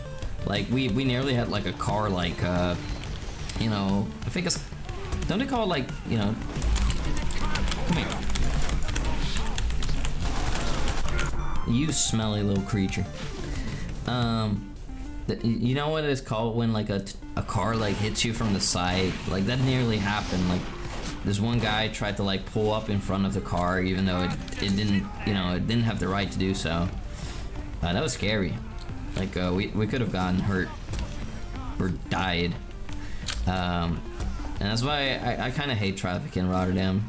Like we nearly had like a car like you know, I think it's, don't they call it like, you know, come here. You smelly little creature. You know what it's called when like a car like hits you from the side? Like that nearly happened. Like this one guy tried to like pull up in front of the car even though it didn't, you know, it didn't have the right to do so. That was scary. Like we could have gotten hurt or died. And that's why I kind of hate traffic in Rotterdam.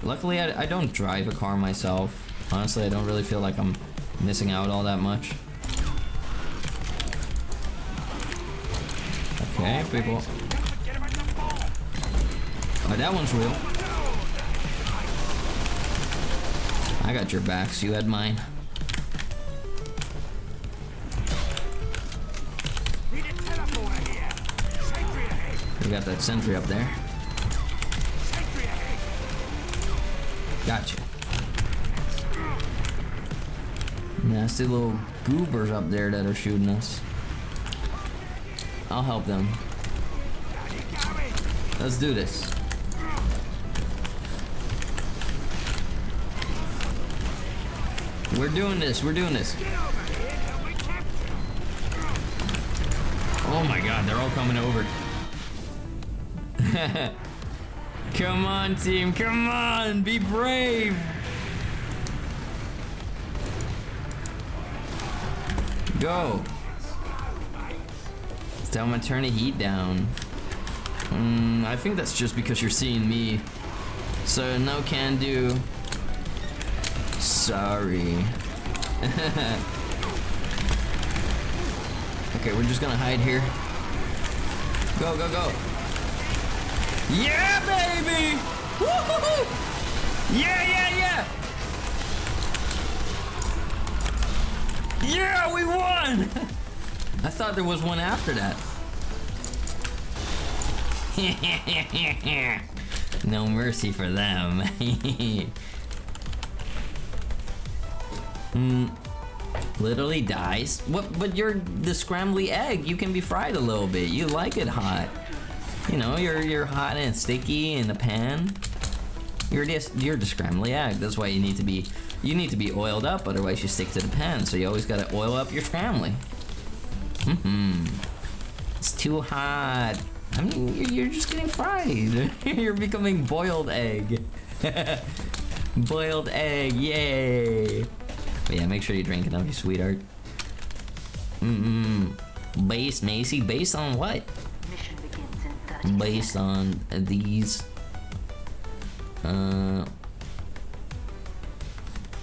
Luckily I don't drive a car myself. Honestly, I don't really feel like I'm missing out all that much. Okay, people. Oh, that one's real. I got your backs, you had mine. We got that sentry up there. Gotcha. Nasty little goobers up there that are shooting us. I'll help them. Let's do this. We're doing this. We're doing this. Oh my god, they're all coming over. Come on, team. Come on. Be brave. Go. Tell him to turn the heat down. I think that's just because you're seeing me. So no can do. Sorry. Okay, we're just gonna hide here. Go, go, go. Yeah, baby! Woo-hoo-hoo! Yeah, yeah, yeah! Yeah, we won! I thought there was one after that. No mercy for them. Literally dies. What? But you're the scrambly egg. You can be fried a little bit. You like it hot. You know, you're hot and sticky in the pan. You're the scrambly egg. That's why you need to be oiled up. Otherwise, you stick to the pan. So you always gotta oil up your scrambly. It's too hot. I mean, you're just getting fried. You're becoming boiled egg. Boiled egg, yay! But yeah, make sure you drink enough, you sweetheart. Base, Macy, based on what? Mission begins in 30 Based on these.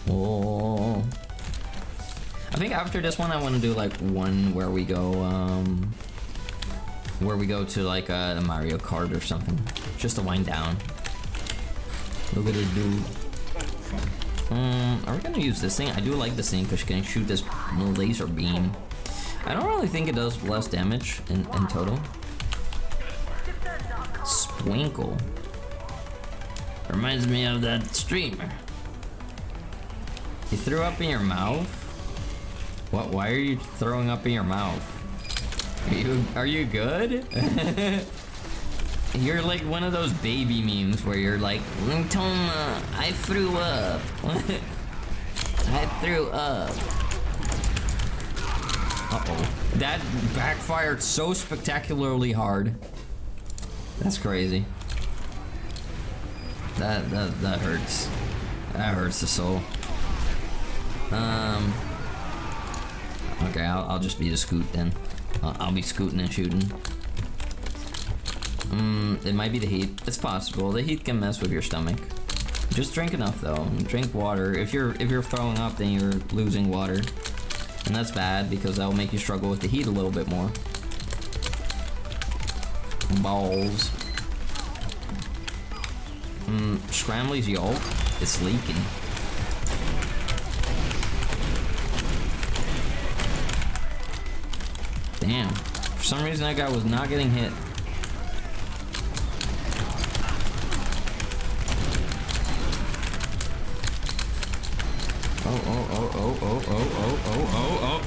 Oh. I think after this one, I want to do like one where we go, to like a Mario Kart or something, just to wind down. Look at this dude. Are we gonna use this thing? I do like this thing because you can shoot this laser beam. I don't really think it does less damage in total. Sprinkle. Reminds me of that streamer. You threw up in your mouth? What? Why are you throwing up in your mouth? Are you good? You're like one of those baby memes where you're like, Toma, I threw up. I threw up. Uh-oh. That backfired so spectacularly hard. That's crazy. That hurts. That hurts the soul. Okay, I'll just be the scoot then. I'll be scooting and shooting. It might be the heat. It's possible. The heat can mess with your stomach. Just drink enough though. Drink water. If you're throwing up, then you're losing water. And that's bad because that will make you struggle with the heat a little bit more. Balls. Scrambley's yolk. It's leaking. Damn. For some reason that guy was not getting hit.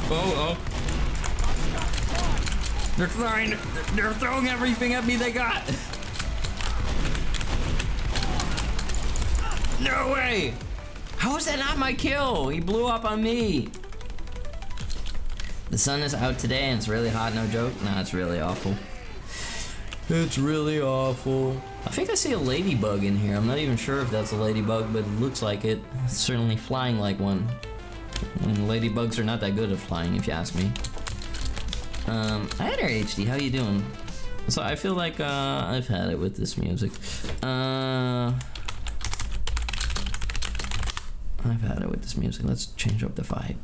Oh. They're throwing everything at me they got. No way. How is that not my kill? He blew up on me. The sun is out today and it's really hot, no joke. Nah, it's really awful. It's really awful. I think I see a ladybug in here. I'm not even sure if that's a ladybug, but it looks like it. It's certainly flying like one. And ladybugs are not that good at flying, if you ask me. Hi there, HD. How you doing? So I feel like I've had it with this music. I've had it with this music. Let's change up the vibe.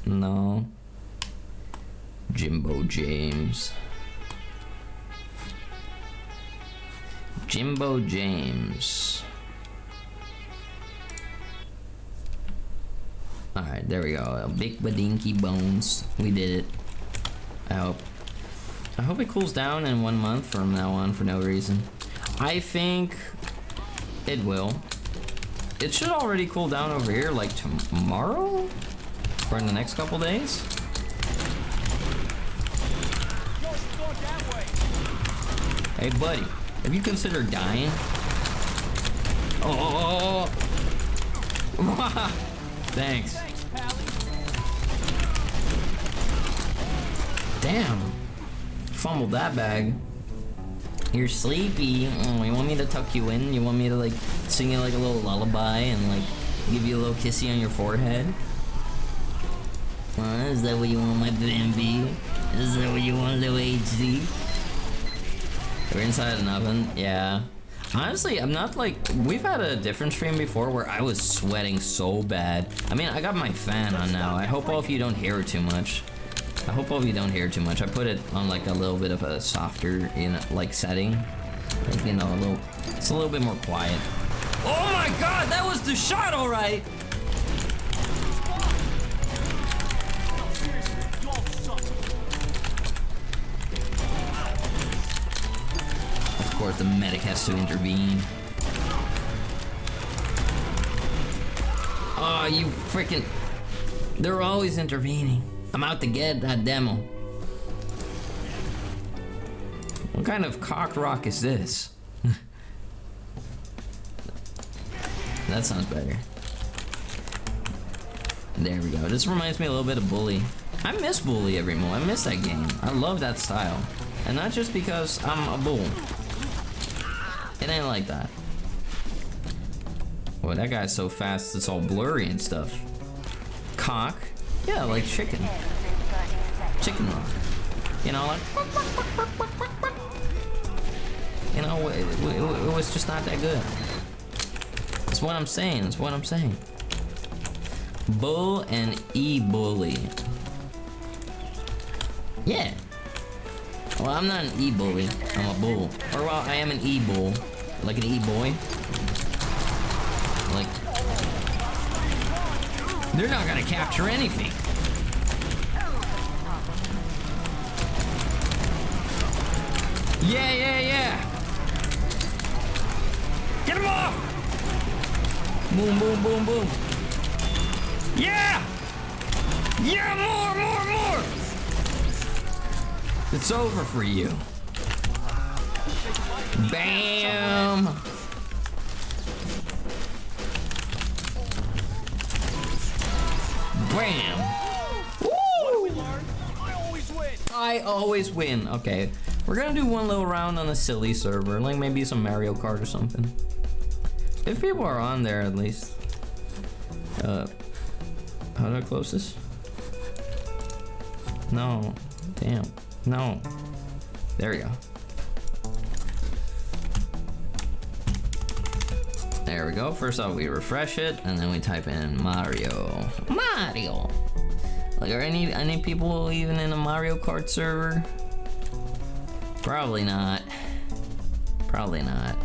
No. Jimbo James. Jimbo James. Alright, there we go. Big badinky bones. We did it. I hope it cools down in 1 month from now on for no reason. I think it will. it should already cool down over here like tomorrow? Or in the next couple days? Hey buddy, have you considered dying? Oh, thanks. Damn, fumbled that bag. You're sleepy. Oh, you want me to tuck you in? You want me to like sing you like a little lullaby and like give you a little kissy on your forehead? Is that what you want, my Bambi? Is that what you want, little HD? We're inside an oven, yeah. Honestly, I'm not like, we've had a different stream before where I was sweating so bad. I mean, I got my fan on now. I hope all of you don't hear it too much. I put it on like a little bit of a softer, you know, like setting. Like, you know, it's a little bit more quiet. Oh my god, that was the shot, alright! Of course, the medic has to intervene. Oh, you freaking... They're always intervening. I'm out to get that demo. What kind of cock rock is this? That sounds better. There we go. This reminds me a little bit of Bully. I miss Bully every mo. I miss that game. I love that style. And not just because I'm a bull. It ain't like that. Boy, that guy's so fast it's all blurry and stuff. Cock? Yeah, like chicken. Chicken rock. You know, like... You know, it was just not that good. That's what I'm saying, that's what I'm saying. Bull and E-bully. Yeah. Well, I'm not an E-bully, I'm a bull. Or well, I am an E-bull. Like an E-boy. Like... They're not gonna capture anything. Yeah, yeah, yeah. Get him off! Boom, boom, boom, boom. Yeah! Yeah, more! It's over for you. Bam! Bam! Woo! I always win. Okay, we're gonna do one little round on a silly server, like maybe some Mario Kart or something. If people are on there, at least. How do I close this? No. Damn. No. There we go. There we go. First off, we refresh it, and then we type in Mario. Mario! Like, are any people even in a Mario Kart server? Probably not. Probably not.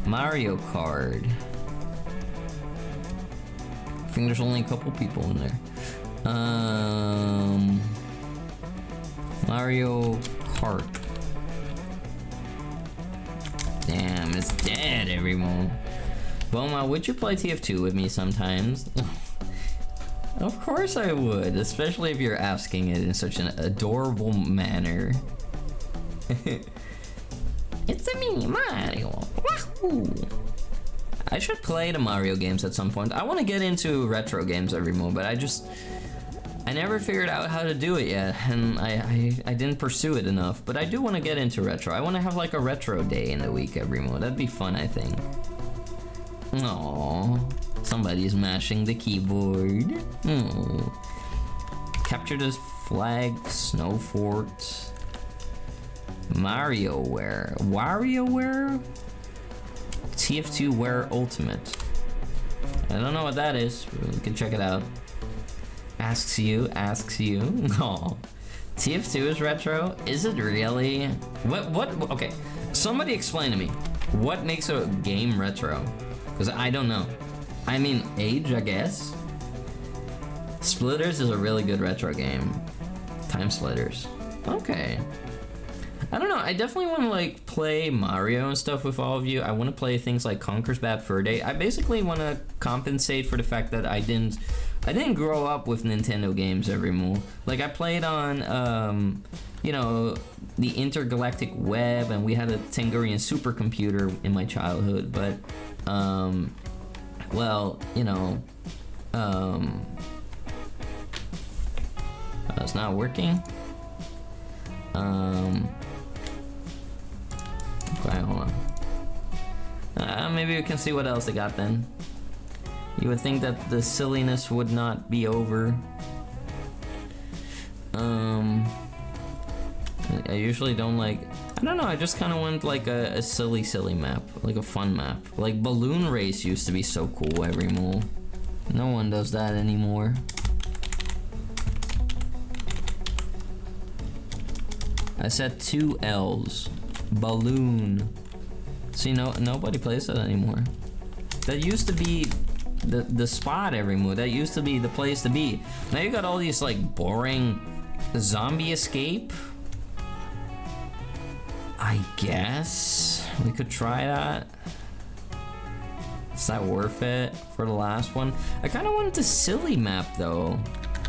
Mario Kart. I think there's only a couple people in there. Mario Kart. Damn, it's dead, everyone. Boma, would you play TF2 with me sometimes? Of course I would, especially if you're asking it in such an adorable manner. It's a me, Mario. Wahoo! I should play the Mario games at some point. I want to get into retro games every month, but I never figured out how to do it yet, and I didn't pursue it enough. But I do want to get into retro. I want to have like a retro day in the week every month. That'd be fun, I think. Aww, somebody's mashing the keyboard. Capture this flag, Snow Fort. MarioWare. WarioWare? TF2Ware Ultimate. I don't know what that is. We can check it out. Asks you. No. TF2 is retro? Is it really? What? Okay. Somebody explain to me. What makes a game retro? Because I don't know. I mean, age, I guess. Splitters is a really good retro game. Time Splitters. Okay. I don't know. I definitely want to like play Mario and stuff with all of you. I want to play things like Conker's Bad Fur Day. I basically want to compensate for the fact that I didn't grow up with Nintendo games every more. Like I played on you know, the intergalactic web, and we had a Tengurian supercomputer in my childhood, but well, you know, it's not working. Okay, hold on. Maybe we can see what else they got then. You would think that the silliness would not be over. I usually don't like, I don't know, I just kind of want like a silly map, like a fun map. Like Balloon Race used to be so cool every mole. No one does that anymore. I said 2 L's. Balloon. See, nobody plays that anymore. That used to be the spot every move. That used to be the place to be. Now you got all these like boring zombie escape. I guess we could try that. Is that worth it for the last one? I kind of wanted the silly map though.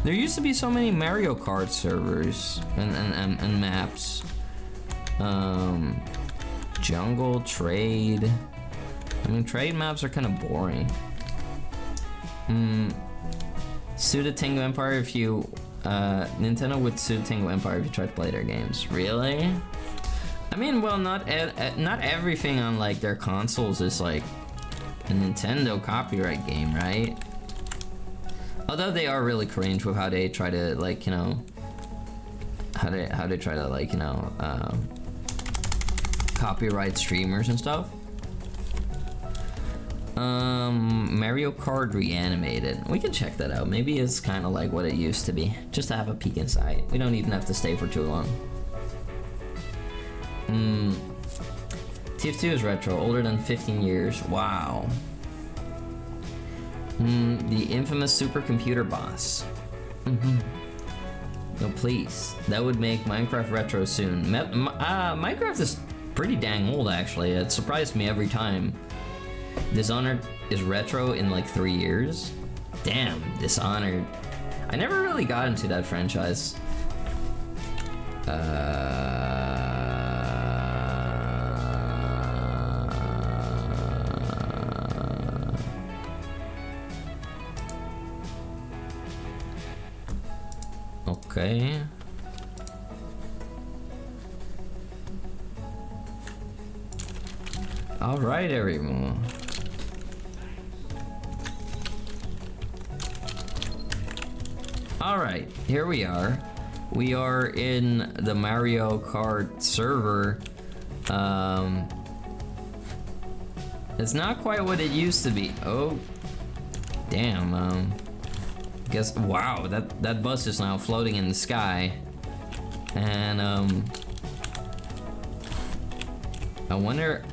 There used to be so many Mario Kart servers and maps. Jungle, trade. I mean, trade maps are kind of boring. Sue the Tengu Empire if you Nintendo would sue Tengu Empire if you tried to play their games. Really? I mean, well, not everything on like their consoles is like a Nintendo copyright game, right? Although they are really cringe with how they try to like, you know, how they try to like, you know, copyright streamers and stuff. Mario Kart Reanimated. We can check that out. Maybe it's kind of like what it used to be. Just to have a peek inside. We don't even have to stay for too long. TF2 is retro, older than 15 years. Wow. The infamous supercomputer boss. No, please. That would make Minecraft retro soon. Minecraft is pretty dang old, actually. It surprised me every time. Dishonored is retro in like 3 years. Damn, Dishonored. I never really got into that franchise. Okay. All right, everyone. All right, here we are. We are in the Mario Kart server. It's not quite what it used to be. Oh, damn. Guess, wow, that bus is now floating in the sky. And I wonder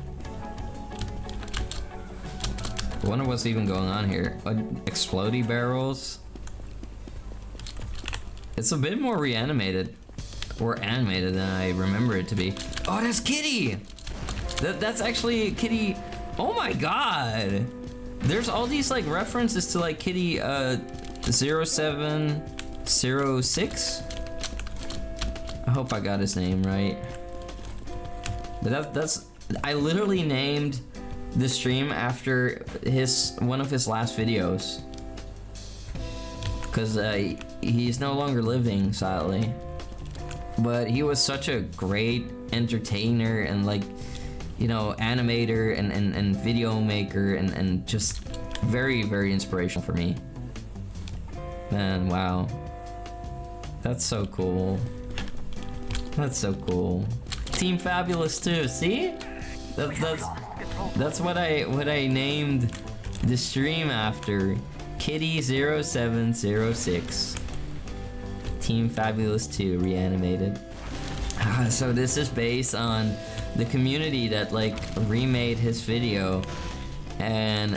what's even going on here. Explodey barrels. It's a bit more reanimated or animated than I remember it to be. Oh, that's Kitty. That's actually Kitty. Oh my god. There's all these like references to like Kitty 0706. I hope I got his name right. But that's I literally named the stream after one of his last videos. Because he's no longer living, sadly. But he was such a great entertainer and like, you know, animator and video maker and just very, very inspirational for me. Man, wow. That's so cool. That's so cool. Team Fabulous too, see? That's what I named the stream after. Kitty 0706. Team Fabulous 2 Reanimated. So this is based on the community that like remade his video, and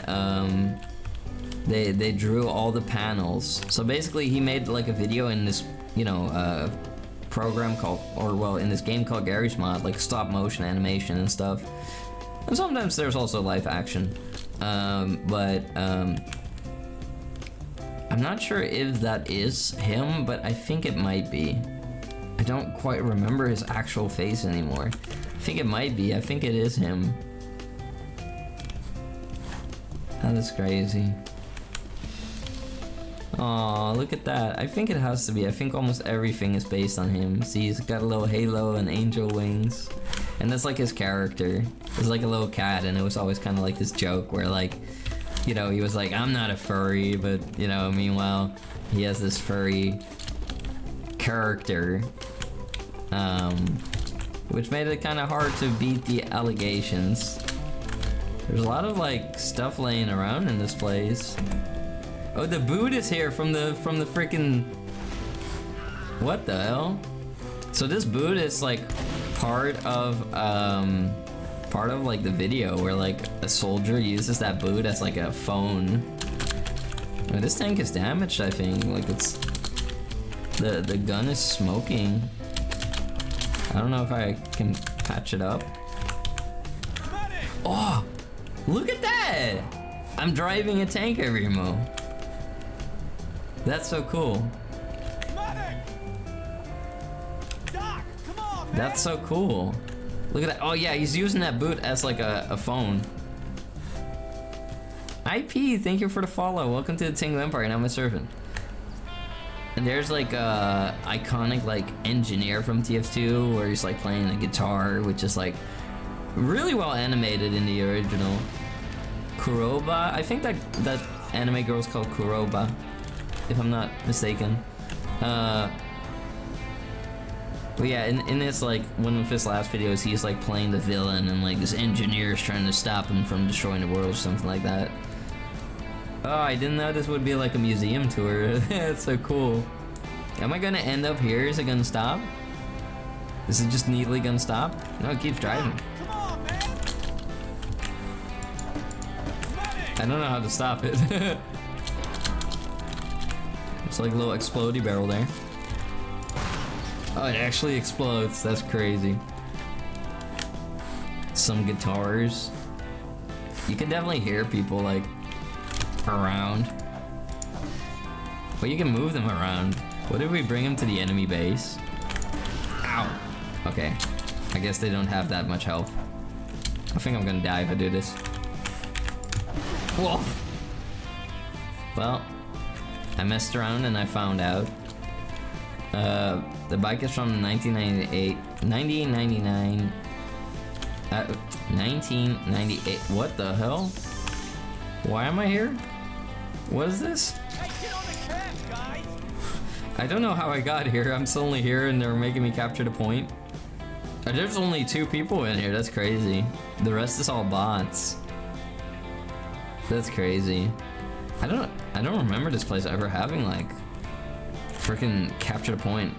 they drew all the panels. So basically he made like a video in this, you know, program called, or well, in this game called Garry's Mod, like stop motion animation and stuff. And sometimes there's also live action. I'm not sure if that is him, but I think it might be. I don't quite remember his actual face anymore. I think it might be. I think it is him. That is crazy. Aw, look at that. I think it has to be. I think almost everything is based on him. See, he's got a little halo and angel wings. And that's like his character. It's like a little cat, and it was always kind of like this joke where, like, you know, he was like, I'm not a furry, but, you know, meanwhile, he has this furry character. Which made it kind of hard to beat the allegations. There's a lot of, like, stuff laying around in this place. Oh, the boot is here from the freaking... What the hell? So this boot is, like, part of like the video where like a soldier uses that boot as like a phone. Oh, this tank is damaged, I think. Like it's the gun is smoking. I don't know if I can patch it up. Oh, look at that! I'm driving a tank every mo. That's so cool. That's so cool. Look at that. Oh yeah, he's using that boot as like a phone. IP, thank you for the follow. Welcome to the Tingle Empire, and I'm a servant. And there's like a iconic like engineer from TF2 where he's like playing the guitar, which is like really well animated in the original. Kuroba, I think that anime girl's called Kuroba, if I'm not mistaken. But yeah, in this, like, one of his last videos, he's, like, playing the villain, and, like, this engineer is trying to stop him from destroying the world or something like that. Oh, I didn't know this would be, like, a museum tour. That's so cool. Am I gonna end up here? Is it gonna stop? Is it just neatly gonna stop? No, it keeps driving. Come on, man. I don't know how to stop it. It's like a little explodey barrel there. Oh, it actually explodes. That's crazy. Some guitars. You can definitely hear people like around. But you can move them around. What if we bring them to the enemy base? Ow. Okay. I guess they don't have that much health. I think I'm gonna die if I do this. Whoa. Well, I messed around and I found out. The bike is from 1999. 1998. What the hell? Why am I here? What is this? Hey, get on the track, guys. I don't know how I got here. I'm suddenly here and they're making me capture the point. There's only 2 people in here. That's crazy. The rest is all bots. That's crazy. I don't remember this place ever having like freaking capture the point.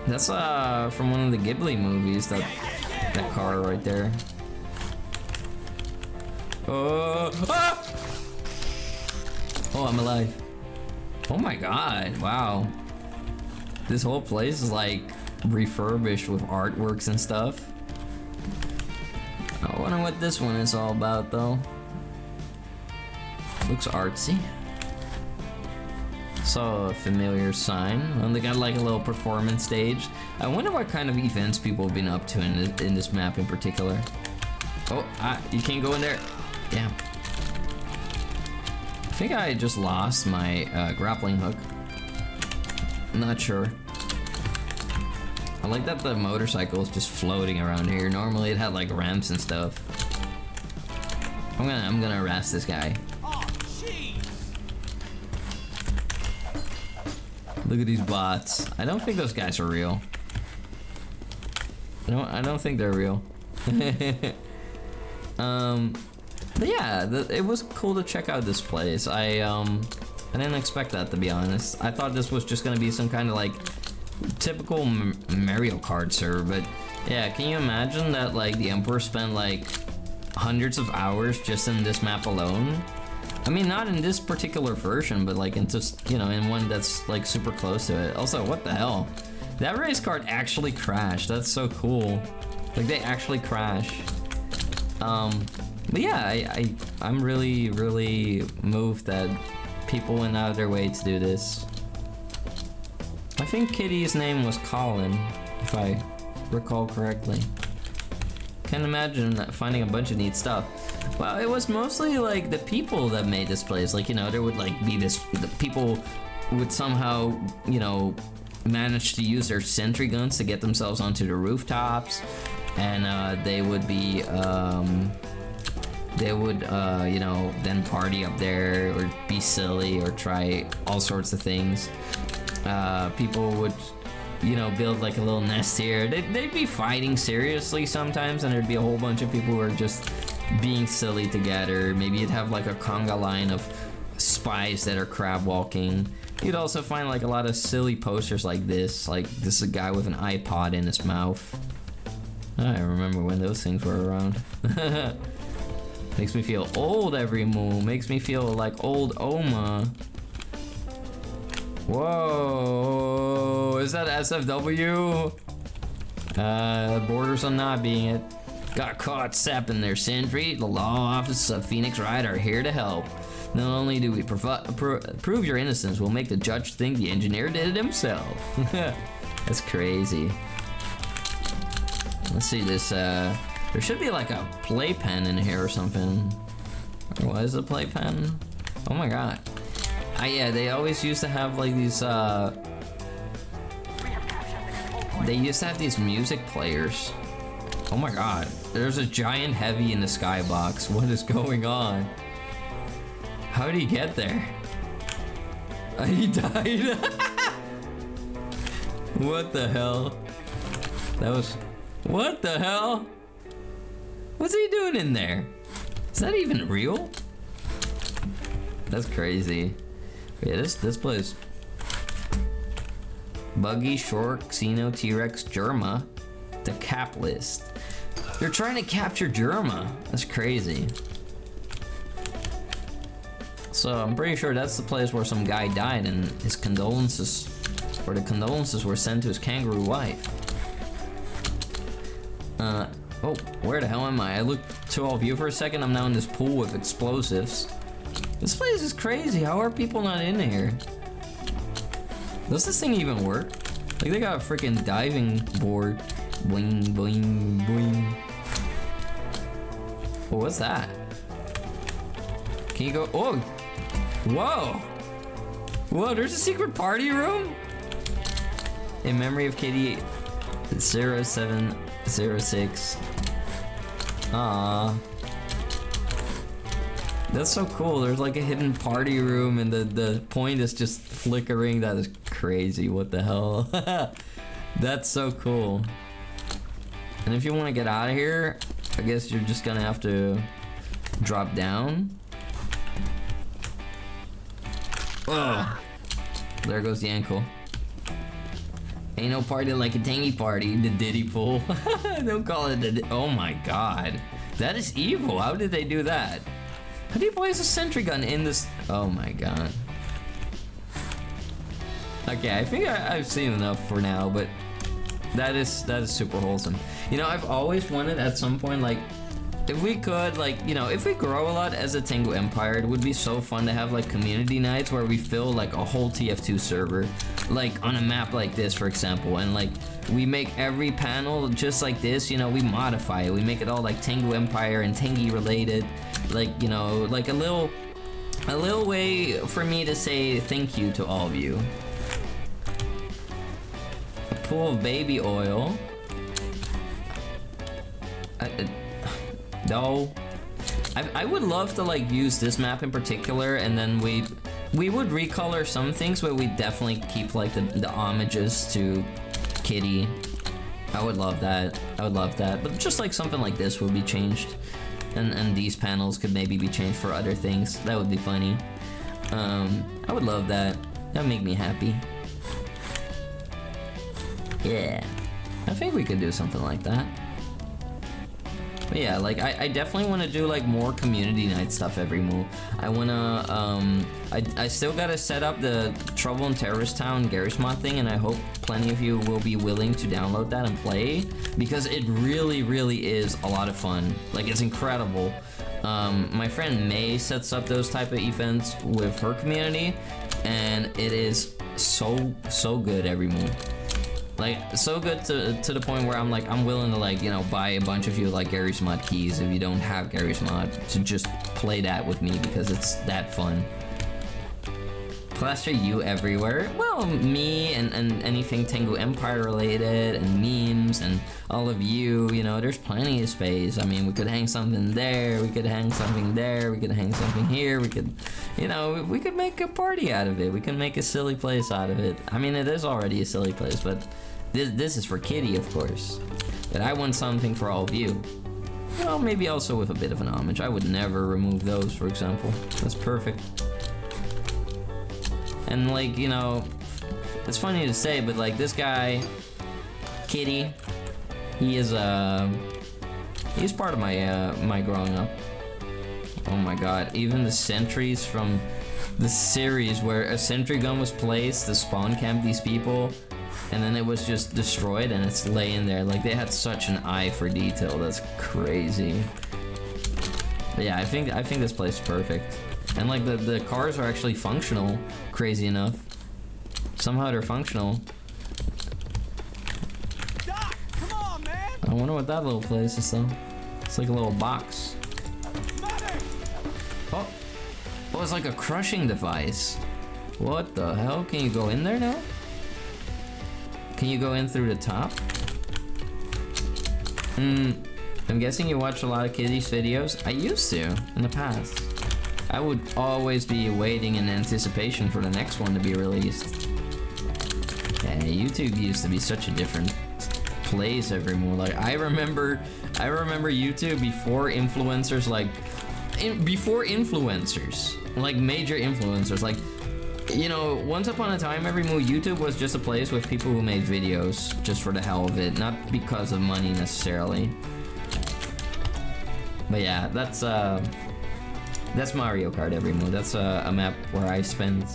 That's from one of the Ghibli movies, that car right there. Oh, ah! Oh, I'm alive. Oh my god, wow. This whole place is like refurbished with artworks and stuff. I wonder what this one is all about though. Looks artsy. Saw a familiar sign. And they got like a little performance stage. I wonder what kind of events people have been up to in this map in particular. Oh, you can't go in there. Damn. I think I just lost my grappling hook. I'm not sure. I like that the motorcycle is just floating around here. Normally it had like ramps and stuff. I'm gonna harass this guy. Look at these bots. I don't think those guys are real. I don't think they're real. But yeah, it was cool to check out this place. I didn't expect that, to be honest. I thought this was just gonna be some kind of like typical Mario Kart server, but yeah, can you imagine that like the Emperor spent like hundreds of hours just in this map alone? I mean, not in this particular version, but like in just, you know, in one that's like super close to it. Also, what the hell? That race card actually crashed. That's so cool. Like, they actually crash. But yeah, I'm really, really moved that people went out of their way to do this. I think Kitty's name was Colin, if I recall correctly. Can't imagine finding a bunch of neat stuff. Well, it was mostly like the people that made this place. Like, you know, there would like be this, the people would somehow, you know, manage to use their sentry guns to get themselves onto the rooftops, and they would be, you know, then party up there or be silly or try all sorts of things. People would, you know, build like a little nest here. They'd be fighting seriously sometimes, and there'd be a whole bunch of people who are just being silly together. Maybe you'd have like a conga line of spies that are crab walking. You'd also find like a lot of silly posters like this is a guy with an iPod in his mouth. I remember when those things were around. Makes me feel old every move. Makes me feel like old Oma. Whoa, is that SFW? Borders on not being it. Got caught sapping their sentry. The law offices of Phoenix Wright are here to help. Not only do we prove your innocence, we'll make the judge think the engineer did it himself. That's crazy. Let's see this, there should be like a playpen in here or something. Or what is a playpen? Oh my god. Yeah, they always used to have like these, they used to have these music players. Oh my god, there's a giant heavy in the skybox. What is going on? How did he get there? He died. What the hell? That was... What the hell? What's he doing in there? Is that even real? That's crazy. Yeah, this place. Buggy, Short, Xeno, T-Rex, Germa. The cap list. You're trying to capture Germa. That's crazy. So I'm pretty sure that's the place where some guy died and his condolences, or the condolences were sent to his kangaroo wife. Oh, where the hell am I? I looked to all of you for a second. I'm now in this pool with explosives. This place is crazy. How are people not in here? Does this thing even work? Like, they got a freaking diving board. Bling, bling, bling. Oh, what's that? Can you go? Oh! Whoa! Whoa, there's a secret party room? In memory of Kitty 0706. Aww. That's so cool. There's like a hidden party room and the point is just flickering. That is crazy. What the hell? That's so cool. And if you want to get out of here, I guess you're just gonna have to drop down. Oh, there goes the ankle. Ain't no party like a tangy party, the Diddy pool. Don't call it the oh my god. That is evil. How did they do that? How do you place a sentry gun in this? Oh my god. Okay, I think I've seen enough for now, but that is super wholesome. You know, I've always wanted at some point, like, if we could, like, you know, if we grow a lot as a Tengu Empire, it would be so fun to have, like, community nights where we fill, like, a whole TF2 server, like, on a map like this, for example, and, like, we make every panel just like this, you know, we modify it, we make it all, like, Tengu Empire and Tengi related, like, you know, like, a little way for me to say thank you to all of you. A pool of baby oil. No. I would love to like use this map in particular, and then we would recolor some things, but we definitely keep like the homages to Kitty. I would love that. I would love that. But just like something like this would be changed, and these panels could maybe be changed for other things. That would be funny. I would love that. That'd make me happy. Yeah. I think we could do something like that. But yeah, like I definitely want to do like more community night stuff every move. I wanna I still gotta set up the Trouble in Terrorist Town Garry's Mod thing, and I hope plenty of you will be willing to download that and play, because it really is a lot of fun. Like, it's incredible. My friend May sets up those type of events with her community, and it is so good every move. Like, so good to the point where I'm like, I'm willing to, like, you know, buy a bunch of you like Garry's Mod keys if you don't have Garry's Mod, to just play that with me, because it's that fun. Plaster you everywhere? Well, me and anything Tengu Empire related, and memes, and all of you, you know, there's plenty of space. I mean, we could hang something there, we could hang something there, we could hang something here, we could, you know, we could make a party out of it. We can make a silly place out of it. I mean, it is already a silly place, but this is for Kitty, of course. But I want something for all of you. Well, maybe also with a bit of an homage. I would never remove those, for example. That's perfect. And, like, you know, it's funny to say, but, like, this guy, Kitty, he is he's part of my my growing up. Oh my god, even the sentries from the series where a sentry gun was placed to spawn camp these people, and then it was just destroyed and it's laying there. Like, they had such an eye for detail. That's crazy. But yeah, I think this place is perfect. And, like, the cars are actually functional, crazy enough. Somehow they're functional. Doc, come on, man. I wonder what that little place is, though. It's like a little box. Mother. Oh, it's like a crushing device. What the hell? Can you go in there now? Can you go in through the top? I'm guessing you watch a lot of Kitty's videos. I used to, in the past. I would always be waiting in anticipation for the next one to be released. Yeah, YouTube used to be such a different place every more. Like, I remember YouTube before influencers, like, before influencers, like major influencers, like, you know, once upon a time, every move, YouTube was just a place with people who made videos just for the hell of it, not because of money necessarily. But yeah, that's Mario Kart every move. That's a map where I spend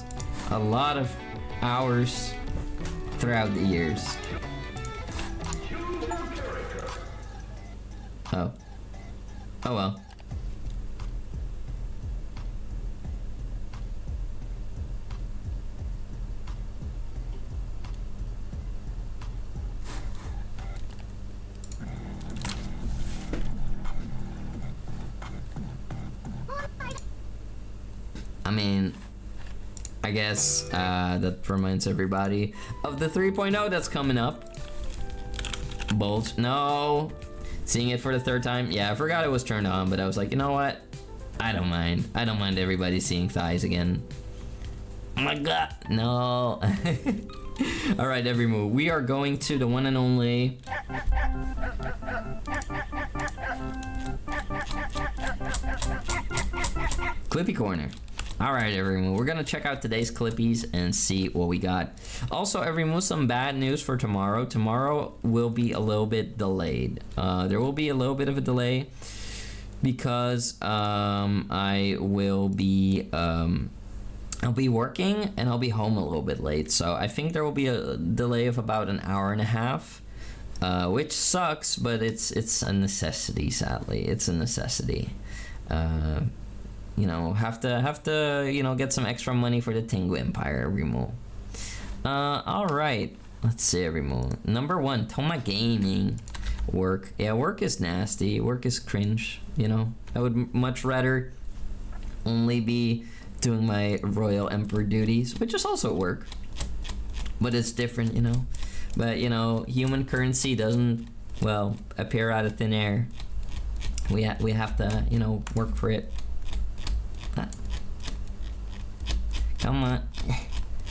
a lot of hours throughout the years. Oh well. I mean, I guess that reminds everybody of the 3.0 that's coming up. Bulge. No. Seeing it for the third time. Yeah, I forgot it was turned on, but I was like, you know what? I don't mind. I don't mind everybody seeing thighs again. Oh my god. No. Alright, every move. We are going to the one and only... Clippy Corner. Alright, everyone, we're gonna check out today's Clippies and see what we got. Also, everyone, some bad news for tomorrow. Tomorrow will be a little bit delayed. There will be a little bit of a delay because I will be I'll be working and I'll be home a little bit late. So I think there will be a delay of about an hour and a half, which sucks, but it's a necessity. Sadly, it's a necessity. You know, have to, you know, get some extra money for the Tengu Empire removal. Alright. Let's see, removal. Number 1, Toma Gaming. Work. Yeah, work is nasty. Work is cringe, you know. I would much rather only be doing my Royal Emperor duties, which is also work. But it's different, you know. But, you know, human currency doesn't, well, appear out of thin air. We have to, you know, work for it. Come on.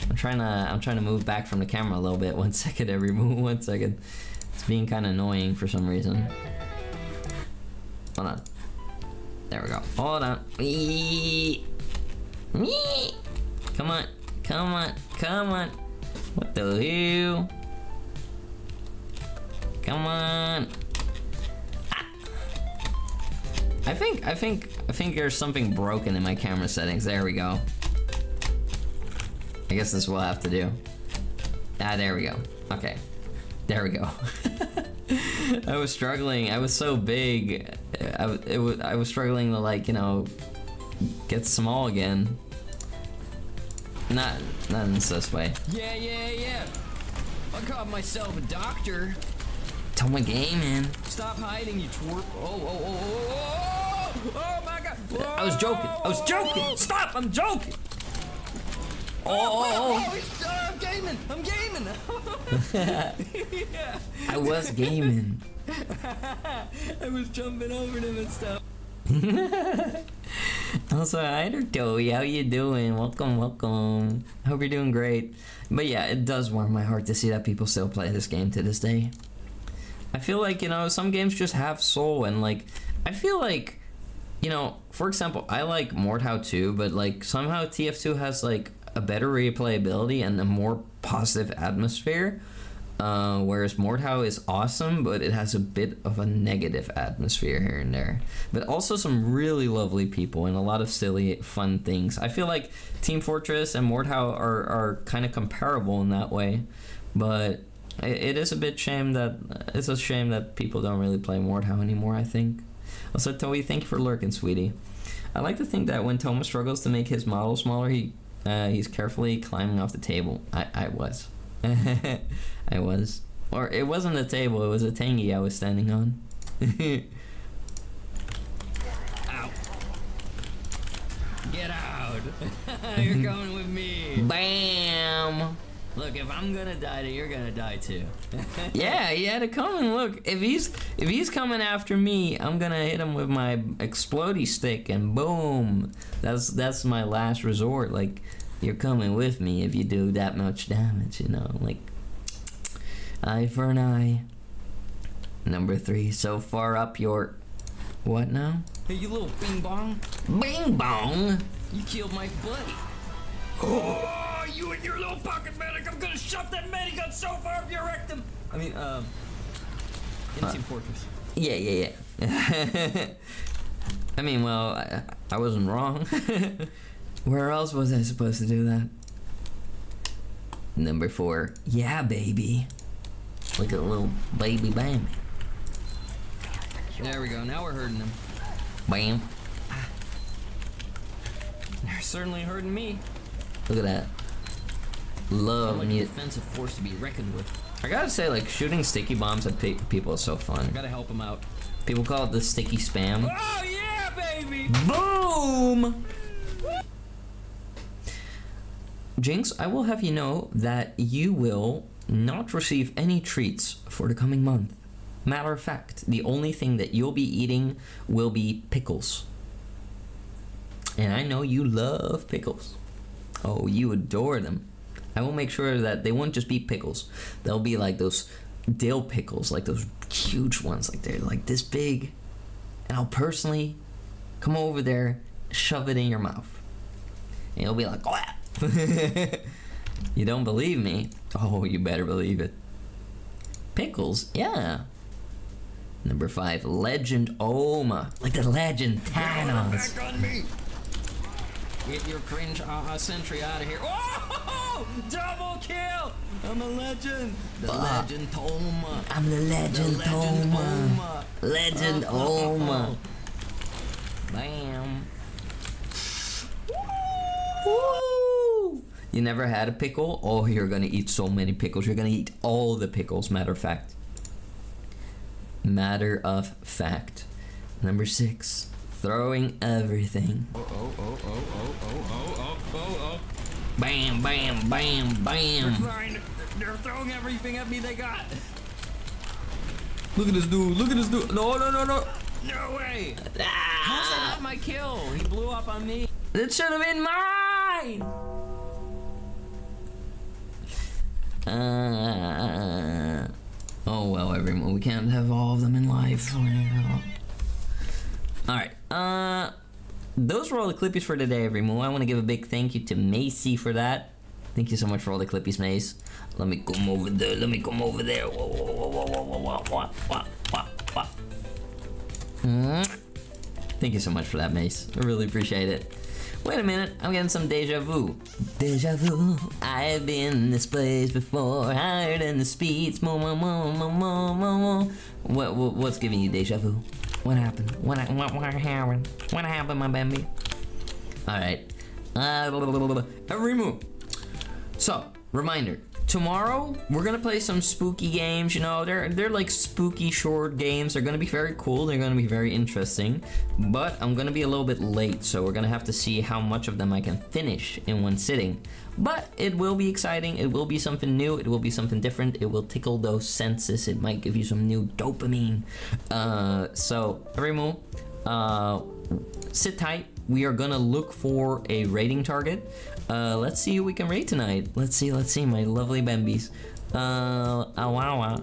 I'm trying to move back from the camera a little bit. 1 second, every move. 1 second. It's being kind of annoying for some reason. Hold on. There we go. Hold on. Wee. Wee. Come on. Come on. Come on. What the hell? Come on. Ah. I think there's something broken in my camera settings. There we go. I guess this will have to do. Ah, there we go. Okay. There we go. I was struggling. I was so big. I was struggling to, like, you know, get small again. Not in this way. Yeah. I called myself a doctor. Toma Gaming. Stop hiding, you twerp. Oh my god. I was joking. Stop, I'm joking. Oh. I'm gaming. Yeah. I was gaming. I was jumping over them and stuff. Also, hi there, Toey. How you doing? Welcome. I hope you're doing great. But yeah, it does warm my heart to see that people still play this game to this day. I feel like, you know, some games just have soul, and like, I feel like, you know, for example, I like Mordhau 2, but like somehow TF2 has like a better replayability and a more positive atmosphere. Whereas Mordhau is awesome, but it has a bit of a negative atmosphere here and there. But also some really lovely people and a lot of silly, fun things. I feel like Team Fortress and Mordhau are kind of comparable in that way. But it is a shame that people don't really play Mordhau anymore, I think. Also, Toei, thank you for lurking, sweetie. I like to think that when Toma struggles to make his model smaller, he's carefully climbing off the table. I was. I was. Or it wasn't a table, it was a tangy I was standing on. Ow. Get out. You're going with me. Bam! Look, if I'm gonna die, you're gonna die too. Yeah, he had to come and look. If he's coming after me, I'm gonna hit him with my explodey stick and boom. That's my last resort. Like, you're coming with me if you do that much damage, you know, like, eye for an eye. Number 3, so far up your, what now? Hey, you little bing bong. Bing bong! You killed my buddy. Oh, you and your little pocket medic. I'm gonna shove that medigun so far up your rectum. I mean, in Team Fortress. Yeah. I mean, well, I wasn't wrong. Where else was I supposed to do that? Number 4, yeah, baby. Look at the little baby Bambi. There we go. Now we're hurting them. Bam. They're certainly hurting me. Look at that. Love I'm like a me. defensive force to be reckoned with. I gotta say, like, shooting sticky bombs at people is so fun. Gotta help them out. People call it the sticky spam. Oh yeah, baby! Boom! Jinx, I will have you know that you will not receive any treats for the coming month. Matter of fact, the only thing that you'll be eating will be pickles. And I know you love pickles. Oh, you adore them. I will make sure that they won't just be pickles. They'll be like those dill pickles, like those huge ones, like they're like this big. And I'll personally come over there, shove it in your mouth. And you'll be like, oh. You don't believe me? Oh, you better believe it. Pickles, yeah. Number 5, Legend Oma. Like the Legend Thanos. Back on me! Get your cringe sentry out of here. Oh! Double kill! I'm a legend! The Legend Toma. I'm the Legend Toma. Legend Oma. Bam. Woo! You never had a pickle? Oh, you're gonna eat so many pickles. You're gonna eat all the pickles, matter of fact. Matter of fact. Number 6, throwing everything. Oh. Bam, bam, bam, bam. They're throwing everything at me they got. Look at this dude. No. No way! How's that not my kill? He blew up on me. That should have been mine! Oh well, everyone, we can't have all of them in life. Alright, those were all the clippies for today, everyone. I want to give a big thank you to Macy for that. Thank you so much for all the clippies, Mace. Let me come over there. Whoa. Thank you so much for that, Mace. I really appreciate it. Wait a minute, I'm getting some deja vu. Deja vu, I've been in this place before, higher than the speeds. What's giving you deja vu? What happened? What happened? What happened, my baby? Alright. Remove. So, reminder. Tomorrow, we're gonna play some spooky games, you know, they're like spooky short games. They're gonna be very cool, they're gonna be very interesting, but I'm gonna be a little bit late, so we're gonna have to see how much of them I can finish in one sitting. But it will be exciting, it will be something new, it will be something different, it will tickle those senses, it might give you some new dopamine. So, Rimu, sit tight. We are gonna look for a rating target. Let's see who we can rate tonight. Let's see, my lovely Bambies. Awawa.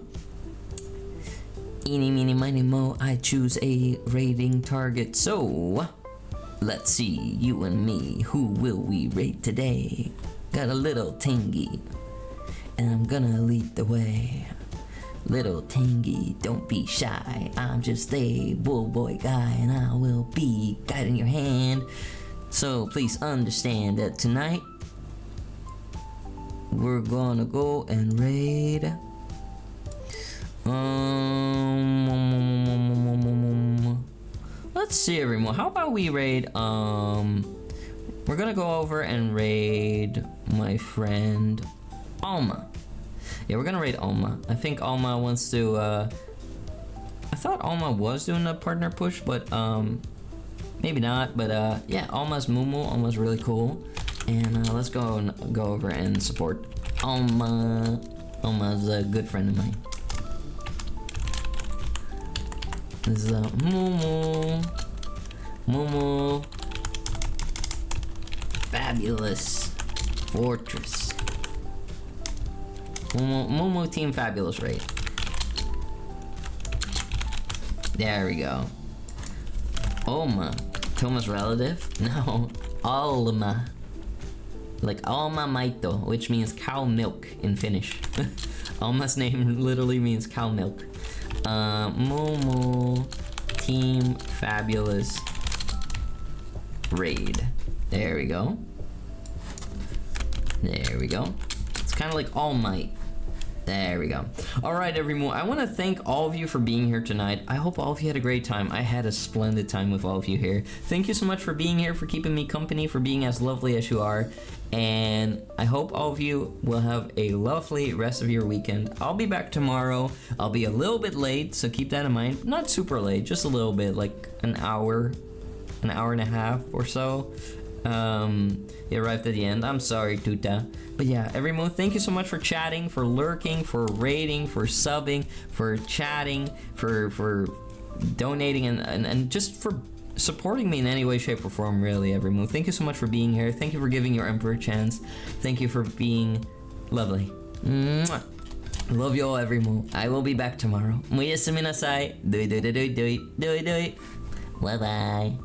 Eeny, meeny, miny, mo, I choose a rating target. So, let's see, you and me, who will we rate today? Got a little Tingy, and I'm gonna lead the way. Little Tingy, don't be shy. I'm just a bull boy guy, and I will be guiding your hand. So please understand that tonight we're gonna go and raid. Let's see, everyone. How about we raid? We're gonna go over and raid my friend Alma. Yeah, we're gonna raid Alma. I think Alma wants to, I thought Alma was doing a partner push, but, maybe not. But, yeah, Alma's Mumu. Alma's really cool. And, let's go over and support Alma. Alma's a good friend of mine. This is, Mumu. Mumu. Fabulous Fortress. Momo Team Fabulous raid. There we go. Oma. Thomas' relative? No. Alma. Like Alma Maito, which means cow milk in Finnish. Alma's name literally means cow milk. Momo Team Fabulous raid. There we go. There we go. It's kind of like All Might. There we go. Alright, everyone. I want to thank all of you for being here tonight. I hope all of you had a great time. I had a splendid time with all of you here. Thank you so much for being here, for keeping me company, for being as lovely as you are. And I hope all of you will have a lovely rest of your weekend. I'll be back tomorrow. I'll be a little bit late, so keep that in mind. Not super late, just a little bit, like an hour and a half or so. It arrived at the end. I'm sorry, Tuta. But yeah, everyone, thank you so much for chatting, for lurking, for rating, for subbing, for chatting, for donating, and just for supporting me in any way, shape, or form, really, everyone. Thank you so much for being here. Thank you for giving your Emperor a chance. Thank you for being lovely. Mwah. Love you all, everyone. I will be back tomorrow. Moyasumi nasai. Doi. Bye-bye.